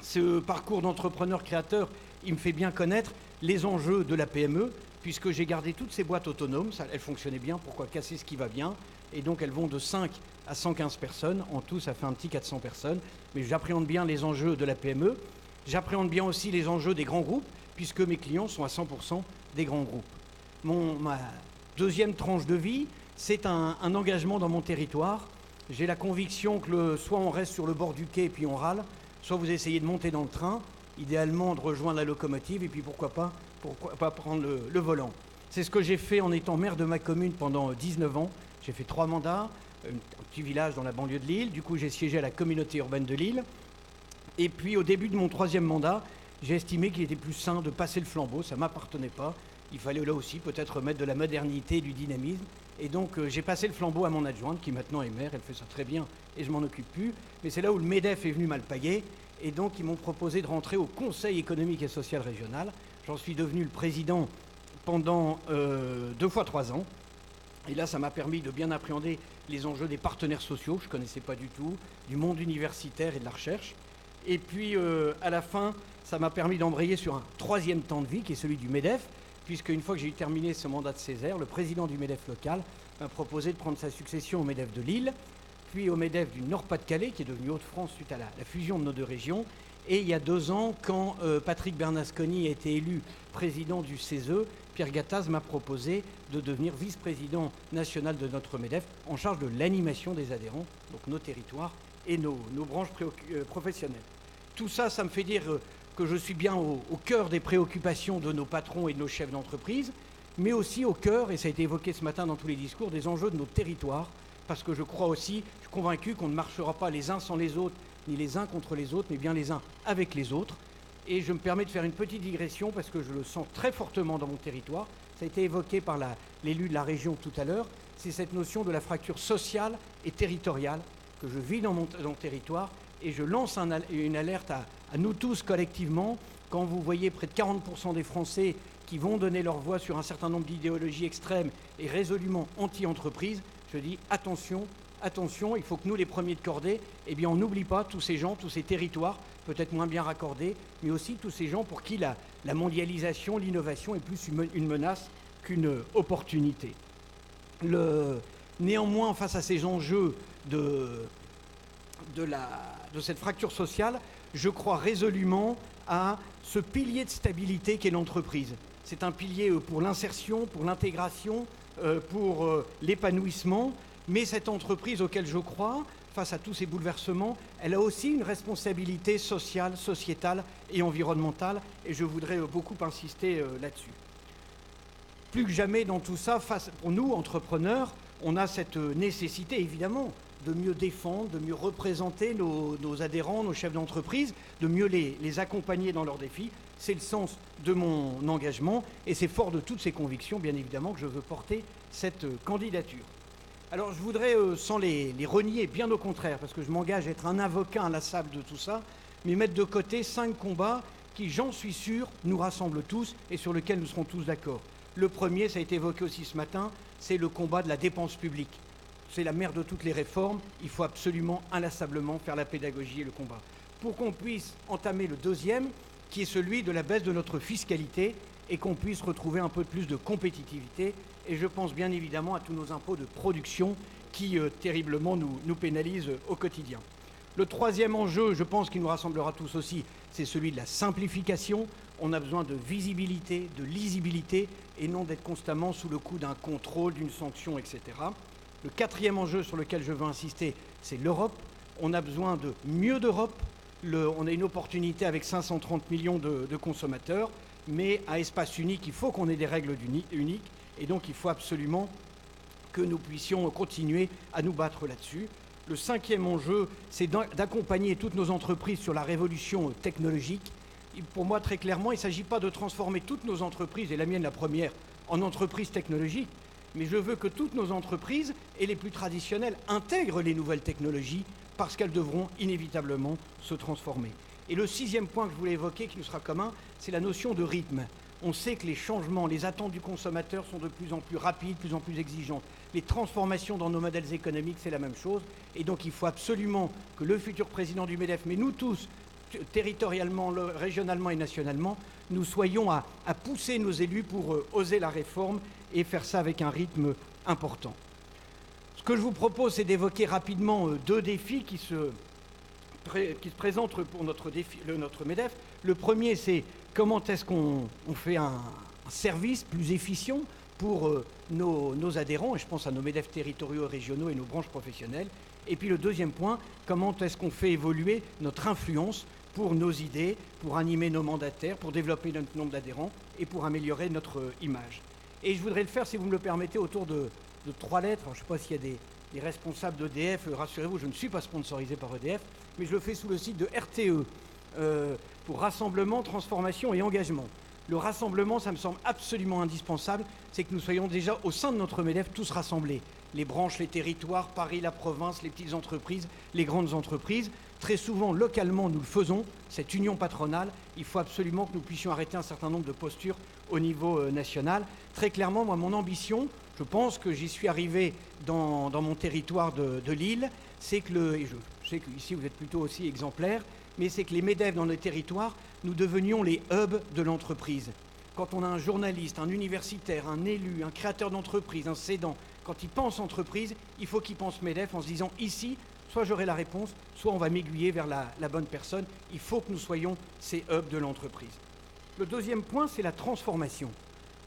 Ce parcours d'entrepreneur créateur, il me fait bien connaître les enjeux de la PME, puisque j'ai gardé toutes ces boîtes autonomes, elles fonctionnaient bien, pourquoi casser ce qui va bien? Et donc, elles vont de 5 à 115 personnes. En tout, ça fait un petit 400 personnes. Mais j'appréhende bien les enjeux de la PME. J'appréhende bien aussi les enjeux des grands groupes, puisque mes clients sont à 100% des grands groupes. Ma deuxième tranche de vie, c'est un engagement dans mon territoire. J'ai la conviction que soit on reste sur le bord du quai et puis on râle, soit vous essayez de monter dans le train, idéalement de rejoindre la locomotive et puis pourquoi pas prendre le volant. C'est ce que j'ai fait en étant maire de ma commune pendant 19 ans. J'ai fait 3 mandats, un petit village dans la banlieue de Lille. Du coup, j'ai siégé à la communauté urbaine de Lille. Et puis, au début de mon 3e mandat, j'ai estimé qu'il était plus sain de passer le flambeau. Ça ne m'appartenait pas. Il fallait là aussi peut-être mettre de la modernité et du dynamisme. Et donc, j'ai passé le flambeau à mon adjointe, qui maintenant est maire. Elle fait ça très bien et je m'en occupe plus. Mais c'est là où le MEDEF est venu m'alpaguer. Et donc, ils m'ont proposé de rentrer au Conseil économique et social régional. J'en suis devenu le président pendant 2 fois 3 ans. Et là, ça m'a permis de bien appréhender les enjeux des partenaires sociaux, que je ne connaissais pas du tout, du monde universitaire et de la recherche. Et puis, à la fin, ça m'a permis d'embrayer sur un 3e temps de vie, qui est celui du MEDEF, puisque une fois que j'ai eu terminé ce mandat de Césaire, le président du MEDEF local m'a proposé de prendre sa succession au MEDEF de Lille, puis au MEDEF du Nord-Pas-de-Calais, qui est devenu Hauts-de-France suite à la fusion de nos 2 régions. Et il y a 2 ans, quand Patrick Bernasconi a été élu président du CESE, Pierre Gattaz m'a proposé de devenir vice-président national de notre MEDEF en charge de l'animation des adhérents, donc nos territoires et nos branches professionnelles. Tout ça, ça me fait dire que je suis bien au cœur des préoccupations de nos patrons et de nos chefs d'entreprise, mais aussi au cœur, et ça a été évoqué ce matin dans tous les discours, des enjeux de nos territoires, parce que je crois aussi, je suis convaincu qu'on ne marchera pas les uns sans les autres, ni les uns contre les autres, mais bien les uns avec les autres. Et je me permets de faire une petite digression parce que je le sens très fortement dans mon territoire. Ça a été évoqué par l'élu de la région tout à l'heure. C'est cette notion de la fracture sociale et territoriale que je vis dans mon territoire. Et je lance une alerte à nous tous collectivement. Quand vous voyez près de 40% des Français qui vont donner leur voix sur un certain nombre d'idéologies extrêmes et résolument anti-entreprise, je dis attention, attention, il faut que nous, les premiers de cordée, eh bien, on n'oublie pas tous ces gens, tous ces territoires, peut-être moins bien raccordés, mais aussi tous ces gens pour qui la mondialisation, l'innovation est plus une menace qu'une opportunité. Néanmoins, face à ces enjeux de cette fracture sociale, je crois résolument à ce pilier de stabilité qu'est l'entreprise. C'est un pilier pour l'insertion, pour l'intégration, pour l'épanouissement. Mais cette entreprise auquel je crois, face à tous ces bouleversements, elle a aussi une responsabilité sociale, sociétale et environnementale, et je voudrais beaucoup insister là-dessus. Plus que jamais dans tout ça, pour nous, entrepreneurs, on a cette nécessité, évidemment, de mieux défendre, de mieux représenter nos adhérents, nos chefs d'entreprise, de mieux les accompagner dans leurs défis. C'est le sens de mon engagement, et c'est fort de toutes ces convictions, bien évidemment, que je veux porter cette candidature. Alors, je voudrais, sans les renier, bien au contraire, parce que je m'engage à être un avocat inlassable de tout ça, mais mettre de côté 5 combats qui, j'en suis sûr, nous rassemblent tous et sur lesquels nous serons tous d'accord. Le premier, ça a été évoqué aussi ce matin, c'est le combat de la dépense publique. C'est la mère de toutes les réformes, il faut absolument, inlassablement, faire la pédagogie et le combat. Pour qu'on puisse entamer le deuxième, qui est celui de la baisse de notre fiscalité, et qu'on puisse retrouver un peu plus de compétitivité. Et je pense bien évidemment à tous nos impôts de production qui terriblement nous pénalisent au quotidien. Le troisième enjeu, je pense qu'il nous rassemblera tous aussi, c'est celui de la simplification. On a besoin de visibilité, de lisibilité, et non d'être constamment sous le coup d'un contrôle, d'une sanction, etc. Le quatrième enjeu sur lequel je veux insister, c'est l'Europe. On a besoin de mieux d'Europe. On a une opportunité avec 530 millions de consommateurs, mais à espace unique, il faut qu'on ait des règles uniques, et donc il faut absolument que nous puissions continuer à nous battre là-dessus. Le cinquième enjeu, c'est d'accompagner toutes nos entreprises sur la révolution technologique. Pour moi, très clairement, il ne s'agit pas de transformer toutes nos entreprises, et la mienne la première, en entreprises technologiques, mais je veux que toutes nos entreprises, et les plus traditionnelles, intègrent les nouvelles technologies parce qu'elles devront inévitablement se transformer. Et le sixième point que je voulais évoquer, qui nous sera commun, c'est la notion de rythme. On sait que les changements, les attentes du consommateur sont de plus en plus rapides, de plus en plus exigeantes. Les transformations dans nos modèles économiques, c'est la même chose. Et donc il faut absolument que le futur président du MEDEF, mais nous tous, territorialement, régionalement et nationalement, nous soyons à pousser nos élus pour oser la réforme et faire ça avec un rythme important. Ce que je vous propose, c'est d'évoquer rapidement deux défis qui se présentent pour notre MEDEF. Le premier, c'est comment est-ce qu'on fait un service plus efficient pour nos adhérents, et je pense à nos MEDEF territoriaux et régionaux et nos branches professionnelles. Et puis le deuxième point, comment est-ce qu'on fait évoluer notre influence pour nos idées, pour animer nos mandataires, pour développer notre nombre d'adhérents et pour améliorer notre image. Et je voudrais le faire, si vous me le permettez, autour de 3 lettres. Alors, je ne sais pas s'il y a des responsables d'EDF, rassurez-vous, je ne suis pas sponsorisé par EDF, mais je le fais sous le site de RTE, pour rassemblement, transformation et engagement. Le rassemblement, ça me semble absolument indispensable, c'est que nous soyons déjà au sein de notre MEDEF tous rassemblés. Les branches, les territoires, Paris, la province, les petites entreprises, les grandes entreprises. Très souvent, localement, nous le faisons, cette union patronale. Il faut absolument que nous puissions arrêter un certain nombre de postures au niveau national. Très clairement, moi, mon ambition, je pense que j'y suis arrivé dans mon territoire de Lille, c'est que, et je sais qu'ici vous êtes plutôt aussi exemplaires, mais c'est que les MEDEF dans nos territoires, nous devenions les hubs de l'entreprise. Quand on a un journaliste, un universitaire, un élu, un créateur d'entreprise, un cédant, quand il pense entreprise, il faut qu'il pense MEDEF en se disant ici, soit j'aurai la réponse, soit on va m'aiguiller vers la bonne personne. Il faut que nous soyons ces hubs de l'entreprise. Le deuxième point, c'est la transformation.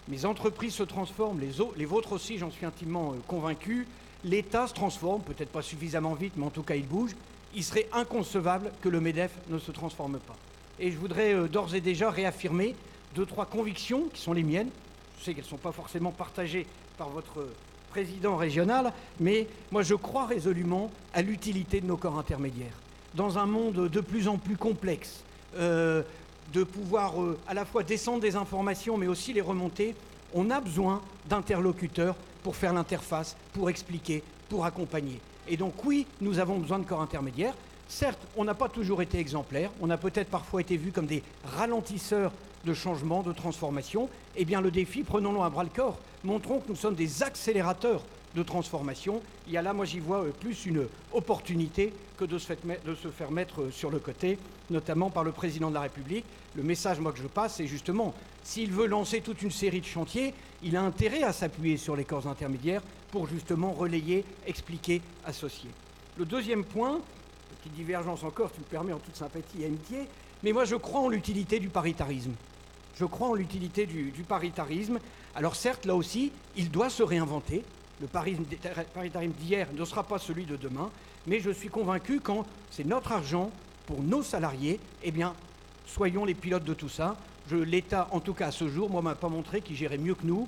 Mes entreprises se transforment, les vôtres aussi, j'en suis intimement convaincu. L'État se transforme, peut-être pas suffisamment vite, mais en tout cas il bouge. Il serait inconcevable que le MEDEF ne se transforme pas. Et je voudrais d'ores et déjà réaffirmer 2-3 convictions qui sont les miennes. Je sais qu'elles ne sont pas forcément partagées par votre président régional, mais moi je crois résolument à l'utilité de nos corps intermédiaires. Dans un monde de plus en plus complexe, de pouvoir à la fois descendre des informations, mais aussi les remonter, on a besoin d'interlocuteurs pour faire l'interface, pour expliquer, pour accompagner. Et donc oui, nous avons besoin de corps intermédiaires. Certes, on n'a pas toujours été exemplaires, on a peut-être parfois été vus comme des ralentisseurs de changement, de transformation. Eh bien le défi, prenons-le à bras-le-corps, montrons que nous sommes des accélérateurs de transformation. Il y a là, moi j'y vois plus une opportunité que de se faire mettre sur le côté, notamment par le président de la République. Le message, moi, que je passe, c'est justement, s'il veut lancer toute une série de chantiers, il a intérêt à s'appuyer sur les corps intermédiaires pour justement relayer, expliquer, associer. Le deuxième point, petite divergence encore, tu me permets, en toute sympathie et amitié, mais moi je crois en l'utilité du paritarisme. Je crois en l'utilité du paritarisme. Alors certes, là aussi, il doit se réinventer. Le paritarisme d'hier ne sera pas celui de demain, mais je suis convaincu quand c'est notre argent pour nos salariés, eh bien, soyons les pilotes de tout ça. L'État, en tout cas à ce jour, moi, m'a pas montré qu'il gérait mieux que nous.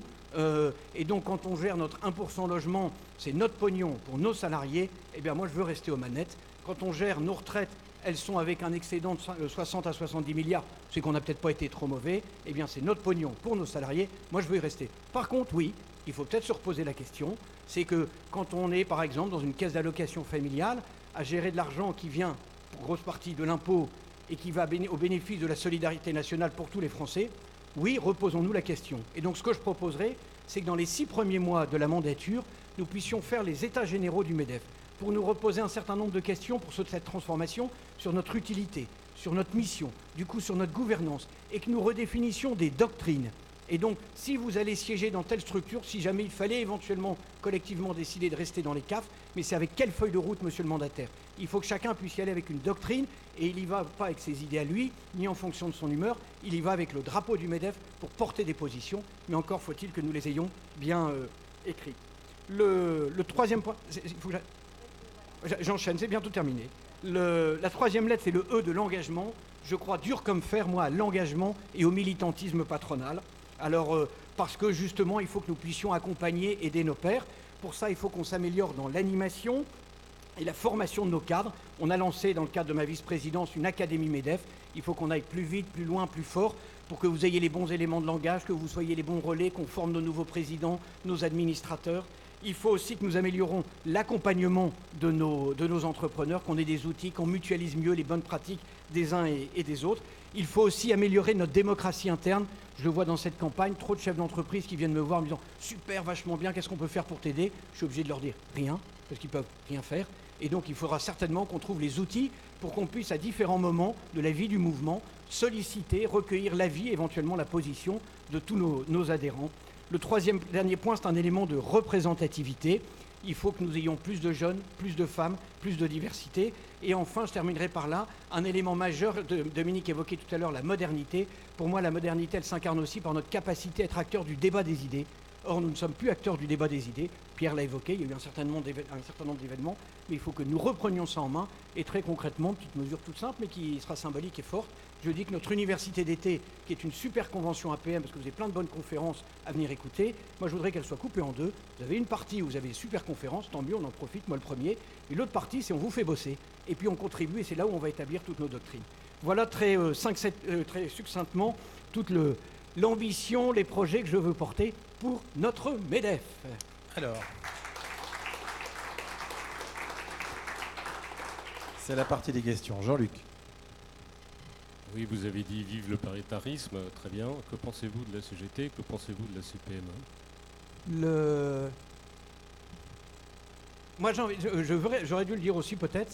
Et donc, quand on gère notre 1% logement, c'est notre pognon pour nos salariés, eh bien, moi, je veux rester aux manettes. Quand on gère nos retraites, elles sont avec un excédent de 60 à 70 milliards, c'est qu'on n'a peut-être pas été trop mauvais, eh bien, c'est notre pognon pour nos salariés. Moi, je veux y rester. Par contre, oui, il faut peut-être se reposer la question, c'est que quand on est, par exemple, dans une caisse d'allocation familiale, à gérer de l'argent qui vient, pour grosse partie, de l'impôt et qui va au bénéfice de la solidarité nationale pour tous les Français, oui, reposons-nous la question. Et donc, ce que je proposerai, c'est que dans les 6 premiers mois de la mandature, nous puissions faire les états généraux du MEDEF pour nous reposer un certain nombre de questions pour cette transformation sur notre utilité, sur notre mission, du coup sur notre gouvernance, et que nous redéfinissions des doctrines. Et donc, si vous allez siéger dans telle structure, si jamais il fallait éventuellement collectivement décider de rester dans les CAF, mais c'est avec quelle feuille de route, monsieur le mandataire? Il faut que chacun puisse y aller avec une doctrine, et il n'y va pas avec ses idées à lui, ni en fonction de son humeur, il y va avec le drapeau du MEDEF pour porter des positions, mais encore faut-il que nous les ayons bien écrites. Le troisième point, j'enchaîne, c'est bientôt terminé. La troisième lettre, c'est le E de l'engagement. Je crois dur comme fer, moi, à l'engagement et au militantisme patronal. Alors, parce que justement, il faut que nous puissions accompagner, aider nos pairs. Pour ça, il faut qu'on s'améliore dans l'animation et la formation de nos cadres. On a lancé, dans le cadre de ma vice-présidence, une académie MEDEF. Il faut qu'on aille plus vite, plus loin, plus fort, pour que vous ayez les bons éléments de langage, que vous soyez les bons relais, qu'on forme nos nouveaux présidents, nos administrateurs. Il faut aussi que nous améliorons l'accompagnement de nos entrepreneurs, qu'on ait des outils, qu'on mutualise mieux les bonnes pratiques des uns et des autres. Il faut aussi améliorer notre démocratie interne. Je le vois dans cette campagne, trop de chefs d'entreprise qui viennent me voir en me disant « Super, vachement bien, qu'est-ce qu'on peut faire pour t'aider ?» Je suis obligé de leur dire « Rien », parce qu'ils ne peuvent rien faire. Et donc il faudra certainement qu'on trouve les outils pour qu'on puisse, à différents moments de la vie du mouvement, solliciter, recueillir l'avis, éventuellement la position de tous nos adhérents. Le dernier point, c'est un élément de représentativité. Il faut que nous ayons plus de jeunes, plus de femmes, plus de diversité. Et enfin, je terminerai par là, un élément majeur, Dominique évoquait tout à l'heure la modernité. Pour moi, la modernité, elle s'incarne aussi par notre capacité à être acteur du débat des idées. Or, nous ne sommes plus acteurs du débat des idées. Pierre l'a évoqué, il y a eu un certain nombre d'événements, mais il faut que nous reprenions ça en main. Et très concrètement, petite mesure toute simple, mais qui sera symbolique et forte, je dis que notre université d'été, qui est une super convention APM, parce que vous avez plein de bonnes conférences à venir écouter, moi je voudrais qu'elle soit coupée en deux. Vous avez une partie où vous avez des super conférences, tant mieux, on en profite, moi le premier. Et l'autre partie, c'est on vous fait bosser. Et puis on contribue, et c'est là où on va établir toutes nos doctrines. Voilà très succinctement toute l'ambition, les projets que je veux porter pour notre MEDEF. Alors, c'est la partie des questions. Jean-Luc. Oui, vous avez dit vive le paritarisme, très bien. Que pensez-vous de la CGT? Que pensez-vous de la CPME? Moi, j'aurais dû le dire aussi peut-être,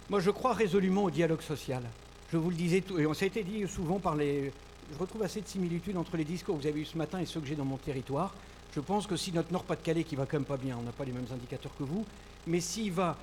moi je crois résolument au dialogue social. Je vous le disais, et ça a été dit souvent par je retrouve assez de similitudes entre les discours que vous avez eus ce matin et ceux que j'ai dans mon territoire. Je pense que si notre Nord-Pas-de-Calais, qui va quand même pas bien, on n'a pas les mêmes indicateurs que vous, mais s'il va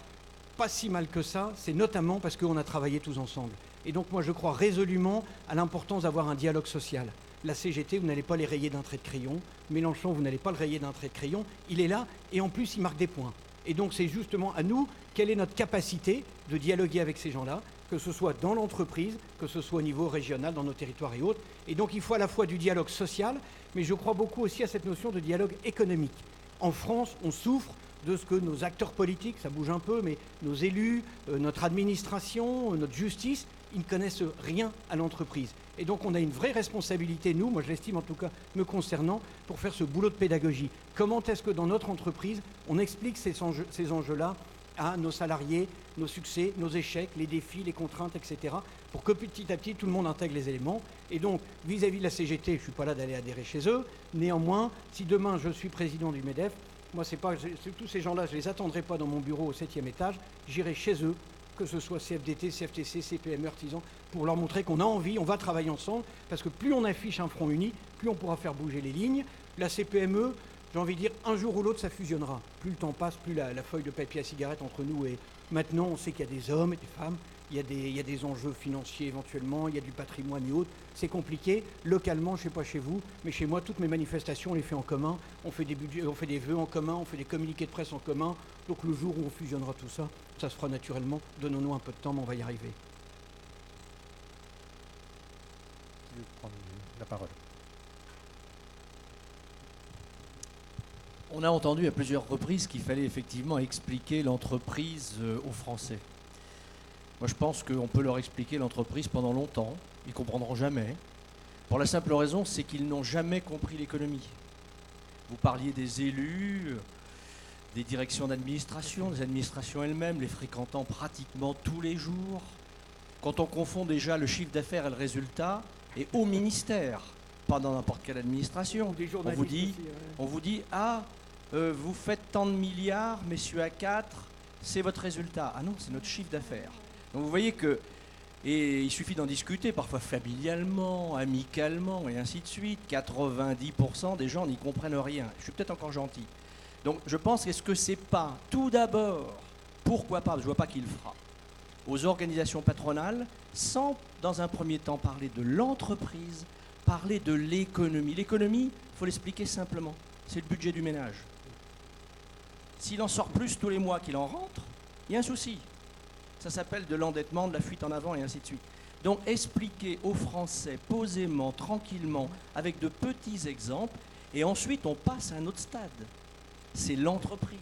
pas si mal que ça, c'est notamment parce qu'on a travaillé tous ensemble. Et donc moi je crois résolument à l'importance d'avoir un dialogue social. La CGT, vous n'allez pas les rayer d'un trait de crayon. Mélenchon, vous n'allez pas le rayer d'un trait de crayon. Il est là et en plus il marque des points. Et donc c'est justement à nous, quelle est notre capacité de dialoguer avec ces gens-là, que ce soit dans l'entreprise, que ce soit au niveau régional, dans nos territoires et autres. Et donc il faut à la fois du dialogue social, mais je crois beaucoup aussi à cette notion de dialogue économique. En France, on souffre de ce que nos acteurs politiques, ça bouge un peu, mais nos élus, notre administration, notre justice, ils ne connaissent rien à l'entreprise. Et donc on a une vraie responsabilité, nous, moi je l'estime en tout cas me concernant, pour faire ce boulot de pédagogie. Comment est-ce que dans notre entreprise, on explique ces enjeux-là à nos salariés, nos succès, nos échecs, les défis, les contraintes, etc., pour que petit à petit tout le monde intègre les éléments. Et donc, vis-à-vis de la CGT, je ne suis pas là d'aller adhérer chez eux. Néanmoins, si demain je suis président du MEDEF, moi, tous ces gens-là, je ne les attendrai pas dans mon bureau au 7e étage, j'irai chez eux, que ce soit CFDT, CFTC, CPME, artisans, pour leur montrer qu'on a envie, on va travailler ensemble, parce que plus on affiche un front uni, plus on pourra faire bouger les lignes. La CPME, j'ai envie de dire, un jour ou l'autre, ça fusionnera. Plus le temps passe, plus la feuille de papier à cigarette entre nous est... Maintenant, on sait qu'il y a des hommes et des femmes, il y a des enjeux financiers éventuellement, il y a du patrimoine et autres. C'est compliqué. Localement, je ne sais pas chez vous, mais chez moi, toutes mes manifestations, on les fait en commun. On fait des budgets, on fait des vœux en commun, on fait des communiqués de presse en commun. Donc le jour où on fusionnera tout ça, ça se fera naturellement. Donnons-nous un peu de temps, mais on va y arriver. Qui veut prendre la parole? On a entendu à plusieurs reprises qu'il fallait effectivement expliquer l'entreprise aux Français. Moi, je pense qu'on peut leur expliquer l'entreprise pendant longtemps. Ils ne comprendront jamais. Pour la simple raison, c'est qu'ils n'ont jamais compris l'économie. Vous parliez des élus, des directions d'administration, des administrations elles-mêmes, les fréquentant pratiquement tous les jours. Quand on confond déjà le chiffre d'affaires et le résultat, et au ministère, pas dans n'importe quelle administration, on vous dit ah, vous faites tant de milliards, messieurs A4, c'est votre résultat. Ah non, c'est notre chiffre d'affaires. Donc vous voyez que, et il suffit d'en discuter, parfois familialement, amicalement, et ainsi de suite, 90% des gens n'y comprennent rien. Je suis peut-être encore gentil. Donc je pense, est-ce que c'est pas, tout d'abord, pourquoi pas, je ne vois pas qui le fera, aux organisations patronales, sans, dans un premier temps, parler de l'entreprise, parler de l'économie. L'économie, il faut l'expliquer simplement, c'est le budget du ménage. S'il en sort plus tous les mois qu'il en rentre, il y a un souci. Ça s'appelle de l'endettement, de la fuite en avant et ainsi de suite. Donc expliquer aux Français posément, tranquillement, avec de petits exemples, et ensuite on passe à un autre stade. C'est l'entreprise.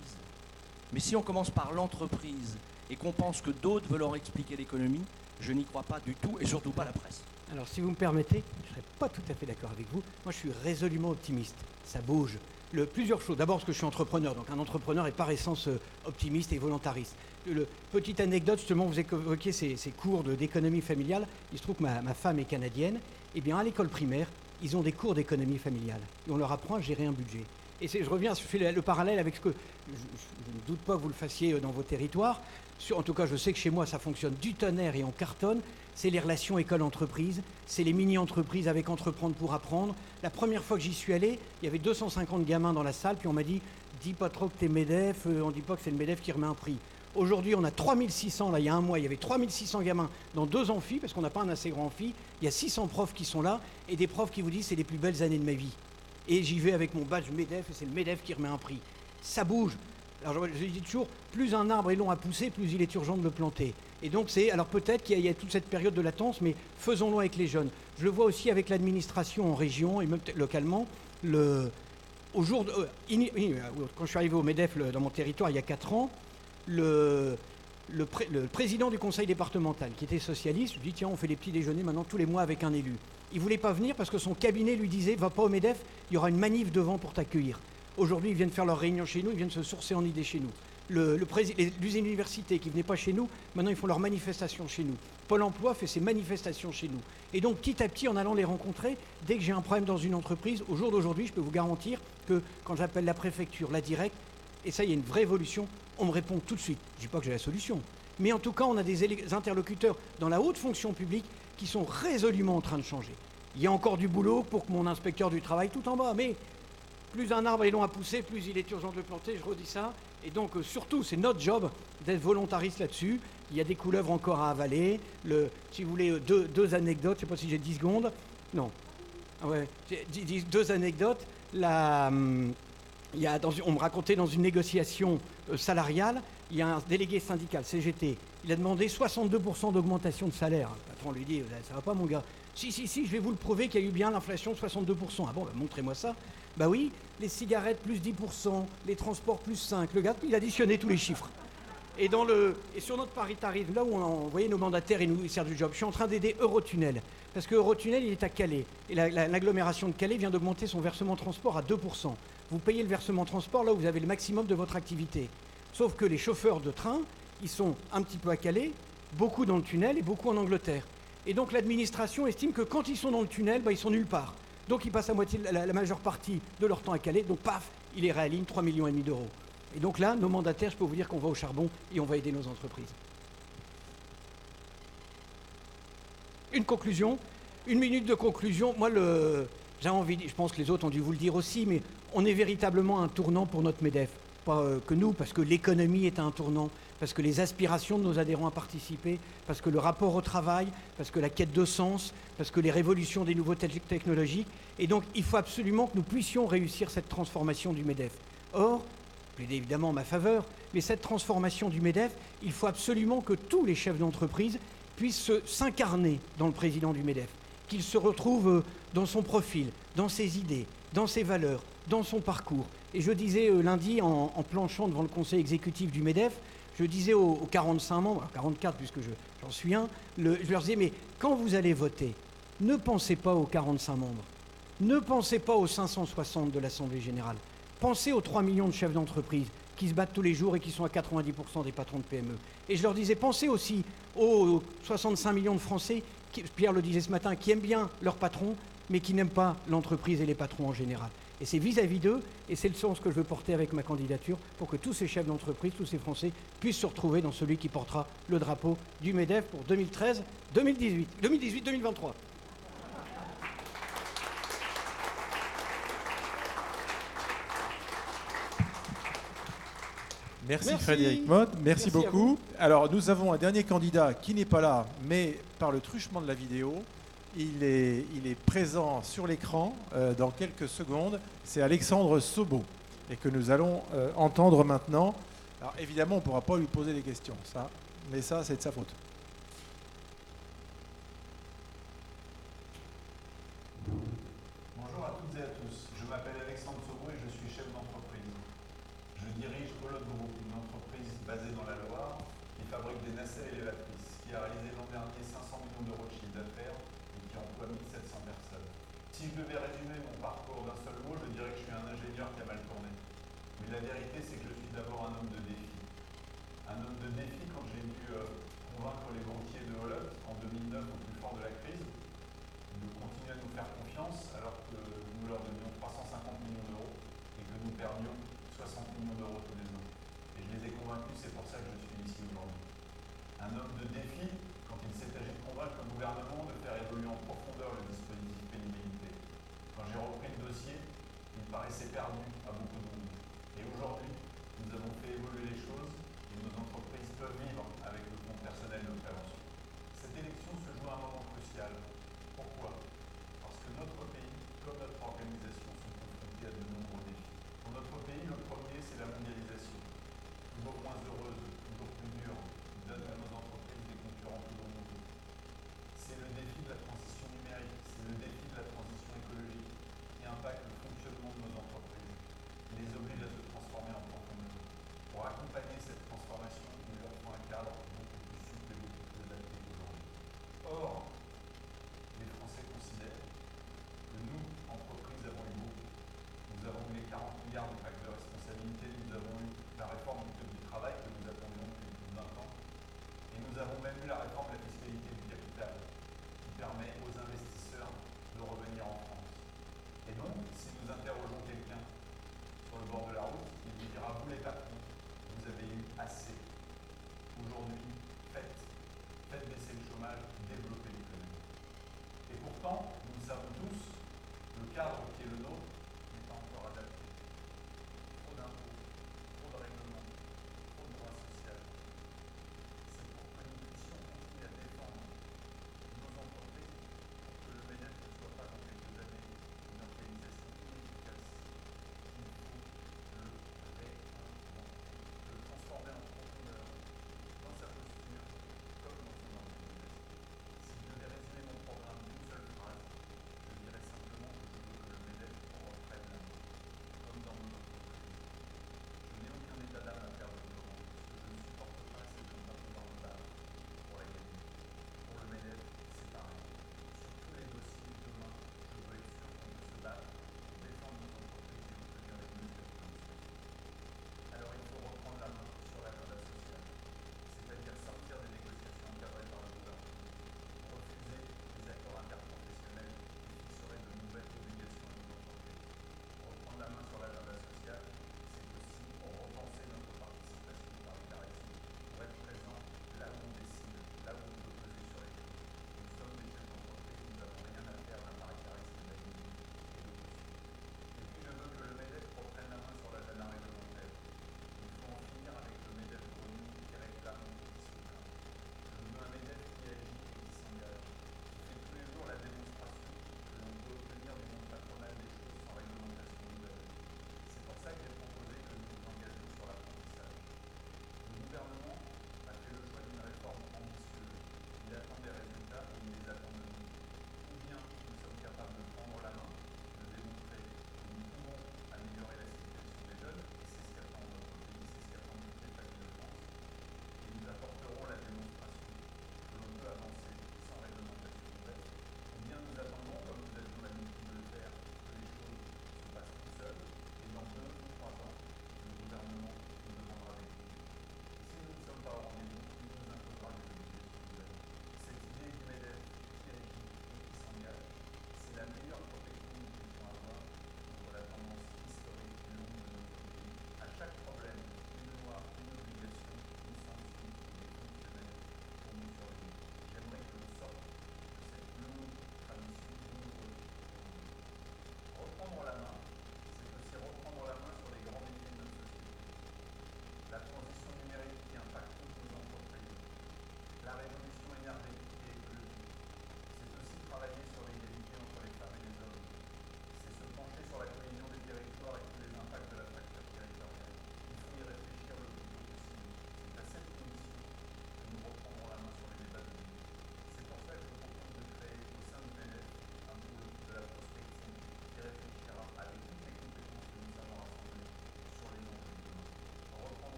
Mais si on commence par l'entreprise et qu'on pense que d'autres veulent leur expliquer l'économie, je n'y crois pas du tout, et surtout pas la presse. Alors, si vous me permettez, je ne serais pas tout à fait d'accord avec vous. Moi, je suis résolument optimiste. Ça bouge. Plusieurs choses. D'abord, parce que je suis entrepreneur. Donc, un entrepreneur est par essence optimiste et volontariste. Petite anecdote, justement, vous évoquiez ces cours d'économie familiale. Il se trouve que ma femme est canadienne. Eh bien, à l'école primaire, ils ont des cours d'économie familiale. Et on leur apprend à gérer un budget. Et je reviens, je fais le parallèle avec ce que... Je ne doute pas que vous le fassiez dans vos territoires. En tout cas, je sais que chez moi, ça fonctionne du tonnerre et on cartonne. C'est les relations école-entreprise, c'est les mini-entreprises avec Entreprendre pour apprendre. La première fois que j'y suis allé, il y avait 250 gamins dans la salle, puis on m'a dit « Dis pas trop que t'es MEDEF, on dit pas que c'est le MEDEF qui remet un prix ». Aujourd'hui, on a 3600, là, il y a un mois, il y avait 3600 gamins dans 2 amphis, parce qu'on n'a pas un assez grand amphi. Il y a 600 profs qui sont là, et des profs qui vous disent « C'est les plus belles années de ma vie ». Et j'y vais avec mon badge MEDEF, et c'est le MEDEF qui remet un prix. Ça bouge. Alors je dis toujours, plus un arbre est long à pousser, plus il est urgent de le planter. Et donc alors peut-être qu'il y a toute cette période de latence, mais faisons-le avec les jeunes. Je le vois aussi avec l'administration en région et même localement. Quand je suis arrivé au MEDEF dans mon territoire il y a 4 ans, le président du conseil départemental, qui était socialiste, lui dit tiens, on fait des petits déjeuners maintenant tous les mois avec un élu. Il ne voulait pas venir parce que son cabinet lui disait va pas au MEDEF, il y aura une manif devant pour t'accueillir. Aujourd'hui, ils viennent faire leur réunion chez nous, ils viennent se sourcer en idées chez nous. Les universités qui ne venaient pas chez nous, maintenant ils font leurs manifestations chez nous. Pôle emploi fait ses manifestations chez nous. Et donc petit à petit, en allant les rencontrer, dès que j'ai un problème dans une entreprise, au jour d'aujourd'hui, je peux vous garantir que quand j'appelle la préfecture, la directe, et ça, il y a une vraie évolution, on me répond tout de suite. Je ne dis pas que j'ai la solution. Mais en tout cas, on a des interlocuteurs dans la haute fonction publique qui sont résolument en train de changer. Il y a encore du boulot pour que mon inspecteur du travail tout en bas, mais plus un arbre est long à pousser, plus il est urgent de le planter, je redis ça. Et donc, surtout, c'est notre job d'être volontariste là-dessus. Il y a des couleuvres encore à avaler. Si vous voulez, deux anecdotes, je ne sais pas si j'ai 10 secondes. Non. Ouais, 2 anecdotes. On me racontait dans une négociation salariale, il y a un délégué syndical, CGT, il a demandé 62% d'augmentation de salaire. Le patron lui dit, ça va pas mon gars. Si, je vais vous le prouver qu'il y a eu bien l'inflation de 62%. Ah bon, montrez-moi ça. Bah oui, les cigarettes plus 10%, les transports plus 5%. Le gars, il additionnait tous les chiffres. Et sur notre paritarisme, là où on envoyait nos mandataires et nous servent du job, je suis en train d'aider Eurotunnel. Parce que Eurotunnel, il est à Calais. Et l'agglomération de Calais vient d'augmenter son versement transport à 2%. Vous payez le versement transport là où vous avez le maximum de votre activité. Sauf que les chauffeurs de train, ils sont un petit peu à Calais, beaucoup dans le tunnel et beaucoup en Angleterre. Et donc l'administration estime que quand ils sont dans le tunnel, ils sont nulle part. Donc ils passent la majeure partie de leur temps à Calais. Donc paf, ils les réalignent 3,5 millions d'euros. Et donc là, nos mandataires, je peux vous dire qu'on va au charbon et on va aider nos entreprises. Une conclusion, 1 minute de conclusion. Moi, j'ai envie, je pense que les autres ont dû vous le dire aussi, mais on est véritablement un tournant pour notre MEDEF. Pas que nous, parce que l'économie est un tournant, parce que les aspirations de nos adhérents à participer, parce que le rapport au travail, parce que la quête de sens, parce que les révolutions des nouveaux technologies. Et donc, il faut absolument que nous puissions réussir cette transformation du MEDEF. Or, plaidez évidemment en ma faveur, mais cette transformation du MEDEF, il faut absolument que tous les chefs d'entreprise puissent s'incarner dans le président du MEDEF, qu'ils se retrouvent dans son profil, dans ses idées, dans ses valeurs, dans son parcours. Et je disais lundi, en planchant devant le conseil exécutif du MEDEF, je disais aux 45 membres, 44 puisque j'en suis un, je leur disais, mais quand vous allez voter, ne pensez pas aux 45 membres, ne pensez pas aux 560 de l'Assemblée générale, pensez aux 3 millions de chefs d'entreprise qui se battent tous les jours et qui sont à 90% des patrons de PME. Et je leur disais, pensez aussi aux 65 millions de Français, Pierre le disait ce matin, qui aiment bien leur patron, mais qui n'aiment pas l'entreprise et les patrons en général. Et c'est vis-à-vis d'eux, et c'est le sens que je veux porter avec ma candidature, pour que tous ces chefs d'entreprise, tous ces Français, puissent se retrouver dans celui qui portera le drapeau du MEDEF pour 2018-2023. Merci Frédéric Motte, merci beaucoup. Alors nous avons un dernier candidat qui n'est pas là, mais par le truchement de la vidéo, il est présent sur l'écran dans quelques secondes. C'est Alexandre Sobo. et que nous allons entendre maintenant. Alors évidemment, on ne pourra pas lui poser des questions, ça, mais ça, c'est de sa faute. Bonjour à toutes et à tous. Je m'appelle Alexandre Sobot et je suis chef d'entreprise. Je dirige Holod Group, une entreprise basée dans la Loire qui fabrique des nacelles élévatrices, qui a réalisé l'an dernier 500 millions d'euros de chiffre d'affaires et qui emploie 1700 personnes. Si je devais résumer mon parcours d'un seul mot, je dirais que je suis un ingénieur qui a mal tourné. Mais la vérité, c'est que je suis d'abord un homme de défi. Un homme de défi quand j'ai dû convaincre les banquiers de Holod en 2009, au plus fort de la crise, de continuer à nous faire confiance alors que nous leur donnions 350 millions d'euros et que nous perdions 60 millions d'euros tous les ans. Et je les ai convaincus, c'est pour ça que je suis ici aujourd'hui. Un homme de défi quand il s'est agi de convaincre le gouvernement de faire évoluer en profondeur le dispositif pénibilité. Quand j'ai repris le dossier, il paraissait perdu à beaucoup de monde. Et aujourd'hui, nous avons fait évoluer les choses et nos entreprises peuvent vivre avec le compte personnel de prévention. Cette élection se joue à un moment crucial. Pourquoi ? Parce que notre pays, comme notre organisation, sont confrontés à de nombreux défis. Pour notre pays, le premier, c'est la mondialisation. Toujours moins heureuse, toujours plus dure, qui donne à nos entreprises des concurrents toujours nouveaux. C'est le défi de la transition numérique, c'est le défi de la transition écologique qui impacte le fonctionnement de nos entreprises, qui les oblige à se transformer en profondeur. Pour accompagner cette transformation, il leur faut un cadre beaucoup plus souple et beaucoup plus adapté qu'aujourd'hui. Or, les Français considèrent que nous, entreprises, avons eu beaucoup. Nous avons eu les 40 milliards de pacte de responsabilité, nous avons eu la réforme du Code du travail que nous attendions depuis plus de 20 ans, et nous avons même eu la réforme de la fiscalité du capital, qui permet aux investisseurs de revenir en France. Et donc, si nous interrogeons quelqu'un sur le bord de la route, il nous dira, vous les patrons, vous avez eu assez. Aujourd'hui, faites baisser le chômage, développez l'économie. Et pourtant, nous savons tous, le cadre qui est le nôtre n'est pas encore adapté. Trop d'impôts, trop de règlements, trop de droits sociaux. C'est pour que nous puissions continuer à défendre nos entreprises, pour que le MEDEF ne soit pas dans quelques années une organisation inefficace. Il faut le réinventer, le transformer en profondeur, dans sa posture, comme dans son organisation. Si je devais résumer mon programme d'une seule phrase, je dirais simplement que je veux que le MEDEF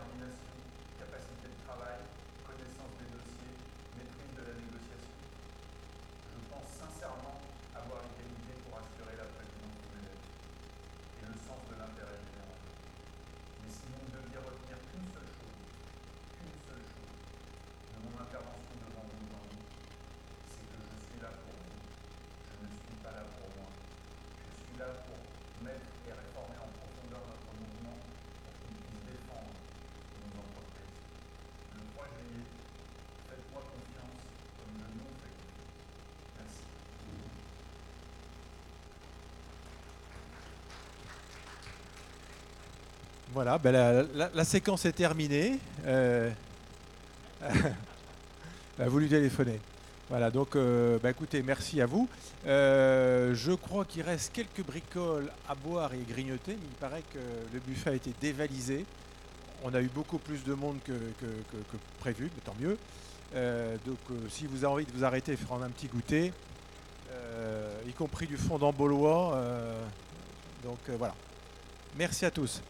détermination, capacité de travail, connaissance des dossiers, maîtrise de la négociation. Je pense sincèrement avoir les qualités pour assurer la présidence du MEDEF et le sens de l'intérêt général. Mais si vous ne deviez retenir qu'une seule chose de mon intervention devant vous aujourd'hui, c'est que je suis là pour vous. Je ne suis pas là pour moi. Je suis là pour mettre et réformer en profondeur notre mouvement pour qu'il puisse défendre nos entreprises. Le 3 juillet, faites-moi confiance comme je nous fais confiance. Merci. Voilà, ben la séquence est terminée. Vous lui téléphonez. Voilà, donc écoutez, merci à vous. Je crois qu'il reste quelques bricoles à boire et grignoter, mais il paraît que le buffet a été dévalisé. On a eu beaucoup plus de monde que prévu, mais tant mieux. Si vous avez envie de vous arrêter et prendre un petit goûter, y compris du fondant baulois, voilà. Merci à tous.